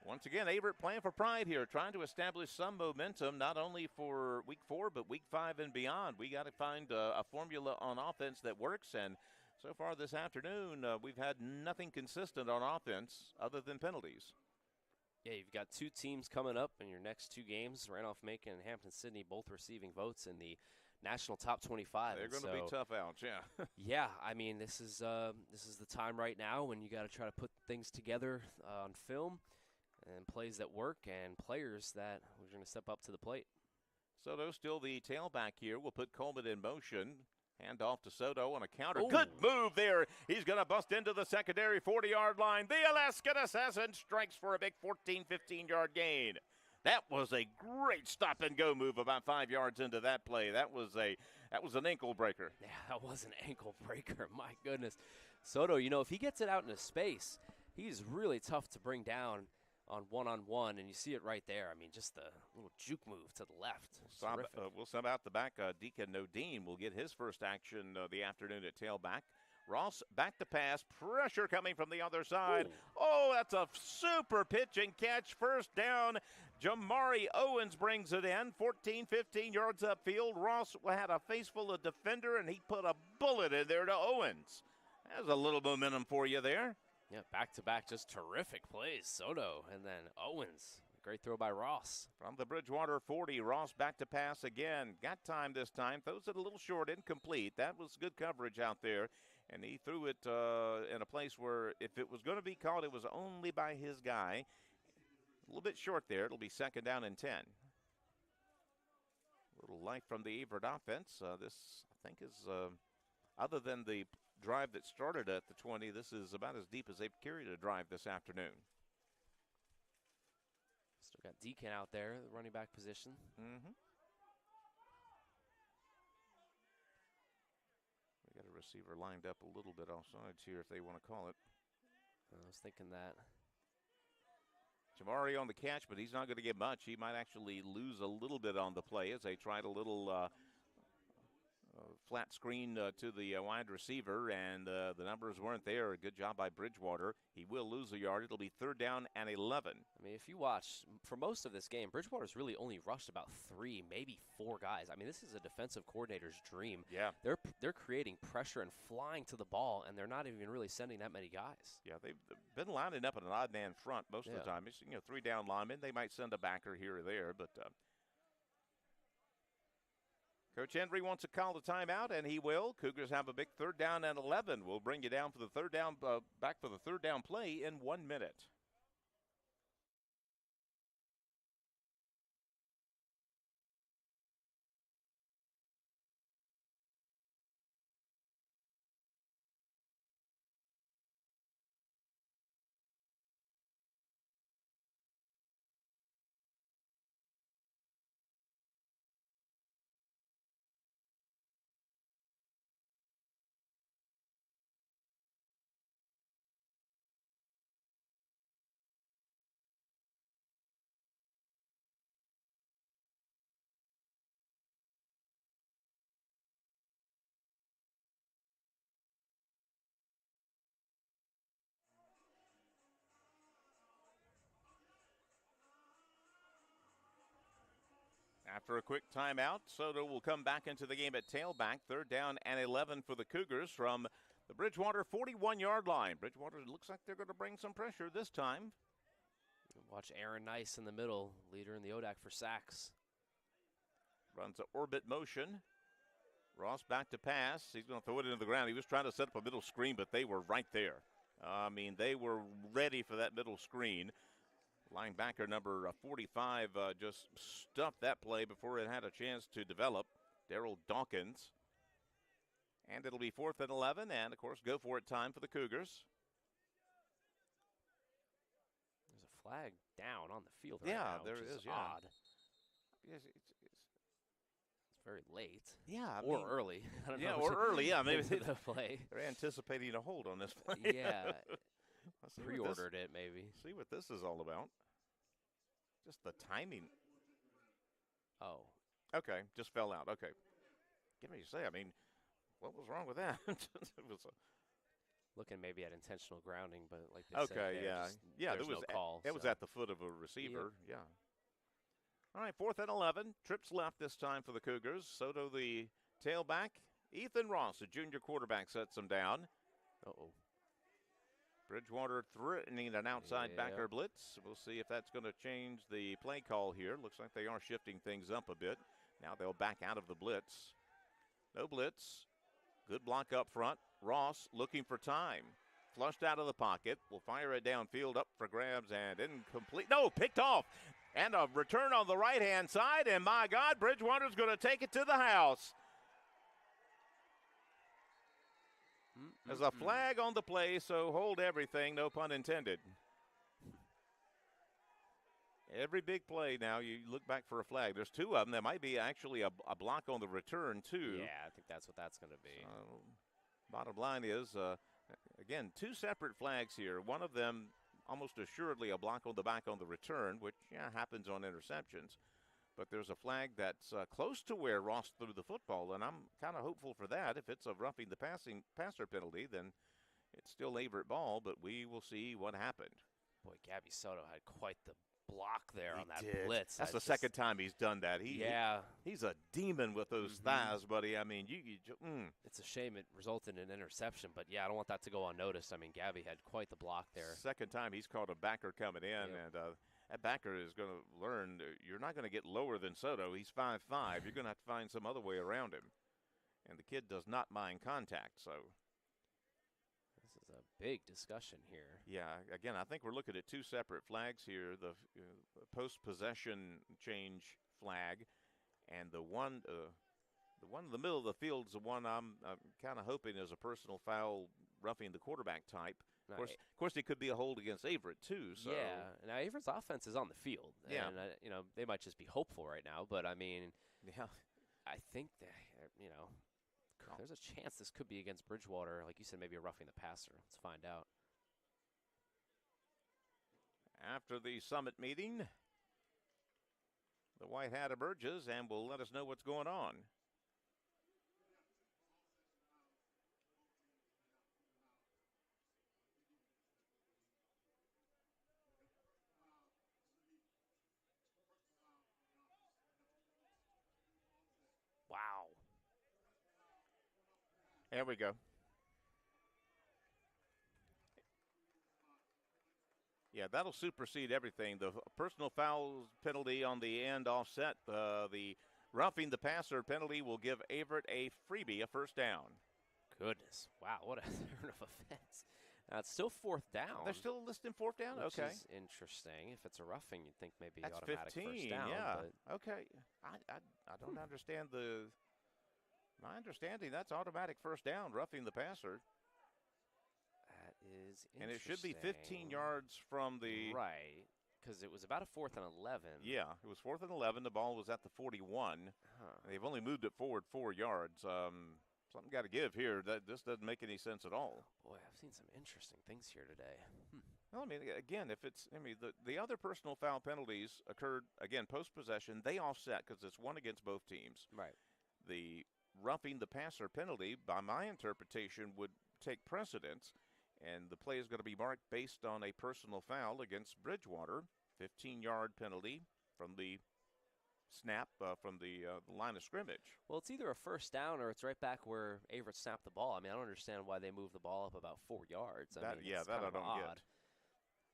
once again, Averett playing for pride here, trying to establish some momentum, not only for Week 4, but Week 5 and beyond. We got to find a formula on offense that works, and so far this afternoon, we've had nothing consistent on offense other than penalties. Yeah, you've got two teams coming up in your next two games, Randolph-Macon and Hampton-Sydney, both receiving votes in the National Top 25. They're going to be tough outs, yeah. Yeah, I mean, this is the time right now when you got to try to put things together on film, and plays that work, and players that are going to step up to the plate. Soto still the tailback here. We'll put Coleman in motion. Hand off to Soto on a counter. Ooh. Good move there. He's going to bust into the secondary 40-yard line. The Alaskan Assassin strikes for a big 15-yard gain. That was a great stop-and-go move about 5 yards into that play. That was an ankle breaker. Yeah, that was an ankle breaker. My goodness. Soto, if he gets it out into space, he's really tough to bring down on one-on-one, and you see it right there. I mean, just the little juke move to the left. We'll sub out the back. Deacon Nodine will get his first action the afternoon at tailback. Ross back to pass. Pressure coming from the other side. Ooh. Oh, that's a super pitch and catch. First down. Jamari Owens brings it in. 15 yards upfield. Ross had a face full of defender, and he put a bullet in there to Owens. There's a little momentum for you there. Yeah, back-to-back, just terrific plays. Soto, and then Owens. Great throw by Ross. From the Bridgewater 40, Ross back to pass again. Got time this time. Throws it a little short, incomplete. That was good coverage out there. And he threw it in a place where if it was going to be caught, it was only by his guy. A little bit short there. It'll be second down and 10. A little light from the Averett offense. This, I think, is other than the drive that started at the 20, this is about as deep as they've carried a drive this afternoon. Still got Deacon out there, the running back position. Mm-hmm. We got a receiver lined up a little bit offsides here if they want to call it. I was thinking that. Jamari on the catch, but he's not going to get much. He might actually lose a little bit on the play as they tried a little flat screen to the wide receiver, and the numbers weren't there. A good job by Bridgewater. He will lose a yard. It'll be 3rd down and 11. I mean, if you watch, for most of this game, Bridgewater's really only rushed about 3, maybe 4 guys. I mean, this is a defensive coordinator's dream. Yeah. They're creating pressure and flying to the ball, and they're not even really sending that many guys. Yeah, they've been lining up in an odd man front most of the time. It's, 3 down linemen. They might send a backer here or there, but Coach Henry wants to call the timeout, and he will. Cougars have a big 3rd down and 11. We'll bring you down for the 3rd down, back for the 3rd down play in 1 minute. After a quick timeout, Soto will come back into the game at tailback. 3rd down and 11 for the Cougars from the Bridgewater 41-yard line. Bridgewater looks like they're going to bring some pressure this time. Watch Aaron Nice in the middle, leader in the ODAC for sacks. Runs an orbit motion. Ross back to pass. He's going to throw it into the ground. He was trying to set up a middle screen, but they were right there. I mean, they were ready for that middle screen. Linebacker number 45 just stuffed that play before it had a chance to develop. Darryl Dawkins. And it'll be 4th and 11, and, of course, go for it time for the Cougars. There's a flag down on the field right yeah, now, there which is. is odd. Yes, It's very late. Yeah, or early. I don't know or early. Yeah, maybe the play. They're anticipating a hold on this play. Yeah. Pre-ordered it, maybe. See what this is all about. Just the timing. Oh. Okay, just fell out. Okay. Get me to say, I mean, what was wrong with that? It was looking maybe at intentional grounding, but like they said, there was no call. It was at the foot of a receiver. Yeah. All right, 4th and 11. Trips left this time for the Cougars. Soto, the tailback. Ethan Ross, the junior quarterback, sets them down. Uh-oh. Bridgewater threatening an outside backer blitz. We'll see if that's going to change the play call here. Looks like they are shifting things up a bit. Now they'll back out of the blitz. No blitz. Good block up front. Ross looking for time. Flushed out of the pocket. Will fire it downfield, up for grabs, and incomplete. No, picked off. And a return on the right-hand side, and my God, Bridgewater's going to take it to the house. There's a flag on the play, so hold everything, no pun intended. Every big play now, you look back for a flag. There's 2 of them. There might be actually a block on the return, too. Yeah, I think that's what that's going to be. Bottom line is, again, 2 separate flags here. One of them almost assuredly a block on the back on the return, which happens on interceptions. But there's a flag that's close to where Ross threw the football, and I'm kind of hopeful for that. If it's a roughing the passer penalty, then it's still Averett ball, but we will see what happened. Boy, Gabby Soto had quite the block there on that did. blitz. That's the second time he's done that. He's a demon with those thighs, buddy. I mean, it's a shame it resulted in an interception, but I don't want that to go unnoticed. I mean, Gabby had quite the block there. Second time he's caught a backer coming in, and that backer is going to learn you're not going to get lower than Soto. He's 5'5". You're going to have to find some other way around him. And the kid does not mind contact, so. This is a big discussion here. Yeah, again, I think we're looking at 2 separate flags here. The post-possession change flag and the one in the middle of the field is the one I'm kind of hoping is a personal foul roughing the quarterback type. Of course, it could be a hold against Averett, too. So. Yeah, now Averett's offense is on the field. Yeah. And, they might just be hopeful right now. But, I mean, I think that, There's a chance this could be against Bridgewater. Like you said, maybe a roughing the passer. Let's find out. After the summit meeting, the white hat emerges and will let us know what's going on. Wow. There we go. Yeah, that'll supersede everything. The personal foul penalty on the end offset. The roughing the passer penalty will give Averett a freebie, a first down. Goodness. Wow, what a turn of offense. It's still fourth down. They're still listing fourth down? Which Okay. is interesting. If it's a roughing, you'd think maybe That's automatic 15, first down. yeah. But Okay. I don't understand my understanding, that's automatic first down, roughing the passer. that is interesting. And it should be 15 yards from the... Right, because it was about a 4th and 11. Yeah, it was 4th and 11. The ball was at the 41. They've only moved it forward 4 yards. Something got to give here. This doesn't make any sense at all. Boy, I've seen some interesting things here today. Well, I mean, again, the other personal foul penalties occurred, again, post-possession. They offset because it's one against both teams. Right. The roughing the passer penalty, by my interpretation, would take precedence, and the play is going to be marked based on a personal foul against Bridgewater, 15-yard penalty from the snap from the line of scrimmage. Well, it's either a first down or it's right back where Averett snapped the ball. I mean, I don't understand why they moved the ball up about 4 yards. That I don't get.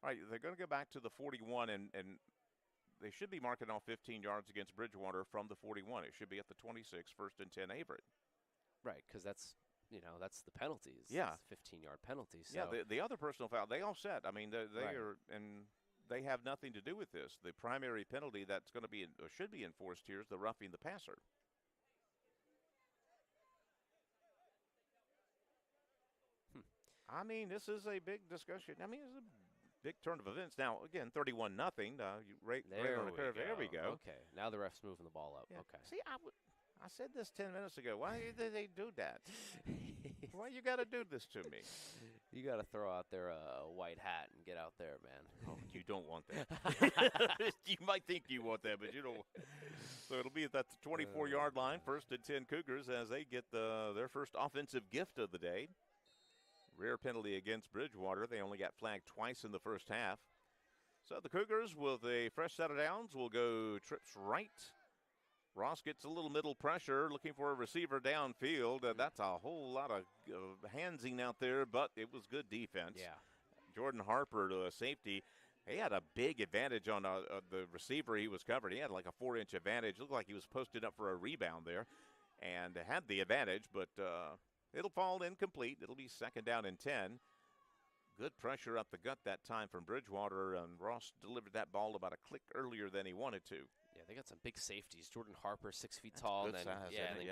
All right, they're going to go back to the 41, and they should be marking off 15 yards against Bridgewater from the 41. It should be at the 26, 1st and 10 Averett. Right, because that's the penalties. Yeah. 15-yard penalties. So. Yeah, the other personal foul, they offset. I mean, they are, and they have nothing to do with this. The primary penalty that's going to be or should be enforced here is the roughing the passer. I mean, this is a big discussion. I mean, it's a big turn of events. Now, again, 31-0. Right on the curve. There we go. Okay, now the ref's moving the ball up. Yeah. Okay. See, I said this 10 minutes ago. Why did they do that? Why you got to do this to me? You got to throw out there a white hat and get out there, man. Oh, you don't want that. You might think you want that, but you don't. So it'll be at the 24-yard line, 1st and 10 Cougars as they get their first offensive gift of the day. Rare penalty against Bridgewater. They only got flagged twice in the first half. So the Cougars, with a fresh set of downs, will go trips right. Ross gets a little middle pressure, looking for a receiver downfield. That's a whole lot of handsing out there, but it was good defense. Yeah. Jordan Harper, to a safety, he had a big advantage on the receiver he was covering. He had like a 4-inch advantage. Looked like he was posted up for a rebound there and had the advantage, but it'll fall incomplete. It'll be 2nd down and 10. Good pressure up the gut that time from Bridgewater, and Ross delivered that ball about a click earlier than he wanted to. Yeah, they got some big safeties. Jordan Harper, 6 feet tall, and then,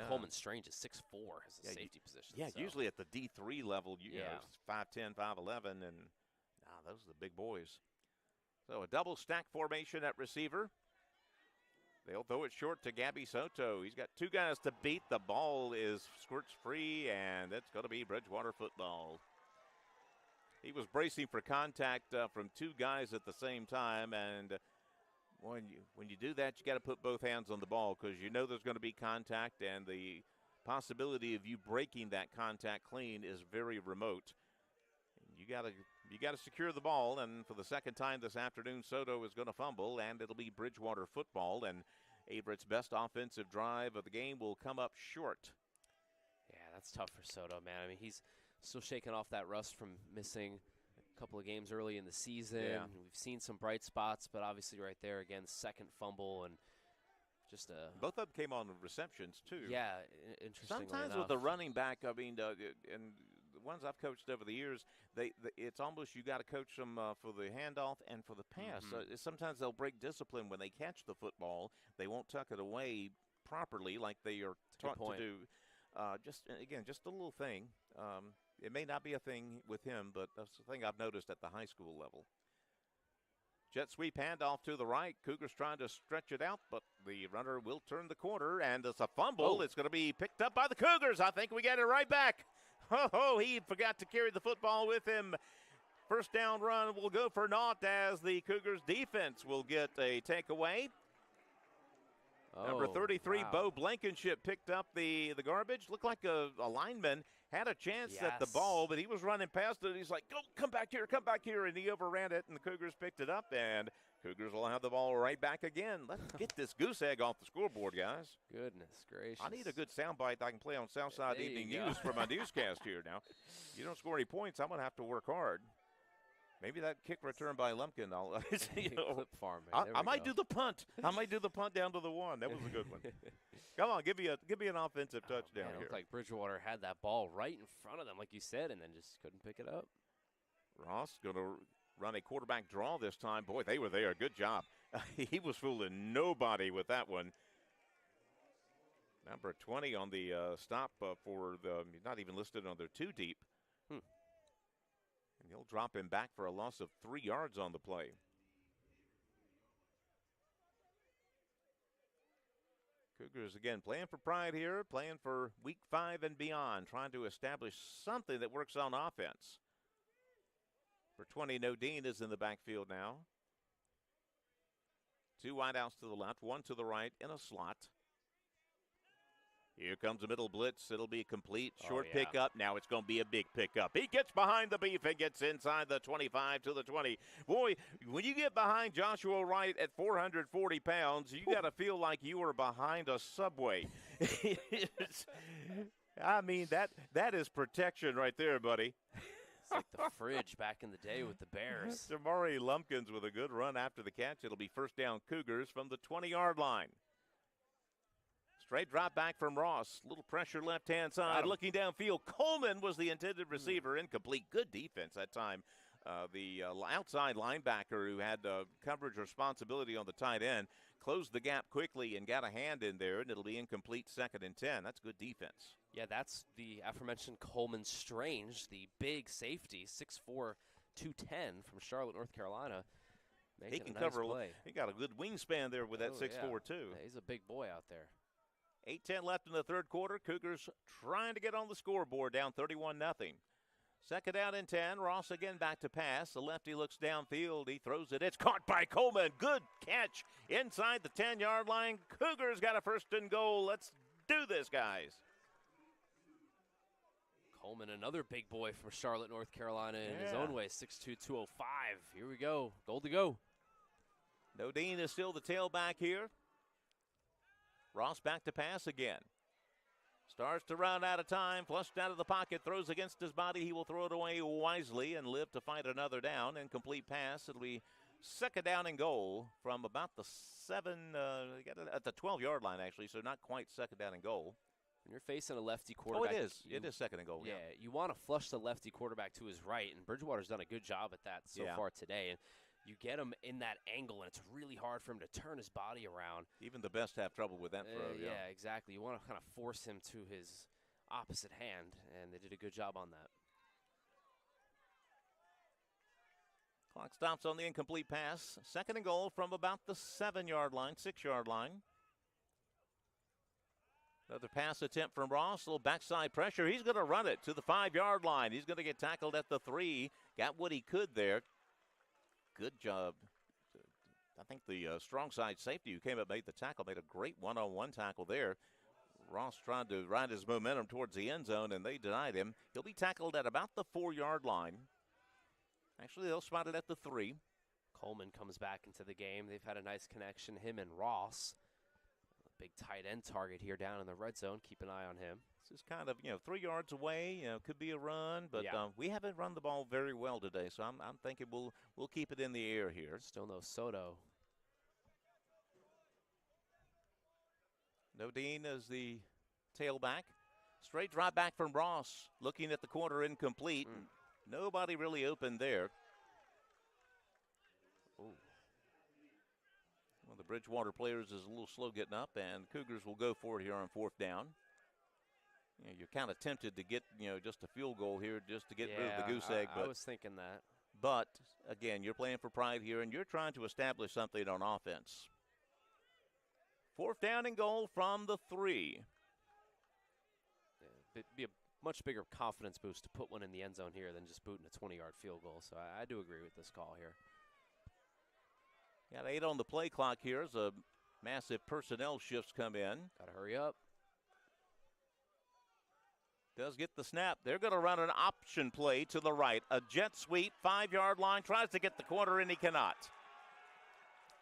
Coleman Strange is 6'4" as a safety position. Yeah, so. Usually at the D3 level, you know, 5'10", 5'11", and those are the big boys. So a double stack formation at receiver. They'll throw it short to Gabby Soto. He's got 2 guys to beat. The ball squirts free, and it's going to be Bridgewater football. He was bracing for contact from 2 guys at the same time, and when you do that, you got to put both hands on the ball because you know there's going to be contact, and the possibility of you breaking that contact clean is very remote. You got to secure the ball, and for the second time this afternoon, Soto is going to fumble, and it'll be Bridgewater football, and Averett's best offensive drive of the game will come up short. Yeah, that's tough for Soto, man. I mean, he's still shaking off that rust from missing a couple of games early in the season. Yeah. We've seen some bright spots, but obviously right there, again, second fumble and just both of them came on receptions, too. Yeah, interestingly Sometimes enough. with the running back, I mean, and the ones I've coached over the years, it's almost you got to coach them for the handoff and for the pass. Sometimes they'll break discipline when they catch the football. They won't tuck it away properly like they are taught to do. Just a little thing. It may not be a thing with him, but that's the thing I've noticed at the high school level. Jet sweep handoff to the right. Cougars trying to stretch it out, but The runner will turn the corner, and it's a fumble. It's going to be picked up by the Cougars. I think we get it right back. He forgot to carry the football with him. First down run will go for naught as the Cougars defense will get a takeaway. Number 33, Bo Blankenship picked up the garbage. Looked like a lineman had a chance at the ball, but he was running past it. He's like, "Go, come back here," and he overran it, and the Cougars picked it up, and Cougars will have the ball right back again. Let's get this goose egg off the scoreboard, guys. Goodness gracious. I need a good soundbite I can play on Southside Evening News for my newscast here now. You don't score any points, I'm going to have to work hard. Maybe that kick return by Lumpkin. Clip farm, I might do the punt. I might do the punt down to the 1. That was a good one. Come on, give me an offensive touchdown man, here. It looked like Bridgewater had that ball right in front of them, like you said, and then just couldn't pick it up. Ross going to run a quarterback draw this time. Boy, they were there. Good job. He was fooling nobody with that one. Number 20 on the stop for the not even listed on their 2 deep. And he'll drop him back for a loss of 3 yards on the play. Cougars, again, playing for pride here, playing for week 5 and beyond, trying to establish something that works on offense. For 20, Nodine is in the backfield now. 2 wideouts to the left, 1 to the right in a slot. Here comes the middle blitz. It'll be complete. Short pickup. Now it's going to be a big pickup. He gets behind the beef and gets inside the 25 to the 20. Boy, when you get behind Joshua Wright at 440 pounds, you got to feel like you are behind a subway. I mean, that is protection right there, buddy. It's like the fridge back in the day with the Bears. Jamari Lumpkins with a good run after the catch. It'll be first down Cougars from the 20-yard line. Straight drop back from Ross. Little pressure left-hand side. Looking downfield. Coleman was the intended receiver. Incomplete. Good defense that time. The outside linebacker who had coverage responsibility on the tight end closed the gap quickly and got a hand in there, and it'll be incomplete 2nd and 10. That's good defense. Yeah, that's the aforementioned Coleman Strange, the big safety, 6'4", 210 from Charlotte, North Carolina. He can cover. Play. He got a good wingspan there with that 6'4", too. Yeah, he's a big boy out there. 8:10 left in the third quarter. Cougars trying to get on the scoreboard, down 31-0. 2nd down and 10. Ross again back to pass. The lefty looks downfield. He throws it. It's caught by Coleman. Good catch inside the 10-yard line. Cougars got a 1st and goal. Let's do this, guys. Coleman, another big boy from Charlotte, North Carolina in his own way, 6'2", 205. Here we go. Goal to go. Nodine is still the tailback here. Ross back to pass again. Starts to run out of time, flushed out of the pocket, throws against his body. He will throw it away wisely and live to find another down. Incomplete pass. It'll be 2nd down and goal from about the 7, at the 12-yard line, actually, so not quite 2nd down and goal. When you're facing a lefty quarterback. Oh, it is 2nd and goal. Yeah, you want to flush the lefty quarterback to his right, and Bridgewater's done a good job at that so far today. And you get him in that angle, and it's really hard for him to turn his body around. Even the best have trouble with that throw. Yeah, exactly. You want to kind of force him to his opposite hand, and they did a good job on that. Clock stops on the incomplete pass. 2nd and goal from about the 7-yard line, 6-yard line. Another pass attempt from Ross. A little backside pressure. He's going to run it to the 5-yard line. He's going to get tackled at the 3. Got what he could there. Good job. I think the strong side safety who came up made the tackle, made a great one-on-one tackle there. Ross tried to ride his momentum towards the end zone, and they denied him. He'll be tackled at about the 4-yard line. Actually, they'll spot it at the 3. Coleman comes back into the game. They've had a nice connection, him and Ross. A big tight end target here down in the red zone. Keep an eye on him. This is kind of, 3 yards away. Could be a run, but we haven't run the ball very well today, so I'm thinking we'll keep it in the air here. Still no Soto. Nodine is the tailback. Straight drop back from Ross. Looking at the corner, incomplete. Nobody really open there. One of the Bridgewater players is a little slow getting up, and Cougars will go for it here on 4th down. You're kind of tempted to get, just a field goal here just to get rid of the goose egg. I was thinking that. But, again, you're playing for pride here, and you're trying to establish something on offense. 4th down and goal from the 3. Yeah, it'd be a much bigger confidence boost to put one in the end zone here than just booting a 20-yard field goal. So I do agree with this call here. Got 8 on the play clock here as a massive personnel shifts come in. Got to hurry up. Does get the snap. They're going to run an option play to the right. A jet sweep, 5-yard line. Tries to get the corner, and he cannot.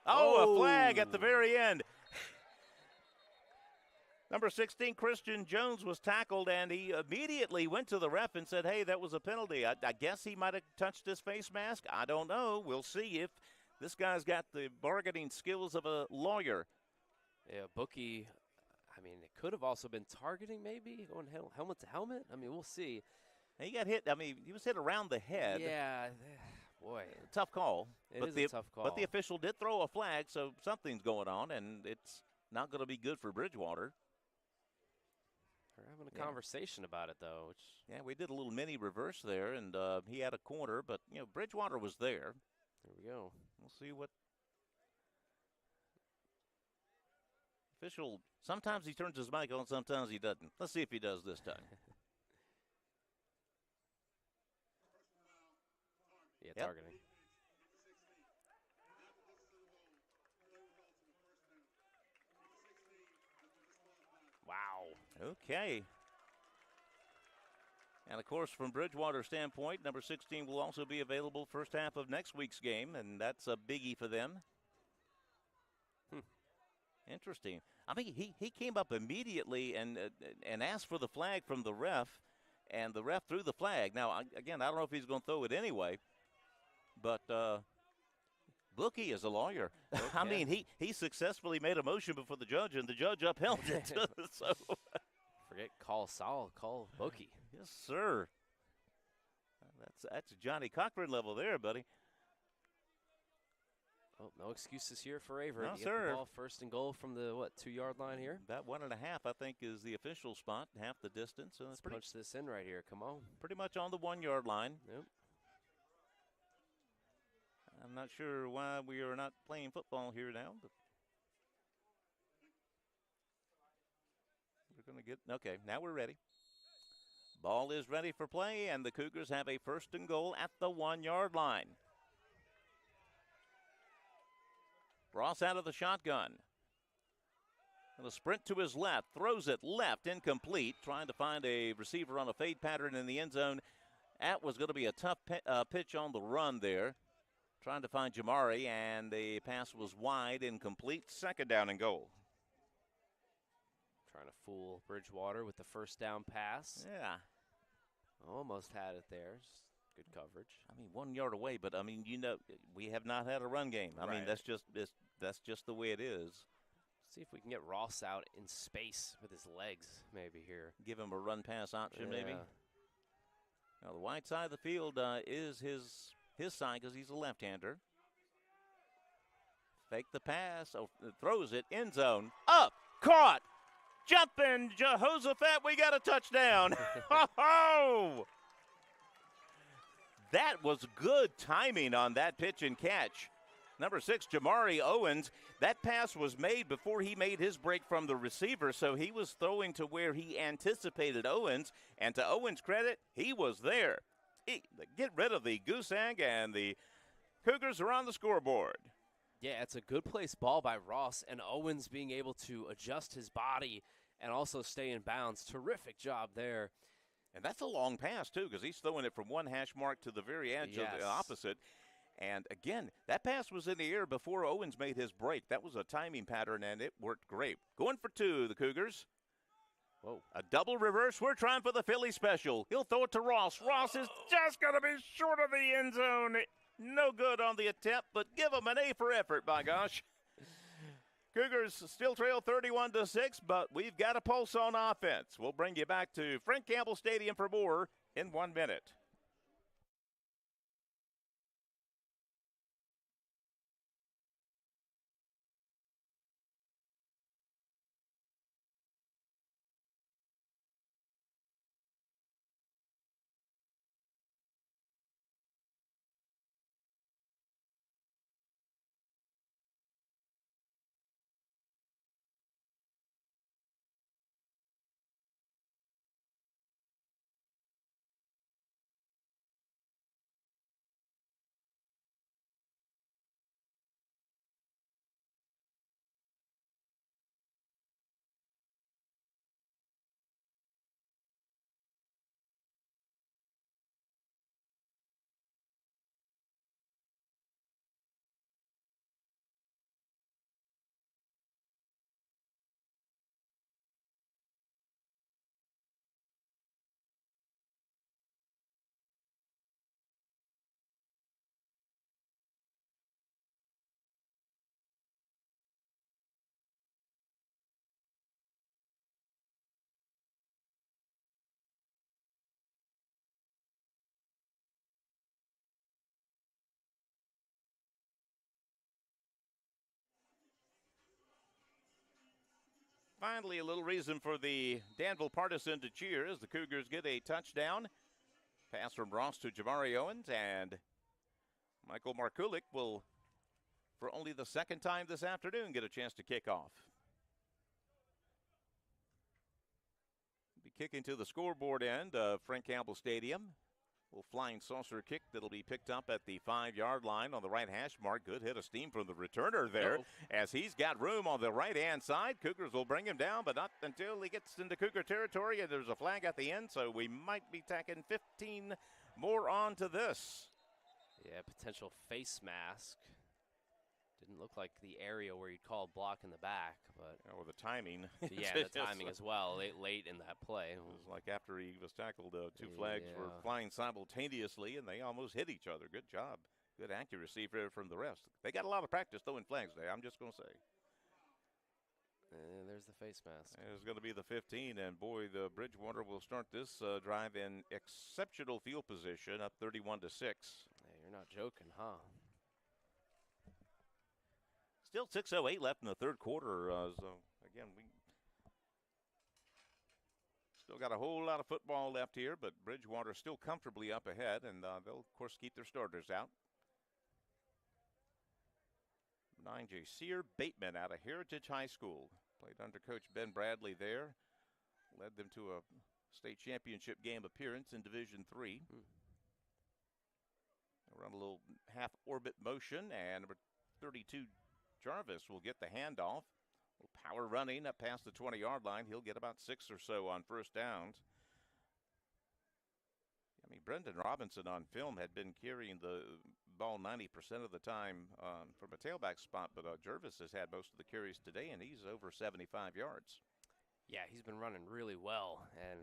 Oh, a flag at the very end. Number 16, Christian Jones, was tackled, and he immediately went to the ref and said, hey, that was a penalty. I guess he might have touched his face mask. I don't know. We'll see if this guy's got the bargaining skills of a lawyer. Yeah, bookie, I mean, it could have also been targeting maybe, going helmet to helmet. I mean, we'll see. He got hit. I mean, he was hit around the head. Yeah, boy. Tough call. It is a tough call. But the official did throw a flag, so something's going on, and it's not going to be good for Bridgewater. We're having a conversation about it, though. Yeah, we did a little mini reverse there, and he had a corner, but, Bridgewater was there. There we go. We'll see what official. Sometimes he turns his mic on, sometimes he doesn't. Let's see if he does this time. Yeah, targeting. Wow. Okay. And, of course, from Bridgewater's standpoint, number 16 will also be available first half of next week's game, and that's a biggie for them. Interesting. I mean, he came up immediately and asked for the flag from the ref, and the ref threw the flag. Now, again, I don't know if he's going to throw it anyway, but Bookie is a lawyer. Okay. I mean, he successfully made a motion before the judge, and the judge upheld it. So forget call Saul, call Bookie. Yes, sir. That's Johnny Cochran level there, buddy. Oh, no excuses here for Averett. No, you sir. Get the ball first and goal from the 2-yard line here. About 1.5, I think, is the official spot. Half the distance. So let's punch this in right here. Come on. Pretty much on the 1-yard line. Yep. I'm not sure why we are not playing football here now, but we're going to get. Okay, now we're ready. Ball is ready for play, and the Cougars have a first and goal at the 1-yard line. Ross out of the shotgun. And a sprint to his left, throws it left, incomplete, trying to find a receiver on a fade pattern in the end zone. That was going to be a tough pitch on the run there. Trying to find Jamari, and the pass was wide, incomplete. 2nd down and goal. Trying to fool Bridgewater with the first down pass. Yeah. Almost had it there. Good coverage. I mean, 1 yard away, but I mean, we have not had a run game. I mean, that's just the way it is. See if we can get Ross out in space with his legs, maybe here. Give him a run pass option, maybe. Now the wide side of the field is his side because he's a left-hander. Fake the pass, throws it, end zone, up, caught, jumping, Jehoshaphat, we got a touchdown. Ho-ho! That was good timing on that pitch and catch. Number 6, Jamari Owens, that pass was made before he made his break from the receiver, so he was throwing to where he anticipated Owens, and to Owens' credit, he was there. Get rid of the goose egg, and the Cougars are on the scoreboard. Yeah, it's a good placed ball by Ross, and Owens being able to adjust his body and also stay in bounds. Terrific job there. And that's a long pass, too, because he's throwing it from one hash mark to the very edge of the opposite. And, again, that pass was in the air before Owens made his break. That was a timing pattern, and it worked great. Going for 2, the Cougars. Whoa. A double reverse. We're trying for the Philly special. He'll throw it to Ross. Ross is just going to be short of the end zone. No good on the attempt, but give him an A for effort, by gosh. Cougars still trail 31-6, but we've got a pulse on offense. We'll bring you back to Frank Campbell Stadium for more in 1 minute. Finally, a little reason for the Danville partisan to cheer as the Cougars get a touchdown. Pass from Ross to Jamari Owens, and Michael Markulik will, for only the second time this afternoon, get a chance to kick off. Be kicking to the scoreboard end of Frank Campbell Stadium. Little flying saucer kick that'll be picked up at the 5-yard line on the right hash mark. Good hit of steam from the returner there as he's got room on the right-hand side. Cougars will bring him down, but not until he gets into Cougar territory, and there's a flag at the end, so we might be tacking 15 more on to this. Yeah, potential face mask. Didn't look like the area where you'd call a block in the back, but or the timing. Yeah, the timing as well, late in that play. It was like after he was tackled, two flags were flying simultaneously, and they almost hit each other. Good job. Good accuracy from the refs. They got a lot of practice throwing flags there, I'm just going to say. And there's the face mask. It's going to be the 15, and boy, the Bridgewater will start this drive in exceptional field position, up 31-6. Hey, you're not joking, huh? Still 6:08 left in the third quarter. So, again, we still got a whole lot of football left here, but Bridgewater still comfortably up ahead, and they'll, of course, keep their starters out. 9J Sear Bateman out of Heritage High School. Played under Coach Ben Bradley there. Led them to a state championship game appearance in Division III. Run a little half-orbit motion, and number 32, Jarvis, will get the handoff. A little power running up past the 20-yard line. He'll get about 6 or so on first downs. I mean, Brendan Robinson on film had been carrying the ball 90% of the time from a tailback spot, but Jarvis has had most of the carries today, and he's over 75 yards. Yeah, he's been running really well, and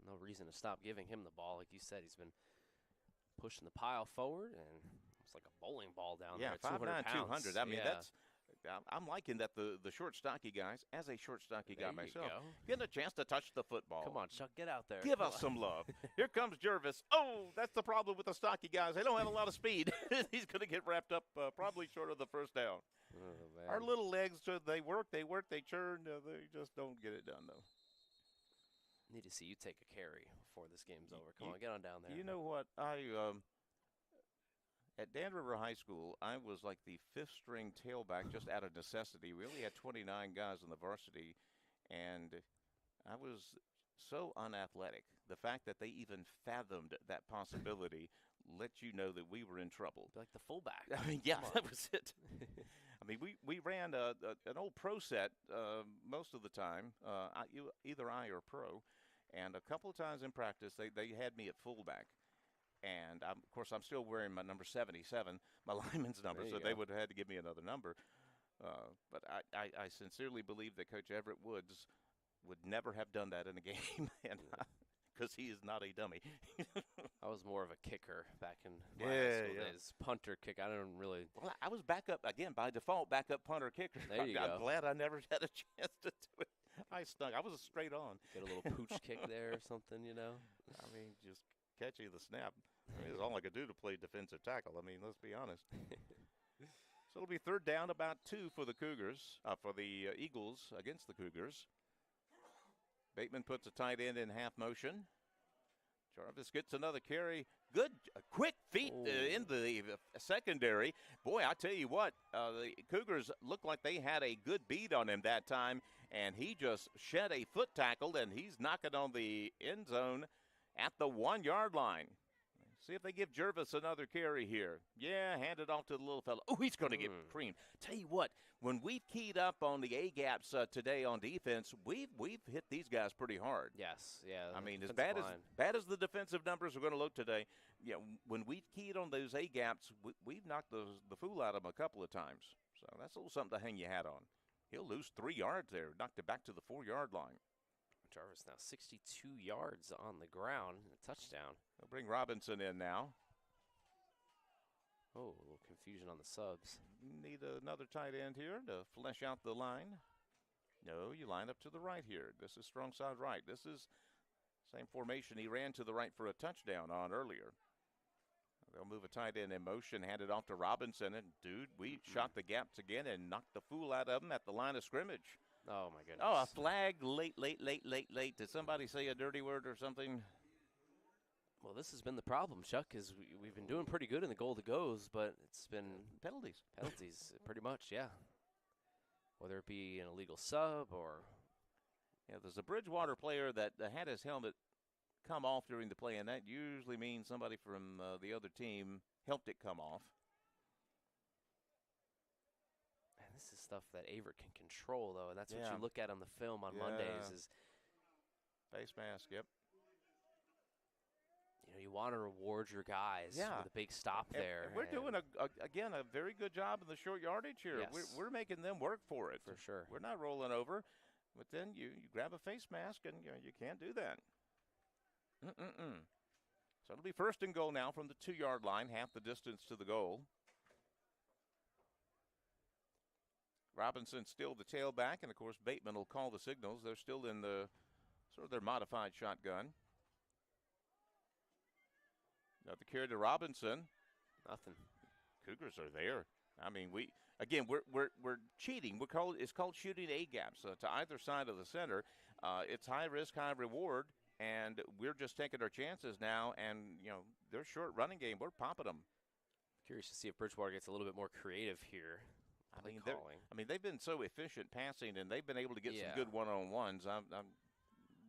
no reason to stop giving him the ball. Like you said, he's been pushing the pile forward, and it's like a bowling ball down there. 5'9", 200. I mean, I'm liking that the short, stocky guys, as a short, stocky guy myself, getting a chance to touch the football. Come on, Chuck, get out there. Give us some love. Here comes Jarvis. Oh, that's the problem with the stocky guys. They don't have a lot of speed. He's going to get wrapped up probably short of the first down. Oh, our little legs, they work, they churn. They just don't get it done, though. Need to see you take a carry before this game's over. Come on, get on down there. You know what? At Dan River High School, I was like the fifth-string tailback just out of necessity. We only had 29 guys in the varsity, and I was so unathletic. The fact that they even fathomed that possibility let you know that we were in trouble. Like the fullback. I mean, yeah, that was it. I mean, we ran an old pro set most of the time, either I or pro, and a couple of times in practice they had me at fullback. And, of course, I'm still wearing my number 77, my lineman's number, so they would have had to give me another number. But I sincerely believe that Coach Averett Woods would never have done that in a game, because he is not a dummy. I was more of a kicker back in my high school days. Punter kick. I don't really. Well, I was backup, again, by default, backup punter kicker. There you go. I'm glad I never had a chance to do it. I stunk. I was straight on. Get a little pooch kick there or something, you know? I mean, just catching the snap. I mean, it's all I could do to play defensive tackle. I mean, let's be honest. So it'll be third down, about 2 for the Cougars, for the Eagles against the Cougars. Bateman puts a tight end in half motion. Jarvis gets another carry. Good, quick feet in the secondary. Boy, I tell you what, the Cougars looked like they had a good beat on him that time, and he just shed a foot tackle, and he's knocking on the end zone at the 1-yard line. See if they give Jarvis another carry here. Yeah, hand it off to the little fellow. Oh, he's going to get creamed. Tell you what, when we've keyed up on the A-gaps today on defense, we've hit these guys pretty hard. Yes, yeah. I mean, as bad as the defensive numbers are going to look today, when we've keyed on those A-gaps, we've knocked the fool out of them a couple of times. So that's a little something to hang your hat on. He'll lose 3 yards there, knocked it back to the 4-yard line. Jarvis now 62 yards on the ground, a touchdown. They'll bring Robinson in now. Oh, a little confusion on the subs. Need another tight end here to flesh out the line. No, you line up to the right here. This is strong side right. This is same formation he ran to the right for a touchdown on earlier. They'll move a tight end in motion, hand it off to Robinson, and dude, we shot the gaps again and knocked the fool out of him at the line of scrimmage. Oh, my goodness. Oh, a flag late. Did somebody say a dirty word or something? Well, this has been the problem, Chuck, is we've been doing pretty good in the goal to goes, but it's been penalties. Penalties, pretty much, yeah. Whether it be an illegal sub or. Yeah, there's a Bridgewater player that had his helmet come off during the play, and that usually means somebody from the other team helped it come off. Man, this is stuff that Averett can control, though, and that's what Yeah. you look at on the film on Mondays is. Face mask, yep. You know, you want to reward your guys with a big stop there. And we're doing, again, a very good job in the short yardage here. Yes. We're making them work for it. For sure. We're not rolling over. But then you grab a face mask, and you can't do that. So it'll be first and goal now from the 2-yard line, half the distance to the goal. Robinson still the tailback, and, of course, Bateman will call the signals. They're still in the sort of their modified shotgun. Now the carry to Robinson. Nothing. Cougars are there. I mean, we're cheating. It's called shooting A gaps to either side of the center. It's high risk, high reward, and we're just taking our chances now. And their short running game, we're popping them. Curious to see if Bridgewater gets a little bit more creative here. They've been so efficient passing, and they've been able to get some good one-on-ones. I'm a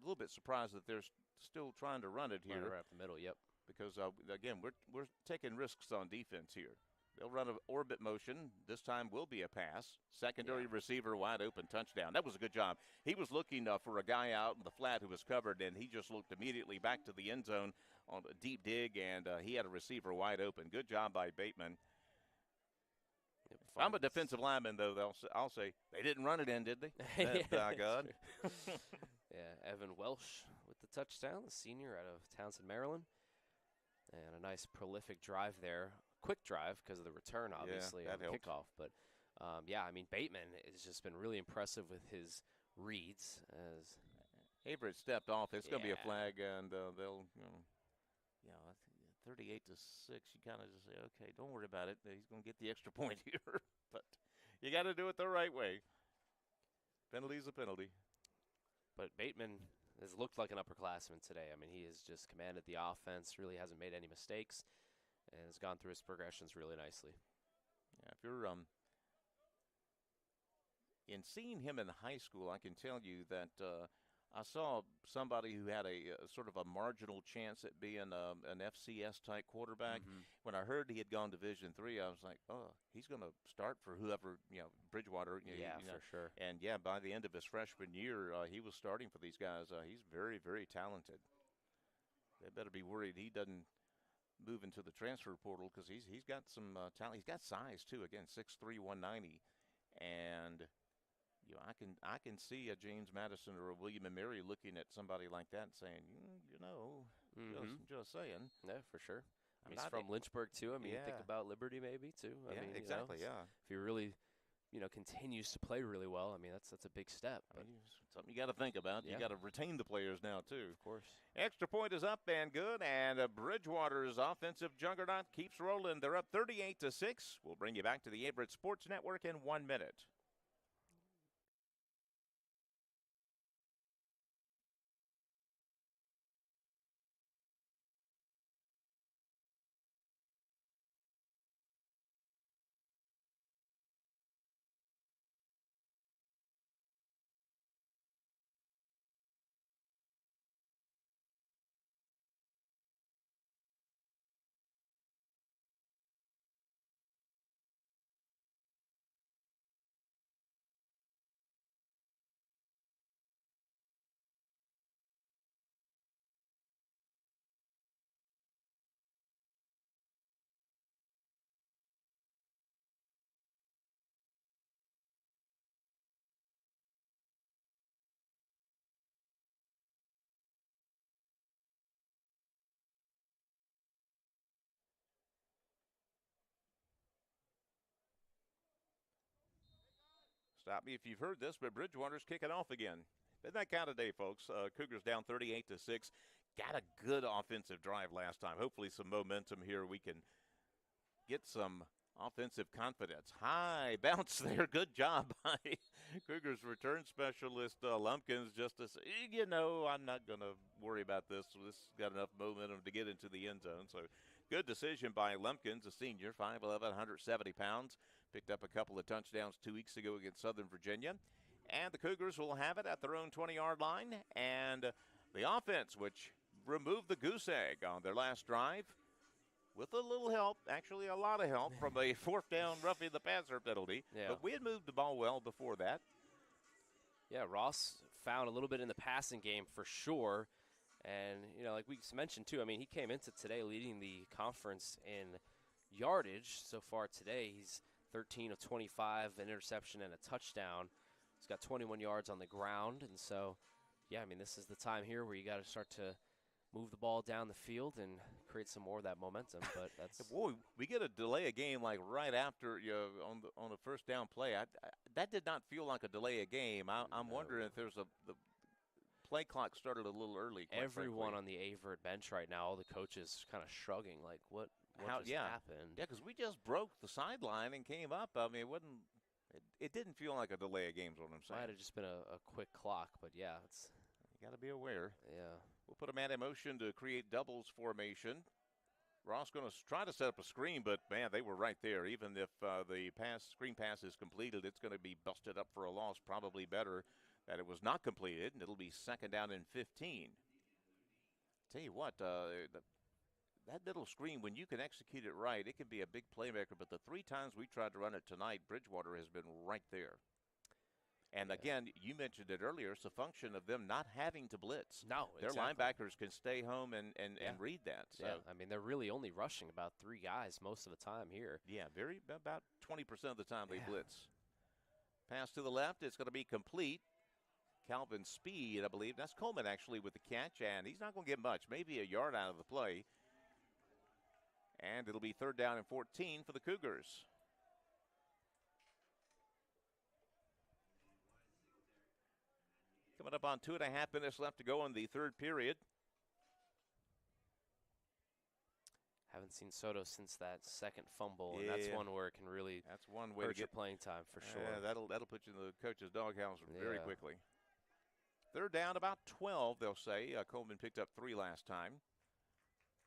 little bit surprised that they're still trying to run it here. Right up the middle, yep. Because again, we're taking risks on defense here. They'll run an orbit motion. This time will be a pass. Secondary receiver wide open, touchdown. That was a good job. He was looking for a guy out in the flat who was covered, and he just looked immediately back to the end zone on a deep dig, and he had a receiver wide open. Good job by Bateman. Yep, I'm a defensive lineman, though. I'll say they didn't run it in, did they? By God. Yeah, Evan Welsh with the touchdown, the senior out of Townsend, Maryland. And a nice prolific drive there. Quick drive because of the return, obviously, on the kickoff. But, Bateman has just been really impressive with his reads. As Averett stepped off. It's going to be a flag, and they'll, 38-6. You kind of just say, okay, don't worry about it. He's going to get the extra point here. But you got to do it the right way. Penalty's a penalty. But Bateman has looked like an upperclassman today. I mean, he has just commanded the offense, really hasn't made any mistakes, and has gone through his progressions really nicely. Yeah, if you're in seeing him in high school, I can tell you that I saw somebody who had a sort of a marginal chance at being an FCS-type quarterback. When I heard he had gone Division III, I was like, oh, he's going to start for whoever, Bridgewater. For sure. And, by the end of his freshman year, he was starting for these guys. He's very, very talented. They better be worried he doesn't move into the transfer portal because he's got some talent. He's got size, too. Again, 6'3", 190. And I can see a James Madison or a William and Mary looking at somebody like that and saying, just saying. Yeah, for sure. He's from Lynchburg, too. I mean, you think about Liberty maybe, too. Exactly. If he really, continues to play really well, I mean, that's a big step. But something you got to think about. You got to retain the players now, too. Of course. Extra point is up and good, and Bridgewater's offensive juggernaut keeps rolling. They're up 38-6. We'll bring you back to the Averett Sports Network in 1 minute. Stop me if you've heard this, but Bridgewater's kicking off again. Been that kind of day, folks. Cougars down 38-6. Got a good offensive drive last time. Hopefully some momentum here. We can get some offensive confidence. High bounce there. Good job by Cougars return specialist Lumpkins just to say, you know, I'm not going to worry about this. This got enough momentum to get into the end zone. So good decision by Lumpkins, a senior, 5'11", 170 pounds. Picked up a couple of touchdowns 2 weeks ago against Southern Virginia. And the Cougars will have it at their own 20-yard line. And the offense, which removed the goose egg on their last drive, with a little help, actually a lot of help, from a fourth down roughing the passer penalty. Yeah. But we had moved the ball well before that. Yeah, Ross found a little bit in the passing game for sure. And, you know, like we mentioned, too, I mean, he came into today leading the conference in yardage so far today. He's 13 of 25, an interception and a touchdown. He's got 21 yards on the ground. And so, yeah, I mean, this is the time here where you got to start to move the ball down the field and create some more of that momentum. But that's boy, we get a delay a game like right after on the first down play. That did not feel like a delay a game. I'm wondering if there's the play clock started a little early. Everyone on the Averett bench right now, all the coaches kind of shrugging like, what just happened? Yeah, because we just broke the sideline and came up. I mean, it didn't feel like a delay of games. What I'm saying. Might have just been a quick clock, but yeah, you got to be aware. Yeah. We'll put a man in motion to create doubles formation. Ross going to try to set up a screen, but, man, they were right there. Even if the screen pass is completed, it's going to be busted up for a loss. Probably better that it was not completed, and it'll be second down and 15. Tell you what, that little screen, when you can execute it right, it can be a big playmaker. But the 3 times we tried to run it tonight, Bridgewater has been right there. And, again, you mentioned it earlier, it's a function of them not having to blitz. No, their exactly. linebackers can stay home and read that. So. Yeah, I mean, they're really only rushing about 3 guys most of the time here. Yeah, about 20% of the time they blitz. Pass to the left, it's going to be complete. Calvin Speed, I believe. That's Coleman, actually, with the catch, and he's not going to get much, maybe a yard out of the play. And it'll be third down and 14 for the Cougars. Coming up on 2.5 minutes left to go in the third period. Haven't seen Soto since that second fumble, and that's one where it can really hurt your playing time for sure. Yeah, that'll put you in the coach's doghouse very quickly. Third down, about 12, they'll say. Coleman picked up 3 last time.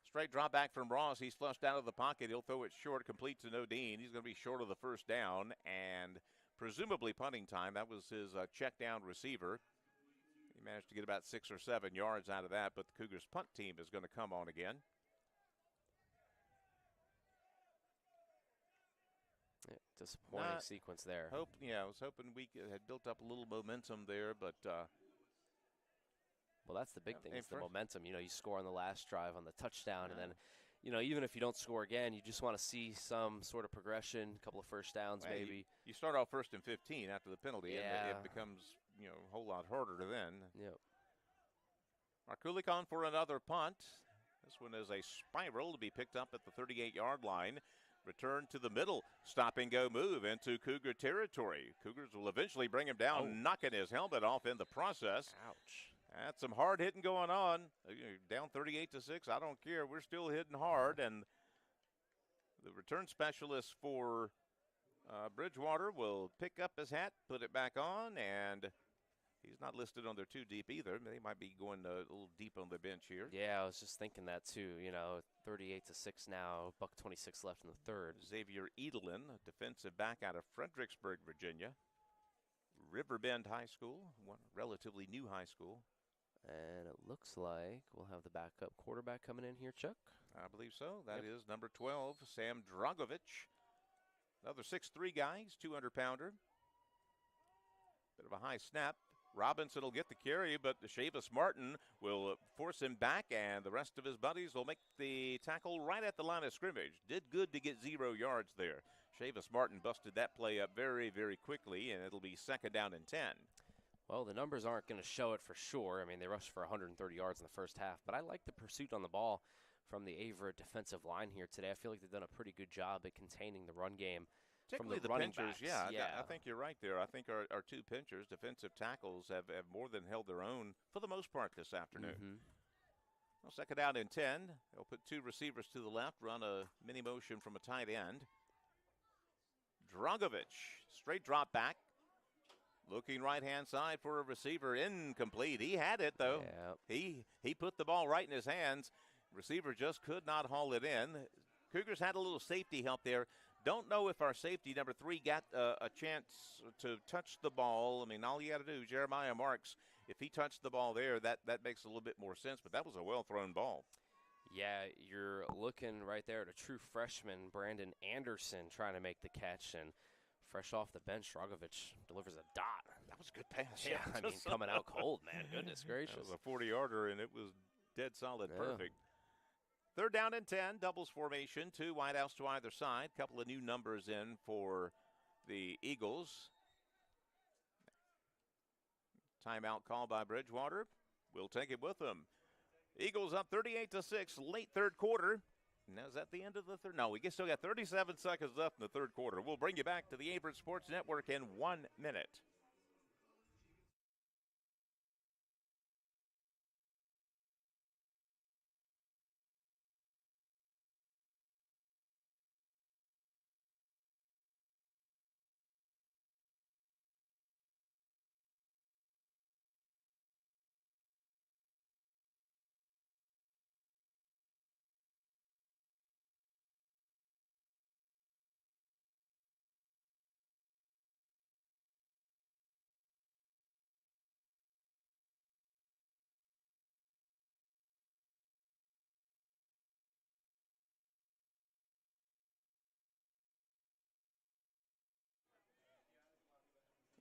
Straight drop back from Ross. He's flushed out of the pocket. He'll throw it short, complete to Nodine. He's going to be short of the first down, and presumably punting time. That was his check down receiver. He managed to get about 6 or 7 yards out of that, but the Cougars punt team is going to come on again. Yeah, disappointing sequence there. I was hoping we had built up a little momentum there, but well, that's the big thing. It's the momentum. You know, you score on the last drive on the touchdown, and then, you know, even if you don't score again, you just want to see some sort of progression, a couple of first downs maybe. You start off first and 15 after the penalty, and it becomes, you know, a whole lot harder then. Yep. Markulik on for another punt. This one is a spiral to be picked up at the 38-yard line. Return to the middle. Stop-and-go move into Cougar territory. Cougars will eventually bring him down, knocking his helmet off in the process. Ouch. That's some hard hitting going on. Down 38-6. I don't care. We're still hitting hard. And the return specialist for Bridgewater will pick up his hat, put it back on, and he's not listed on their 2 deep either. They might be going a little deep on the bench here. Yeah, I was just thinking that too. You know, 38-6 now, $1.26 left in the third. Xavier Edelin, a defensive back out of Fredericksburg, Virginia. Riverbend High School, one relatively new high school. And it looks like we'll have the backup quarterback coming in here, Chuck. I believe so. That is number 12, Sam Dragovich. Another 6'3 guy. He's 200-pounder. Bit of a high snap. Robinson will get the carry, but Chavis Martin will force him back, and the rest of his buddies will make the tackle right at the line of scrimmage. Did good to get 0 yards there. Chavis Martin busted that play up very, very quickly, and it'll be second down and 10. Well, the numbers aren't going to show it for sure. I mean, they rushed for 130 yards in the first half, but I like the pursuit on the ball from the Averett defensive line here today. I feel like they've done a pretty good job at containing the run game. Particularly from the running pinchers, backs. I think you're right there. I think our 2 pinchers, defensive tackles, have more than held their own for the most part this afternoon. Well, second down and 10. They'll put 2 receivers to the left, run a mini motion from a tight end. Dragovich, straight drop back. Looking right-hand side for a receiver, incomplete. He had it, though. Yeah. He put the ball right in his hands. Receiver just could not haul it in. Cougars had a little safety help there. Don't know if our safety, number 3, got a chance to touch the ball. I mean, all you got to do, Jeremiah Marks, if he touched the ball there, that makes a little bit more sense. But that was a well-thrown ball. Yeah, you're looking right there at a true freshman, Brandon Anderson, trying to make the catch. And fresh off the bench, Dragovich delivers a dot. That was a good pass. Yeah, I mean, coming out cold, man. Goodness gracious. That was a 40-yarder, and it was dead solid, perfect. 3rd down and 10, doubles formation, 2 wideouts to either side. Couple of new numbers in for the Eagles. Timeout call by Bridgewater. We'll take it with them. Eagles up 38-6, late 3rd quarter. Now, is that the end of the third? No, we still got 37 seconds left in the 3rd quarter. We'll bring you back to the Averett Sports Network in 1 minute.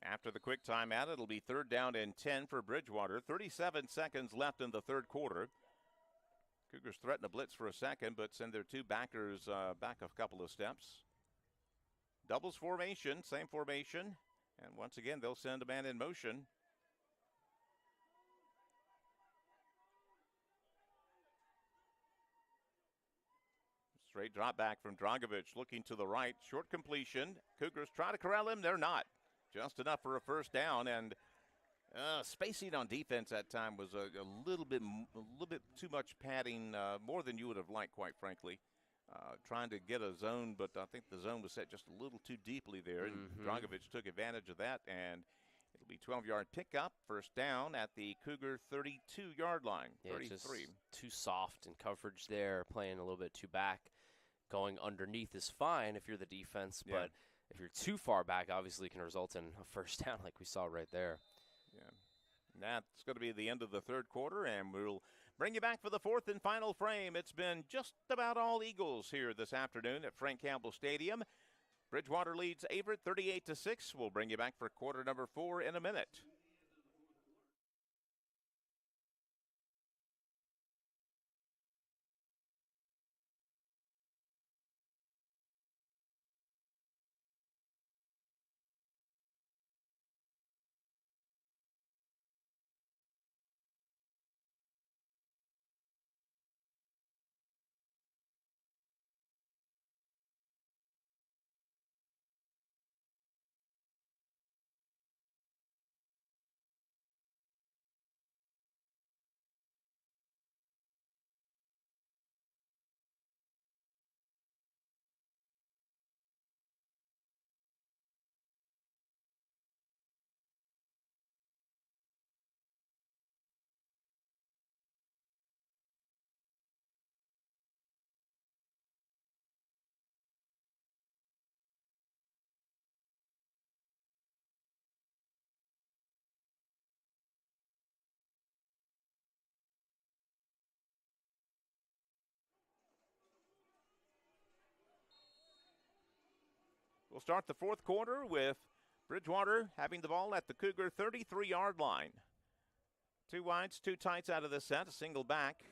After the quick timeout, it'll be 3rd down and 10 for Bridgewater. 37 seconds left in the 3rd quarter. Cougars threaten a blitz for a second, but send their 2 backers back a couple of steps. Doubles formation, same formation. And once again, they'll send a man in motion. Straight drop back from Dragovich, looking to the right. Short completion. Cougars try to corral him. They're not. Just enough for a 1st down, and spacing on defense that time was a little bit too much padding, more than you would have liked, quite frankly. Trying to get a zone, but I think the zone was set just a little too deeply there, and Dragovich took advantage of that, and it'll be 12-yard pickup, 1st down at the Cougar 32-yard line, yeah, 33. Just too soft in coverage there, playing a little bit too back. Going underneath is fine if you're the defense, but if you're too far back, obviously it can result in a 1st down like we saw right there. Yeah. That's going to be the end of the 3rd quarter, and we'll bring you back for the 4th and final frame. It's been just about all Eagles here this afternoon at Frank Campbell Stadium. Bridgewater leads Averett 38-6. We'll bring you back for quarter number 4 in a minute. We'll start the 4th quarter with Bridgewater having the ball at the Cougar 33-yard line. 2 wides, 2 tights out of the set, a single back.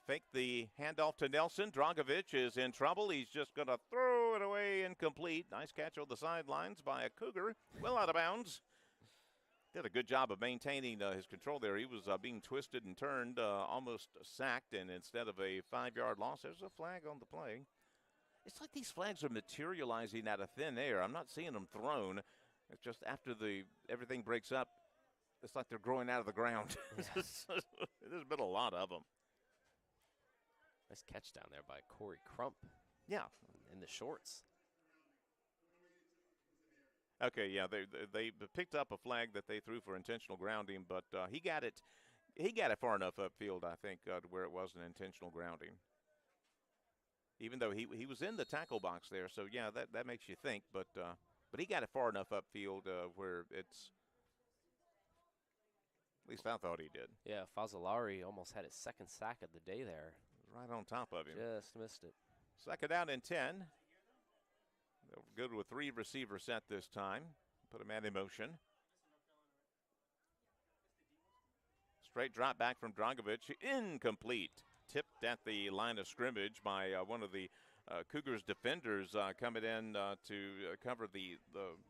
Fake the handoff to Nelson. Dragovich is in trouble. He's just going to throw it away incomplete. Nice catch on the sidelines by a Cougar. Well out of bounds. Did a good job of maintaining his control there. He was being twisted and turned, almost sacked, and instead of a 5-yard loss, there's a flag on the play. It's like these flags are materializing out of thin air. I'm not seeing them thrown. It's just after everything breaks up, it's like they're growing out of the ground. Yeah. There's been a lot of them. Nice catch down there by Corey Crump. Yeah. In the shorts. Okay, yeah, they picked up a flag that they threw for intentional grounding, but he got it far enough upfield, I think, to where it wasn't intentional grounding. Even though he was in the tackle box there, so yeah, that makes you think, but he got it far enough upfield where it's, at least I thought he did. Yeah, Fazzolari almost had his second sack of the day there. Right on top of him. Just missed it. Second down and 10. They'll go to a 3-receiver set this time. Put a man in motion. Straight drop back from Dragovic. Incomplete. Tipped at the line of scrimmage by one of the Cougars defenders coming in to cover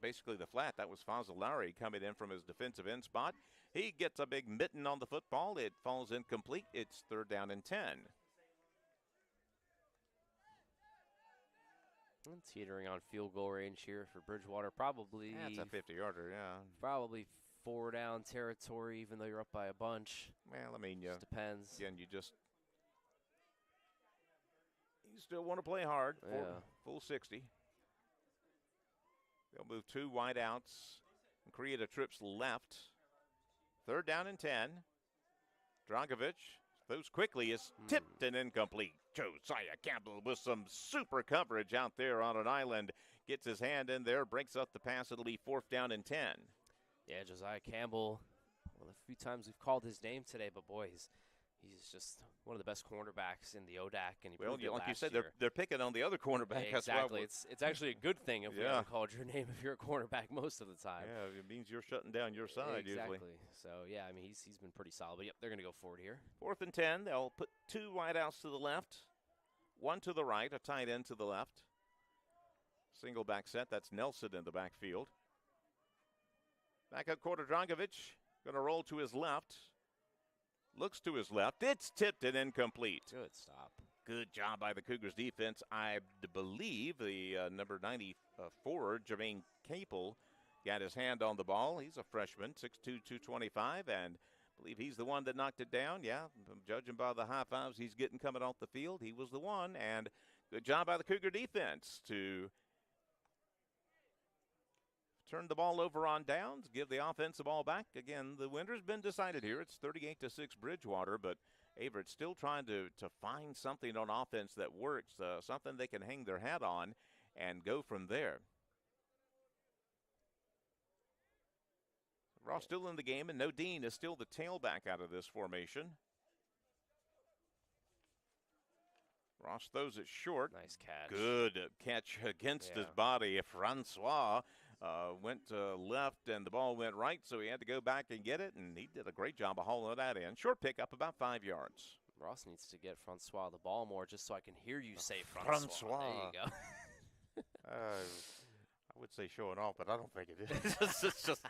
basically the flat. That was Fazzolari coming in from his defensive end spot. He gets a big mitten on the football. It falls incomplete. It's third down and 10. Teetering on field goal range here for Bridgewater. Probably. That's a 50-yarder, yeah. Probably 4 down territory, even though you're up by a bunch. Well, I mean, just depends. Again, you still want to play hard. Full 60. They'll move 2 wide outs and create a trips left. Third down and 10. Dragovic throws quickly, is tipped and incomplete. Josiah Campbell with some super coverage out there on an island. Gets his hand in there, breaks up the pass. It'll be fourth down and 10. Yeah, Josiah Campbell, well, a few times we've called his name today, but boy, he's just one of the best cornerbacks in the ODAC. And like you said, they're picking on the other cornerback. Exactly. It's actually a good thing if we haven't called your name if you're a cornerback most of the time. Yeah, it means you're shutting down your side usually. Exactly. So, yeah, I mean, he's been pretty solid. But, yep, they're going to go forward here. Fourth and 10. They'll put 2 wide outs to the left, 1 to the right, a tight end to the left. Single back set. That's Nelson in the backfield. Back up quarter, Dragovic. Going to roll to his left. Looks to his left. It's tipped and incomplete. Good stop. Good job by the Cougars defense. I believe the number 94, Jermaine Capel, got his hand on the ball. He's a freshman, 6'2", 225, and I believe he's the one that knocked it down. Yeah, judging by the high fives he's getting coming off the field, he was the one. And good job by the Cougar defense to turn the ball over on downs, give the offense the ball back. Again, the winner's been decided here. It's 38-6 Bridgewater, but Averett still trying to find something on offense that works, something they can hang their hat on and go from there. Ross still in the game, and Nodine is still the tailback out of this formation. Ross throws it short. Nice catch. Good catch against his body. Francois went left, and the ball went right, so he had to go back and get it, and he did a great job of hauling that in. Short pickup, about 5 yards. Ross needs to get Francois the ball more just so I can hear you say Francois. There you go. I would say showing off, but I don't think it is. It's just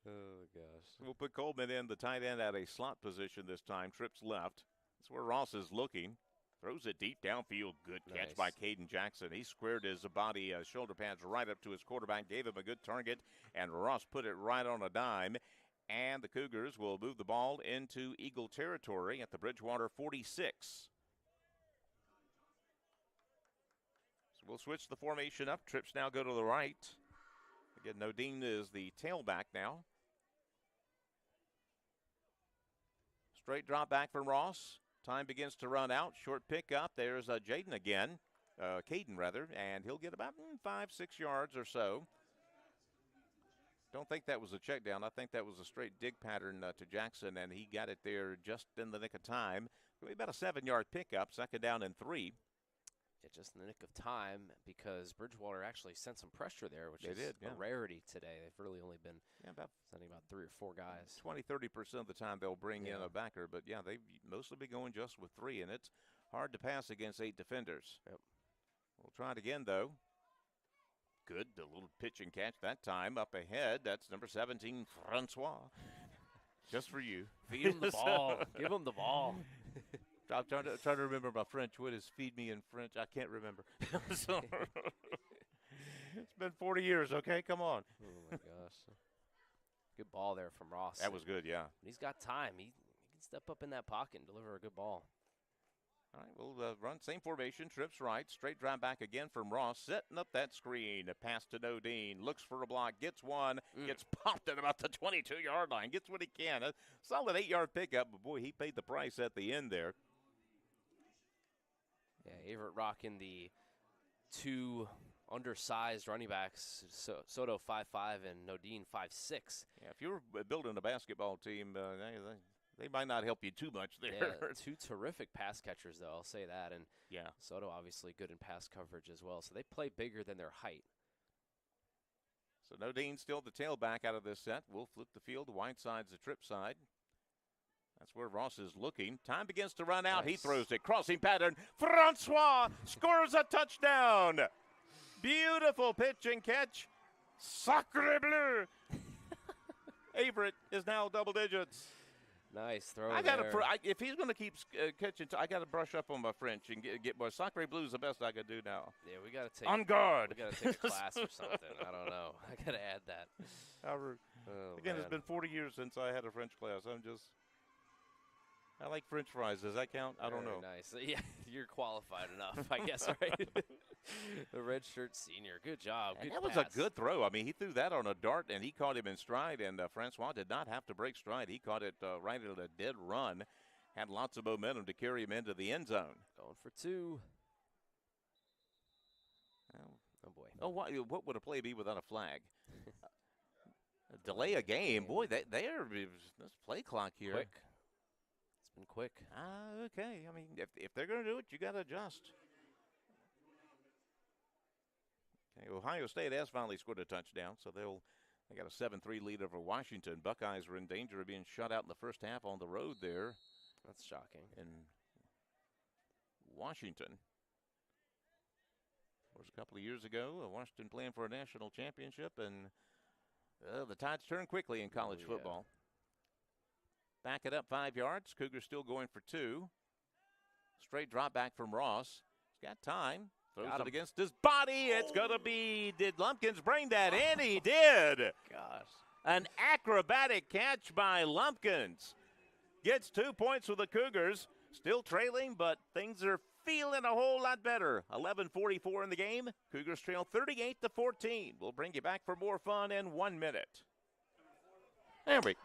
oh, gosh. We'll put Coleman in, the tight end, at a slot position this time. Trips left. That's where Ross is looking. Throws it deep downfield. Good catch by Caden Jackson. He squared his body, shoulder pads right up to his quarterback, gave him a good target, and Ross put it right on a dime. And the Cougars will move the ball into Eagle territory at the Bridgewater 46. So we'll switch the formation up. Trips now go to the right. Again, Nodine is the tailback now. Straight drop back from Ross. Time begins to run out. Short pickup. There's Caden again, and he'll get about 5-6 yards or so. Don't think that was a check down. I think that was a straight dig pattern to Jackson, and he got it there just in the nick of time. About a 7-yard pickup, second down and 3. Yeah, just in the nick of time because Bridgewater actually sent some pressure there, which is a rarity today. They've really only been sending about 3 or 4 guys. 20-30% of the time they'll bring in a backer, but yeah, they've mostly been going just with 3, and it's hard to pass against 8 defenders. Yep. We'll try it again, though. Good, a little pitch and catch that time. Up ahead, that's number 17, Francois. Just for you. Feed him the ball. Give him the ball. I'm trying to remember my French. What is feed me in French? I can't remember. So, it's been 40 years, okay? Come on. Oh, my gosh. Good ball there from Ross. That was good, yeah. When he's got time. He can step up in that pocket and deliver a good ball. All right, we'll run same formation, trips right, straight drive back again from Ross, setting up that screen. A pass to Nodine, looks for a block, gets one, gets popped at about the 22-yard line, gets what he can. A solid 8-yard pickup, but boy, he paid the price at the end there. Yeah, Averett rocking the two undersized running backs, Soto 5'5" and Nodine 5'6". Yeah, if you were building a basketball team, they might not help you too much there. Yeah, two terrific pass catchers, though, I'll say that. And yeah, Soto obviously good in pass coverage as well. So they play bigger than their height. So Nodine still the tailback out of this set. We'll flip the field. The wide side's the trip side. That's where Ross is looking. Time begins to run out. Nice. He throws it. Crossing pattern. Francois scores a touchdown. Beautiful pitch and catch. Sacre bleu. Averett is now double digits. Nice throw. If he's going to keep catching, I got to brush up on my French and get more. Sacre bleu is the best I could do now. Yeah, we got to take on guard. We got to take a class or something. I don't know. I got to add that. It's been 40 years since I had a French class. I like French fries. Does that count? I don't know. Nice. Yeah, you're qualified enough, I guess, right? The red shirt senior. Good job. Good that was a good throw. I mean, he threw that on a dart, and he caught him in stride, and Francois did not have to break stride. He caught it right at a dead run, had lots of momentum to carry him into the end zone. Going for two. Oh boy. Oh, what would a play be without a flag? Delay a game. Boy, this play clock here. Quick. It's been quick. Okay. I mean, if they're going to do it, you got to adjust. Okay, Ohio State has finally scored a touchdown, so they got a 7-3 lead over Washington. Buckeyes are in danger of being shut out in the first half on the road there. That's shocking. In Washington. It was a couple of years ago, Washington playing for a national championship, and the tides turn quickly in college football. Back it up 5 yards. Cougars still going for two. Straight drop back from Ross. He's got time. Throws it against his body. It's going to be, did Lumpkins bring that in? He did. Gosh. An acrobatic catch by Lumpkins. Gets 2 points for the Cougars. Still trailing, but things are feeling a whole lot better. 11:44 in the game. Cougars trail 38-14. We'll bring you back for more fun in 1 minute. There we go.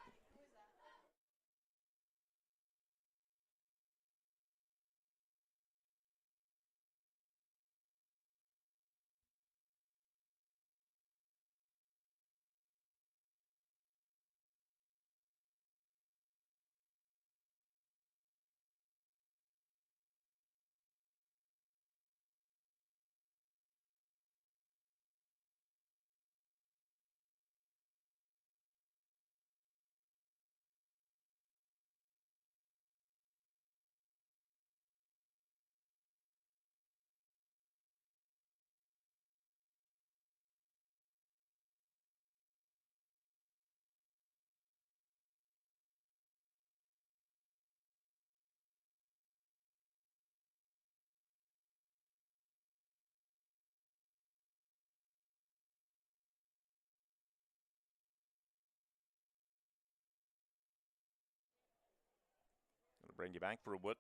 Bring you back for what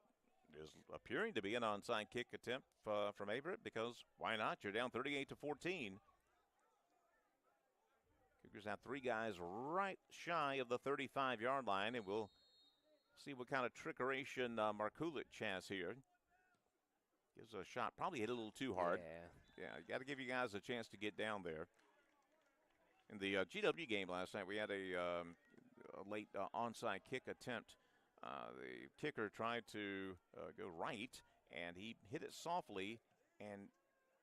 is appearing to be an onside kick attempt from Averett, because why not? You're down 38-14. Cougars have three guys right shy of the 35-yard line, and we'll see what kind of trickeration Markulich has here. Gives a shot. Probably hit a little too hard. Yeah, you got to give you guys a chance to get down there. In the GW game last night, we had a late onside kick attempt. The kicker tried to go right, and he hit it softly, and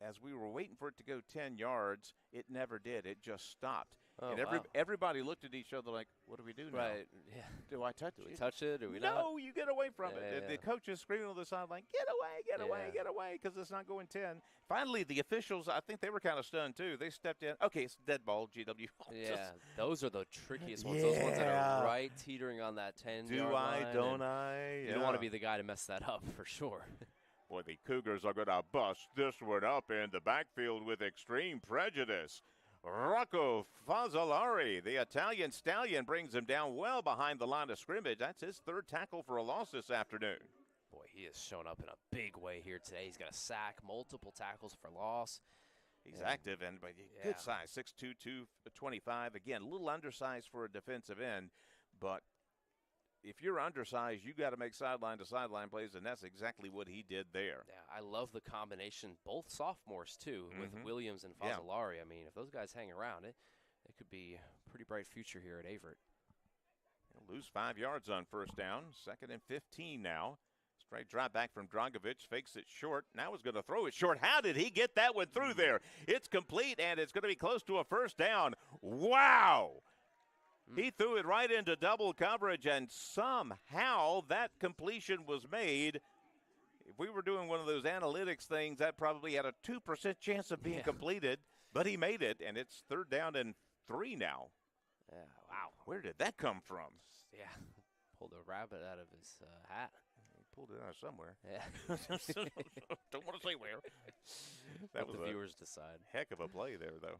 as we were waiting for it to go 10 yards, it never did. It just stopped. Oh, and everybody looked at each other like, what do we do now? Right, yeah. Do I touch it? Do we touch it? Do we not? No, you get away from it. Yeah. The coach is screaming on the sideline, get away, because it's not going 10. Finally, the officials, I think they were kind of stunned, too. They stepped in. Okay, it's dead ball, GW. Yeah, those are the trickiest ones. Those ones that are right teetering on that 10-yard line. Do I, don't I? You don't want to be the guy to mess that up, for sure. Boy, the Cougars are going to bust this one up in the backfield with extreme prejudice. Rocco Fazzolari, the Italian stallion, brings him down well behind the line of scrimmage. That's his third tackle for a loss this afternoon. boy, he has shown up in a big way here today. He's got a sack, multiple tackles for loss. He's active and good size, 6'2", 225. Again, a little undersized for a defensive end, but if you're undersized, you got to make sideline-to-sideline plays, and that's exactly what he did there. Yeah, I love the combination, both sophomores, too, with Williams and Fazzolari. I mean, if those guys hang around, it could be a pretty bright future here at Averett. He'll lose 5 yards on first down. 2nd and 15 now. Straight drop back from Dragovic, fakes it short. Now he's going to throw it short. How did he get that one through there? It's complete, and it's going to be close to a first down. Wow! He threw it right into double coverage, and somehow that completion was made. If we were doing one of those analytics things, that probably had a 2% chance of being completed, but he made it, and it's 3rd down and 3 now. Yeah, wow. Where did that come from? Yeah, pulled a rabbit out of his hat. He pulled it out somewhere. Yeah. Don't want to say where. Let the viewers decide. Heck of a play there, though.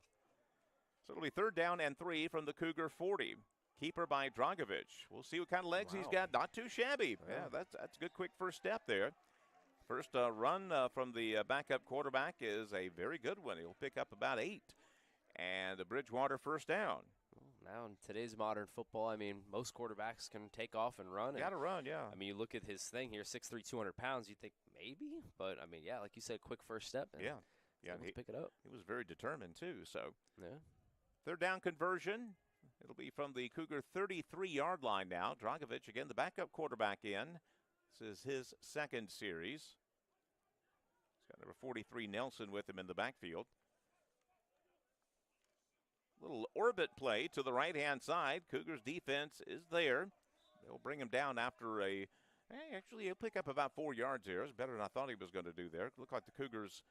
So it'll be 3rd down and 3 from the Cougar 40. Keeper by Dragovic. We'll see what kind of legs he's got. Not too shabby. Yeah, that's a good quick first step there. First run from the backup quarterback is a very good one. He'll pick up about 8. And a Bridgewater first down. Now in today's modern football, I mean, most quarterbacks can take off and run. Got to run, yeah. I mean, you look at his thing here, 6'3", 200 pounds, you think maybe. But, I mean, yeah, like you said, quick first step. And yeah, let's pick it up. He was very determined, too. So, yeah. 3rd down conversion. It'll be from the Cougar 33-yard line now. Dragovic, again, the backup quarterback in. This is his 2nd series. He's got number 43, Nelson, with him in the backfield. Little orbit play to the right-hand side. Cougars defense is there. They'll bring him down after actually he'll pick up about 4 yards there. It's better than I thought he was going to do there. It looked like the Cougars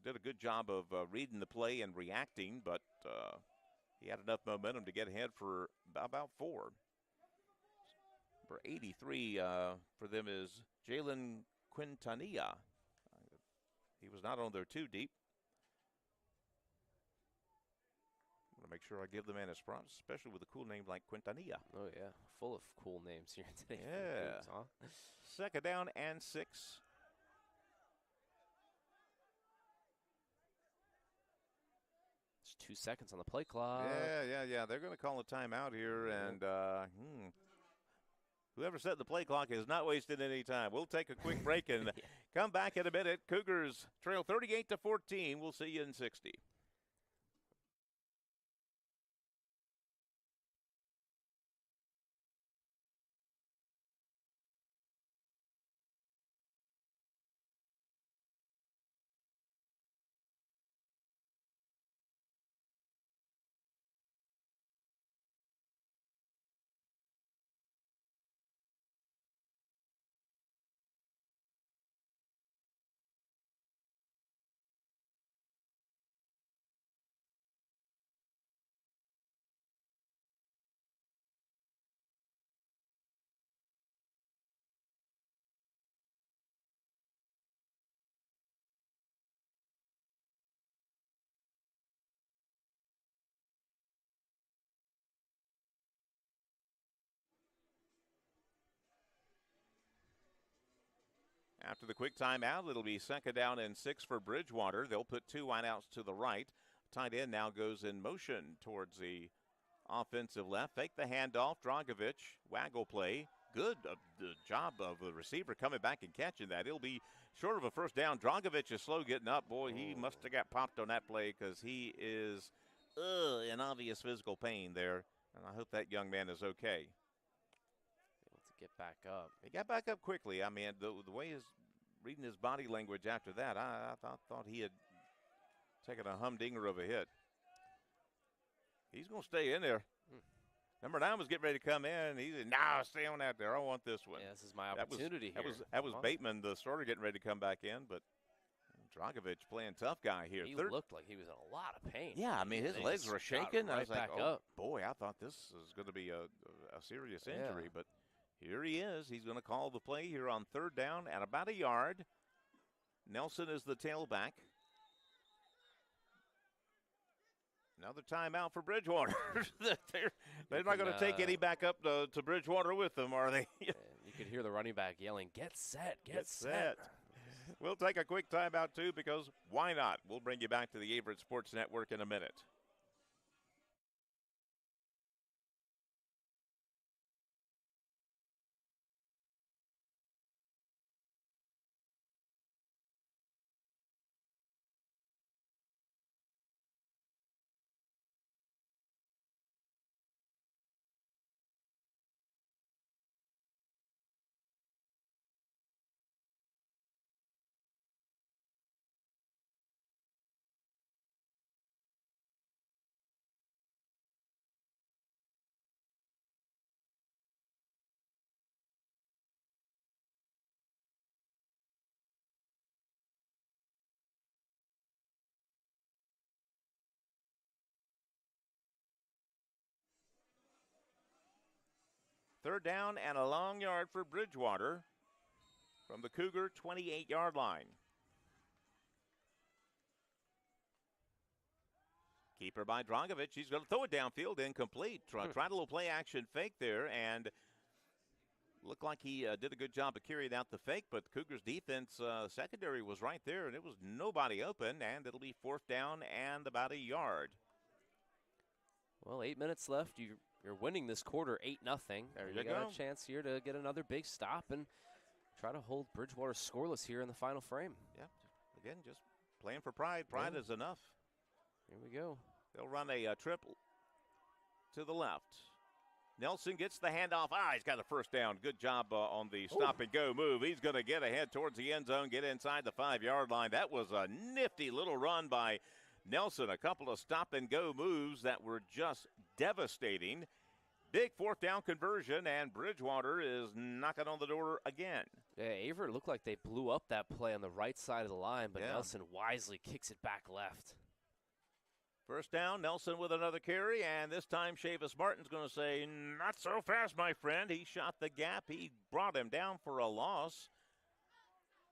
did a good job of reading the play and reacting, but he had enough momentum to get ahead for about 4. Number 83 for them is Jalen Quintanilla. He was not on there too deep. I want to make sure I give the man his props, especially with a cool name like Quintanilla. Oh, yeah. Full of cool names here today. Yeah. Huh? 2nd down and 6. There's 2 seconds on the play clock. Yeah. They're going to call a timeout here, and whoever set the play clock is not wasting any time. We'll take a quick break and come back in a minute. Cougars trail 38-14. We'll see you in 60. After the quick timeout, it'll be 2nd down and 6 for Bridgewater. They'll put 2 wideouts to the right. Tight end now goes in motion towards the offensive left. Fake the handoff. Dragovic, waggle play. Good job of the receiver coming back and catching that. It'll be short of a first down. Dragovic is slow getting up. Boy, he must have got popped on that play because he is in obvious physical pain there. And I hope that young man is okay. Get back up. He got back up quickly. I mean, the way he's reading his body language after that, I thought he had taken a humdinger of a hit. He's going to stay in there. Number 9 was getting ready to come in. He said, "Nah, stay on out there. I want this one." Yeah, this is my opportunity here. That was Bateman, the starter, getting ready to come back in, but Dragovic playing tough guy here. He looked like he was in a lot of pain. Yeah, I mean, his legs were shaking. Right, I was like, oh, boy, I thought this was going to be a serious injury, but here he is. He's going to call the play here on 3rd down at about a yard. Nelson is the tailback. Another timeout for Bridgewater. They're not going to take any back up to Bridgewater with them, are they? You You could hear the running back yelling, "Get set, get set." We'll take a quick timeout, too, because why not? We'll bring you back to the Averett Sports Network in a minute. Third down and a long yard for Bridgewater from the Cougar 28-yard line. Keeper by Dragovic. He's going to throw it downfield, incomplete. Tried a little play action fake there, and looked like he did a good job of carrying out the fake, but Cougars defense secondary was right there, and it was nobody open, and it'll be fourth down and about a yard. Well, 8 minutes left. You're winning this quarter 8-0. There you got go. a chance here to get another big stop and try to hold Bridgewater scoreless here in the final frame. Yeah, again, just playing for pride. Pride is enough. Here we go. They'll run a triple to the left. Nelson gets the handoff. He's got a first down. Good job on the stop-and-go move. He's going to get ahead towards the end zone, get inside the 5-yard line. That was a nifty little run by Nelson. A couple of stop-and-go moves that were just devastating. Big fourth down conversion, and Bridgewater is knocking on the door again. Yeah, Averett looked like they blew up that play on the right side of the line, but Nelson wisely kicks it back left. First down, Nelson with another carry, and this time Chavis Martin's going to say, not so fast, my friend. He shot the gap. He brought him down for a loss.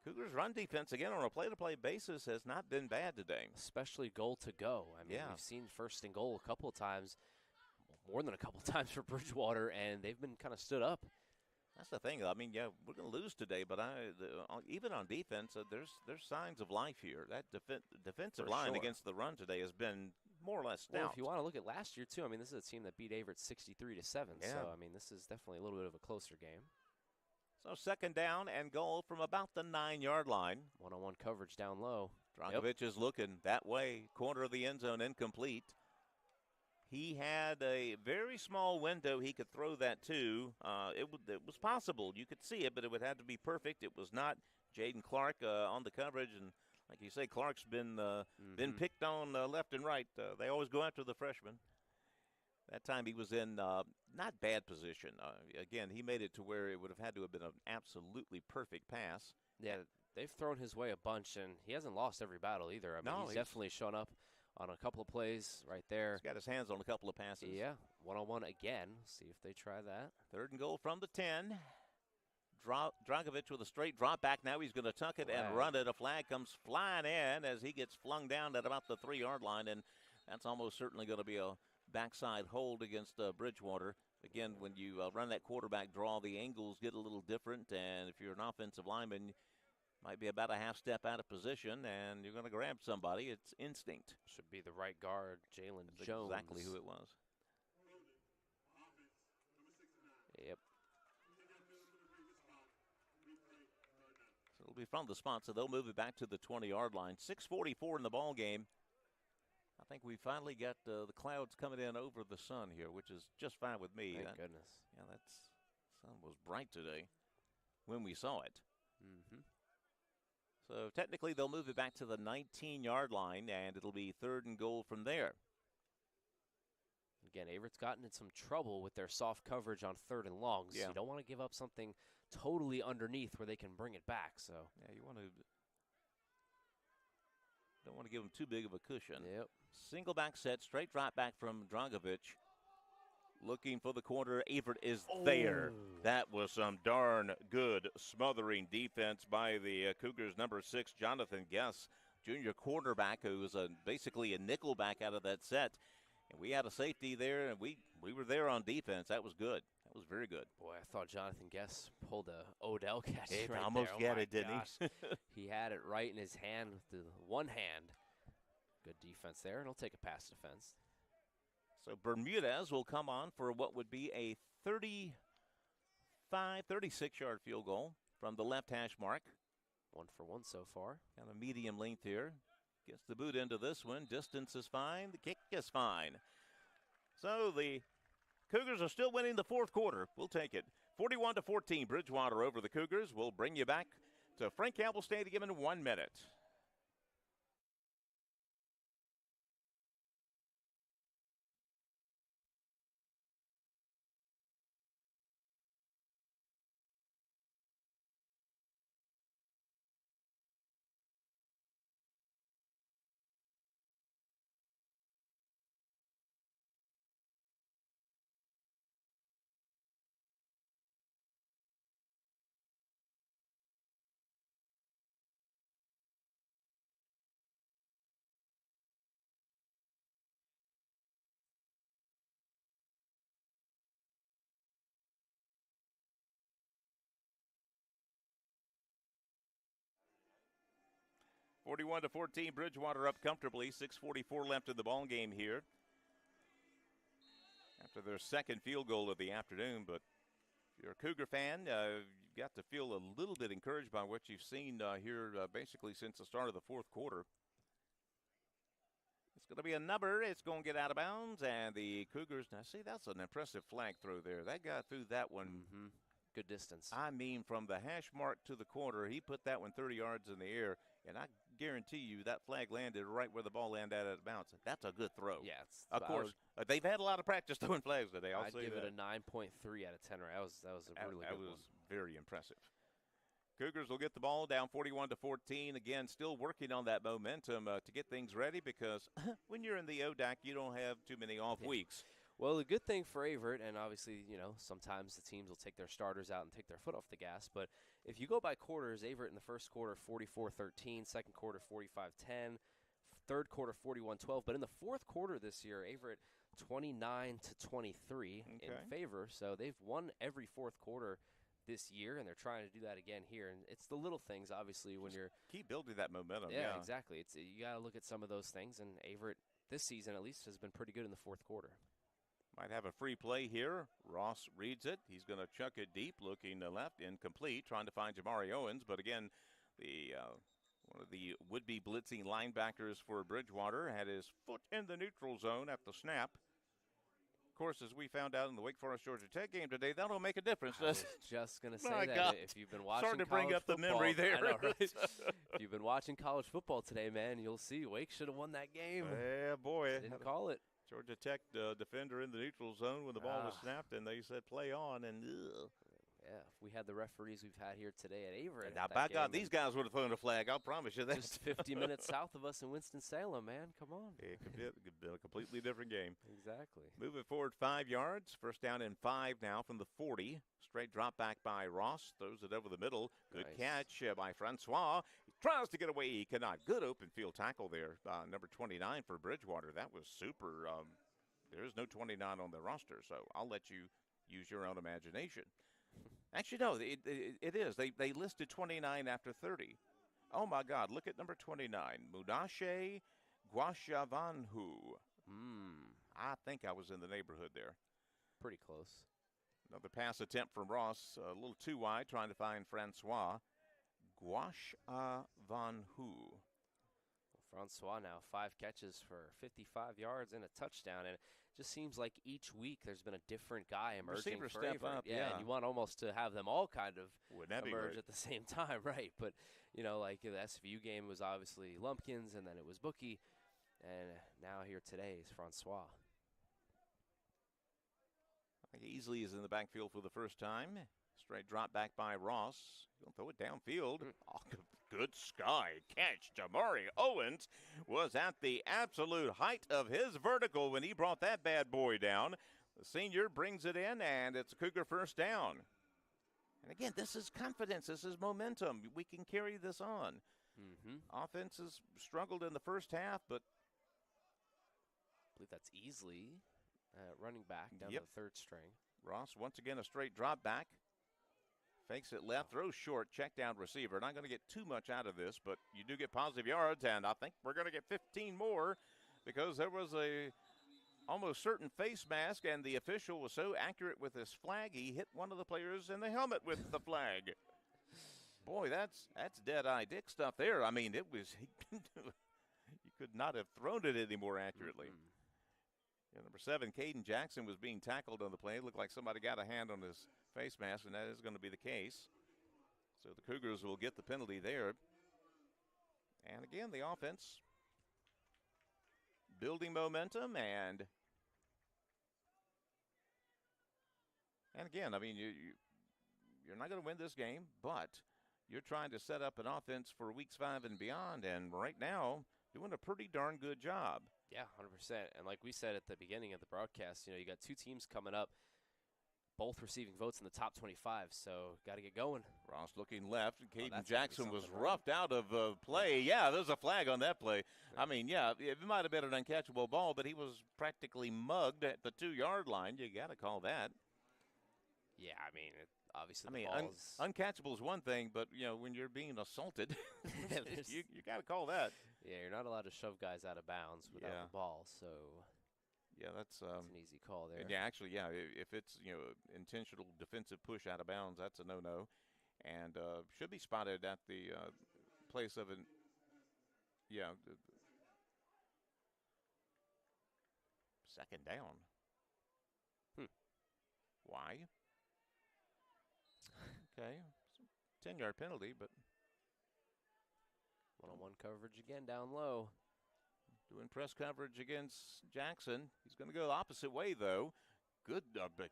Cougars' run defense, again, on a play-to-play basis, has not been bad today. Especially goal to go. I mean, we've seen first and goal a couple of times, more than a couple of times for Bridgewater, and they've been kind of stood up. That's the thing. I mean, we're going to lose today, but even on defense, there's signs of life here. That defensive line against the run today has been more or less stout. Well, if you want to look at last year, too, I mean, this is a team that beat Averett 63-7. Yeah. So, I mean, this is definitely a little bit of a closer game. So second down and goal from about the 9-yard line. One-on-one coverage down low. Dragovic is looking that way. Corner of the end zone, incomplete. He had a very small window he could throw that to. It was possible. You could see it, but it would have to be perfect. It was not. Jaden Clark on the coverage, and like you say, Clark's been picked on left and right. They always go after the freshman. That time he was in not bad position. Again, he made it to where it would have had to have been an absolutely perfect pass. Yeah, they've thrown his way a bunch, and he hasn't lost every battle either. I mean, he's definitely shown up on a couple of plays right there. He's got his hands on a couple of passes. Yeah, one-on-one again. See if they try that. Third and goal from the 10. Dragovic with a straight drop back. Now he's going to tuck it and run it. A flag comes flying in as he gets flung down at about the 3-yard line, and that's almost certainly going to be a backside hold against Bridgewater. Again, when you run that quarterback draw, the angles get a little different, and if you're an offensive lineman, might be about a half step out of position, and you're going to grab somebody. It's instinct. Should be the right guard, Jalen Jones. Exactly who it was. Yep. So it'll be from the spot, so they'll move it back to the 20-yard line. 6:44 in the ball game. I think we finally got the clouds coming in over the sun here, which is just fine with me. Thank goodness. Yeah, that sun was bright today when we saw it. Mm-hmm. So technically they'll move it back to the 19-yard line, and it'll be third and goal from there. Again, Averett's gotten in some trouble with their soft coverage on third and long, so you don't want to give up something totally underneath where they can bring it back. So yeah, don't want to give them too big of a cushion. Yep. Single back set, straight drop back from Dragovic. Looking for the corner. Averett is there. That was some darn good smothering defense by the Cougars' number 6, Jonathan Guess, junior quarterback, who was basically a nickel back out of that set. And we had a safety there, and we were there on defense. That was good. That was very good. Boy, I thought Jonathan Guess pulled a Odell catch right almost there. got it, didn't he? He had it right in his hand with the one hand. Good defense there, and he'll take a pass defense. So Bermudez will come on for what would be a 36-yard field goal from the left hash mark. 1 for 1 so far. Got a medium length here. Gets the boot into this one. Distance is fine. The kick is fine. So the Cougars are still winning the fourth quarter. We'll take it. 41-14, Bridgewater over the Cougars. We'll bring you back to Frank Campbell Stadium in 1 minute. (41-14), Bridgewater up comfortably. 6:44 left in the ball game here. After their second field goal of the afternoon, but if you're a Cougar fan, you've got to feel a little bit encouraged by what you've seen here basically since the start of the fourth quarter. It's going to be a number. It's going to get out of bounds, and the Cougars, now see, that's an impressive flag throw there. That guy threw that one. Mm-hmm. Good distance. I mean, from the hash mark to the corner, he put that one 30 yards in the air, and I guarantee you that flag landed right where the ball landed out of bounds. That's a good throw. Yeah. Of course, they've had a lot of practice throwing flags today. I'd give it a 9.3 out of 10. Right? That was a really good one. That was very impressive. Cougars will get the ball down 41-14. Again, still working on that momentum to get things ready because when you're in the ODAC, you don't have too many off weeks. Well, the good thing for Averett, and obviously, sometimes the teams will take their starters out and take their foot off the gas, but if you go by quarters, Averett in the first quarter 44-13, second quarter 45-10, third quarter 41-12, but in the fourth quarter this year, Averett 29-23 in favor, so they've won every fourth quarter this year, and they're trying to do that again here. And it's the little things, obviously, when you're keep building that momentum. Yeah, exactly. You got to look at some of those things, and Averett this season at least has been pretty good in the fourth quarter. Might have a free play here. Ross reads it. He's going to chuck it deep, looking to left, incomplete, trying to find Jamari Owens. But again, the one of the would-be blitzing linebackers for Bridgewater had his foot in the neutral zone at the snap. Of course, as we found out in the Wake Forest Georgia Tech game today, that'll make a difference. I was just going to say that. God. If you've been watching starting to bring up football, the memory there. I know, right? If you've been watching college football today, man, you'll see Wake should have won that game. Yeah, boy. Didn't call it. Georgia Tech defender in the neutral zone when the ball was snapped, and they said play on, and yeah, if we had the referees we've had here today at Averett. Now, by God, these guys would have thrown a flag. I'll promise you that. Just 50 minutes south of us in Winston-Salem, man. Come on. It could be a completely different game. Exactly. Moving forward 5 yards. First down and 5 now from the 40. Straight drop back by Ross. Throws it over the middle. Good catch by Francois. He tries to get away. He cannot. Good open field tackle there. Number 29 for Bridgewater. That was super. There is no 29 on the roster, so I'll let you use your own imagination. Actually, no, it is. They listed 29 after 30. Oh, my God. Look at number 29, Munashe Guashavanhu. I think I was in the neighborhood there. Pretty close. Another pass attempt from Ross, a little too wide, trying to find Francois Guashavanhu. Francois now 5 catches for 55 yards and a touchdown, and it just seems like each week there's been a different guy emerging for step Averett. up, yeah. And you want almost to have them all kind of emerge great? at the same time, right? But like the SVU game was obviously Lumpkins, and then it was Bookie, and now here today is Francois. Easily is in the backfield for the first time. Straight drop back by Ross. He'll throw it downfield. Oh, good sky catch. Jamari Owens was at the absolute height of his vertical when he brought that bad boy down. The senior brings it in, and it's a Cougar first down. And again, this is confidence. This is momentum. We can carry this on. Offense has struggled in the first half, but believe that's Easley running back down Yep. to the third string. Ross, once again, a straight drop back. Fakes it left, throws short, check down receiver. Not going to get too much out of this, but you do get positive yards, and I think we're going to get 15 more because there was a almost certain face mask, and the official was so accurate with his flag, he hit one of the players in the helmet with the flag. Boy, that's Dead-Eye Dick stuff there. I mean, it was you could not have thrown it any more accurately. Yeah, number 7, Caden Jackson, was being tackled on the play. It looked like somebody got a hand on his face mask, and that is going to be the case. So the Cougars will get the penalty there. And again, the offense building momentum, and again, I mean, you're not going to win this game, but you're trying to set up an offense for weeks 5 and beyond, and right now doing a pretty darn good job. Yeah, 100%. And like we said at the beginning of the broadcast, you got 2 teams coming up, both receiving votes in the top 25, so got to get going. Ross looking left, and Caden Jackson Jackson was roughed out of play. Yeah, there's a flag on that play. I mean, yeah, it might have been an uncatchable ball, but he was practically mugged at the 2-yard line. You got to call that. Yeah, I mean, obviously uncatchable is one thing, but, when you're being assaulted, you got to call that. Yeah, you're not allowed to shove guys out of bounds without the ball, so yeah, that's an easy call there. And yeah, actually, yeah, if it's intentional defensive push out of bounds, that's a no-no, and should be spotted at the place of an second down. Why? Okay, 10-yard penalty, but one-on-one coverage again down low. Doing press coverage against Jackson. He's going to go the opposite way, though. Good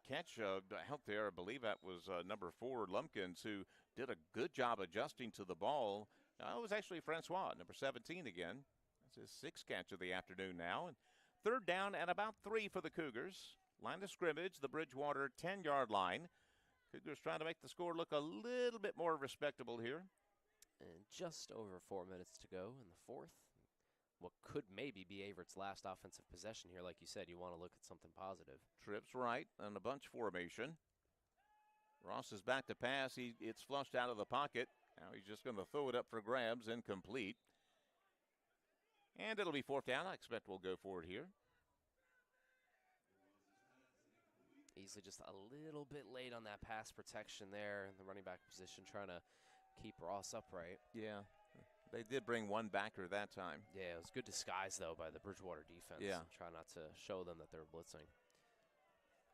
catch out there. I believe that was number 4, Lumpkins, who did a good job adjusting to the ball. It was actually Francois, number 17 again. That's his 6th catch of the afternoon now. And third down and about 3 for the Cougars. Line of scrimmage, the Bridgewater 10-yard line. Cougars trying to make the score look a little bit more respectable here. And just over 4 minutes to go in the fourth. What could maybe be Averett's last offensive possession here. Like you said, you want to look at something positive. Trips right on a bunch formation. Ross is back to pass. It's flushed out of the pocket. Now he's just going to throw it up for grabs, incomplete. And it'll be 4th down. I expect we'll go for it here. Easily just a little bit late on that pass protection there in the running back position, trying to keep Ross upright. Yeah, they did bring one backer that time. Yeah, it was good disguise, though, by the Bridgewater defense. Yeah. Try not to show them that they were blitzing.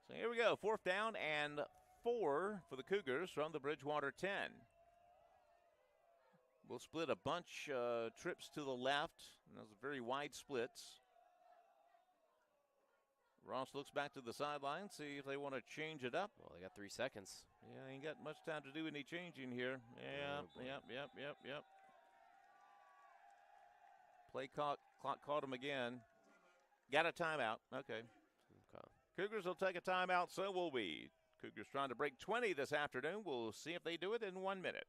So here we go, 4th down and 4 for the Cougars from the Bridgewater 10. We'll split a bunch trips to the left, and those are very wide splits. Ross looks back to the sideline, see if they want to change it up. Well, they got 3 seconds. Yeah, ain't got much time to do any changing here. Yeah, yep. Play clock caught him again. Got a timeout. Okay. Cougars will take a timeout, so will we. Cougars trying to break 20 this afternoon. We'll see if they do it in 1 minute.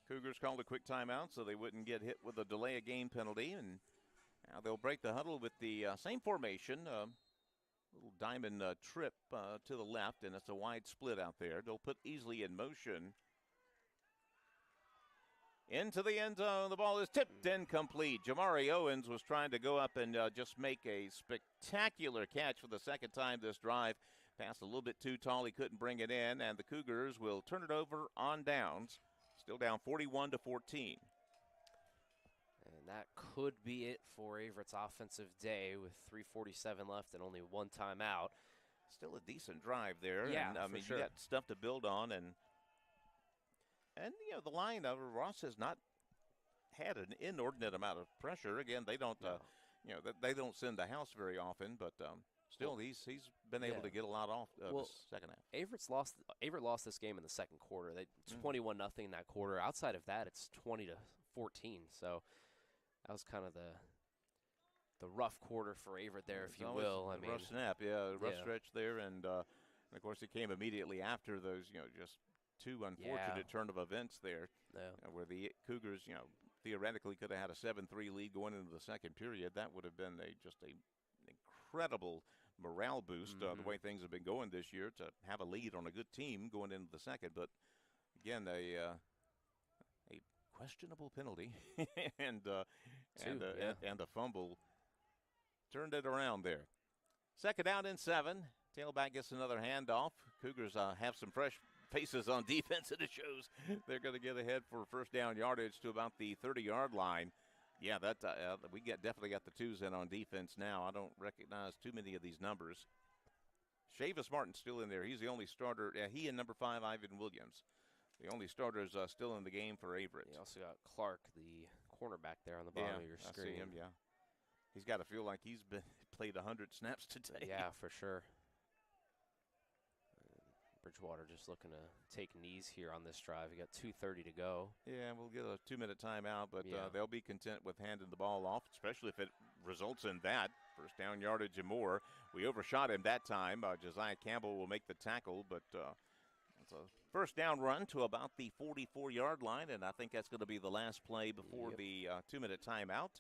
Cougars called a quick timeout so they wouldn't get hit with a delay of game penalty, and now they'll break the huddle with the same formation, little diamond trip to the left, and it's a wide split out there. They'll put Easley in motion. Into the end zone, the ball is tipped incomplete. Jamari Owens was trying to go up and just make a spectacular catch for the second time this drive. Passed a little bit too tall, he couldn't bring it in, and the Cougars will turn it over on downs. Still down 41-14. And that could be it for Averett's offensive day with 3:47 left and only 1 timeout. still a decent drive there. Yeah, and, I for mean, sure. you got stuff to build on. And the line of Ross has not had an inordinate amount of pressure. Again, they don't, they don't send the house very often, but still, he's been able to get a lot off the second half. Averett lost this game in the second quarter. They 21-0 in that quarter. Outside of that, it's 20-14. So that was kind of the rough quarter for Averett there, if you will. I mean, rough snap, rough stretch there, and of course it came immediately after those, just two unfortunate turn of events there, where the Cougars, theoretically could have had a 7-3 lead going into the second period. That would have been just an incredible morale boost, the way things have been going this year, to have a lead on a good team going into the second. But again, a questionable penalty and a fumble turned it around there. Second down and 7. Tailback gets another handoff. Cougars have some fresh faces on defense, and it shows they're going to get ahead for first down yardage to about the 30-yard line. Yeah, we definitely got the twos in on defense now. I don't recognize too many of these numbers. Chavis Martin's still in there. He's the only starter. He and number 5, Ivan Williams, the only starters still in the game for Averett. You also got Clark, the cornerback there on the bottom of your screen. I see him, He's got to feel like he's played 100 snaps today. Yeah, for sure. Bridgewater just looking to take knees here on this drive. We got 2:30 to go. Yeah, we'll get a 2-minute timeout, but they'll be content with handing the ball off, especially if it results in that. First down yardage and more. We overshot him that time. Josiah Campbell will make the tackle, but it's a first down run to about the 44-yard line, and I think that's going to be the last play before the 2-minute timeout.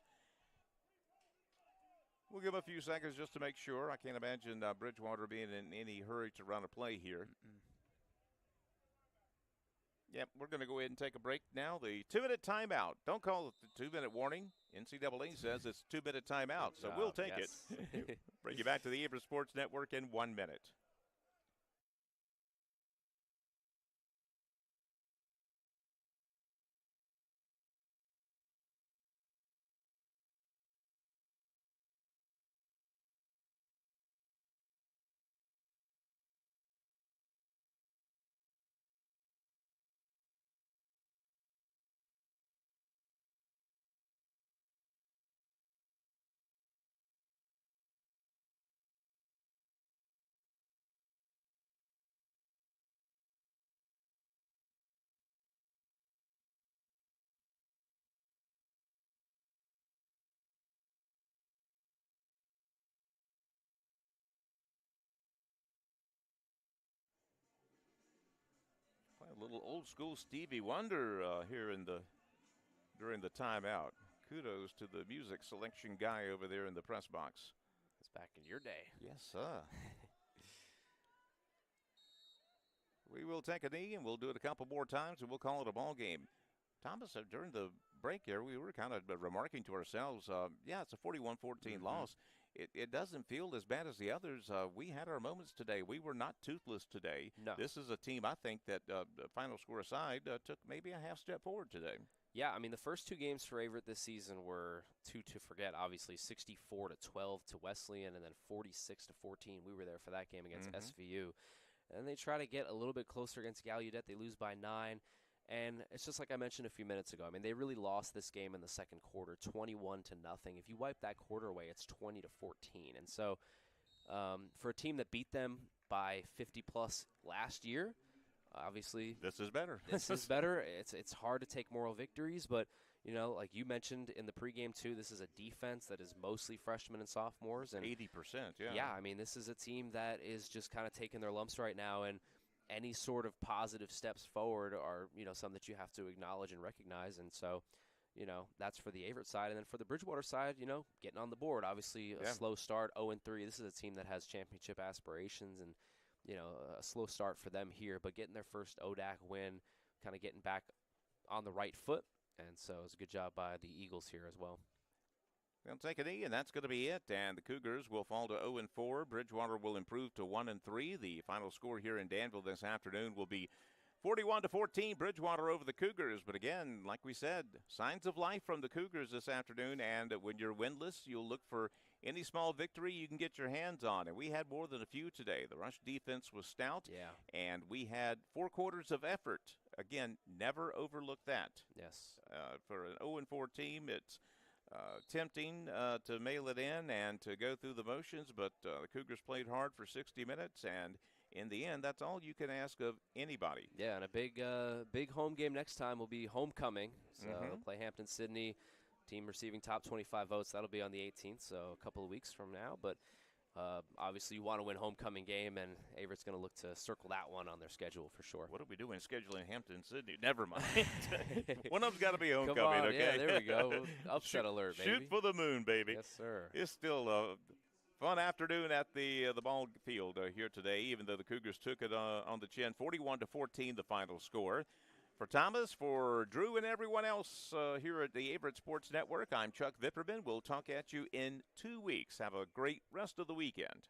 We'll give a few seconds just to make sure. I can't imagine Bridgewater being in any hurry to run a play here. Yep, we're going to go ahead and take a break now. The 2-minute timeout. Don't call it the 2-minute warning. NCAA says it's 2-minute timeout, so we'll take it. Bring you back to the Averett Sports Network in 1 minute. A little old school Stevie Wonder here during the timeout. Kudos to the music selection guy over there in the press box. It's back in your day. Yes, sir. We will take a knee, and we'll do it a couple more times, and we'll call it a ball game. Thomas, during the break here, we were kind of remarking to ourselves, it's a 41-14 loss. It doesn't feel as bad as the others. We had our moments today. We were not toothless today. No. This is a team, I think, that the final score aside, took maybe a half step forward today. Yeah, I mean, the first 2 games for Averett this season were two to forget, obviously, 64-12 to Wesleyan, and then 46-14. We were there for that game against SVU. And they try to get a little bit closer against Gallaudet. They lose by 9. And it's just like I mentioned a few minutes ago. I mean, they really lost this game in the second quarter, 21-0. If you wipe that quarter away, it's 20-14. And so for a team that beat them by 50-plus last year, obviously this is better. This is better. It's hard to take moral victories, but like you mentioned in the pregame too, this is a defense that is mostly freshmen and sophomores, and 80%. Yeah, I mean, this is a team that is just kind of taking their lumps right now, and any sort of positive steps forward are, some that you have to acknowledge and recognize. And so, that's for the Averett side. And then for the Bridgewater side, getting on the board. Obviously, a slow start, 0-3. This is a team that has championship aspirations and, a slow start for them here. But getting their first ODAC win, kind of getting back on the right foot. And so it's a good job by the Eagles here as well. They'll take a knee, and that's going to be it. And the Cougars will fall to 0-4. Bridgewater will improve to 1-3. The final score here in Danville this afternoon will be 41-14. Bridgewater over the Cougars. But again, like we said, signs of life from the Cougars this afternoon. And when you're winless, you'll look for any small victory you can get your hands on, and we had more than a few today. The rush defense was stout, and we had 4 quarters of effort. Again, never overlook that. Yes. For an 0-4 team, it's tempting to mail it in and to go through the motions, but the Cougars played hard for 60 minutes, and in the end, that's all you can ask of anybody. Yeah, and a big home game next time will be homecoming. So they'll play Hampton-Sydney, team receiving top 25 votes. That'll be on the 18th, so a couple of weeks from now. But obviously you want to win homecoming game, and Averett's going to look to circle that one on their schedule for sure. What are we doing scheduling Hampton-Sydney? Never mind. One of them's got to be homecoming, Come on, okay? Yeah, there we go. Upset alert, baby. Shoot for the moon, baby. Yes, sir. It's still a fun afternoon at the ball field here today, even though the Cougars took it on the chin. 41-14 the final score. For Thomas, for Drew, and everyone else here at the Averett Sports Network, I'm Chuck Vipperman. We'll talk at you in 2 weeks. Have a great rest of the weekend.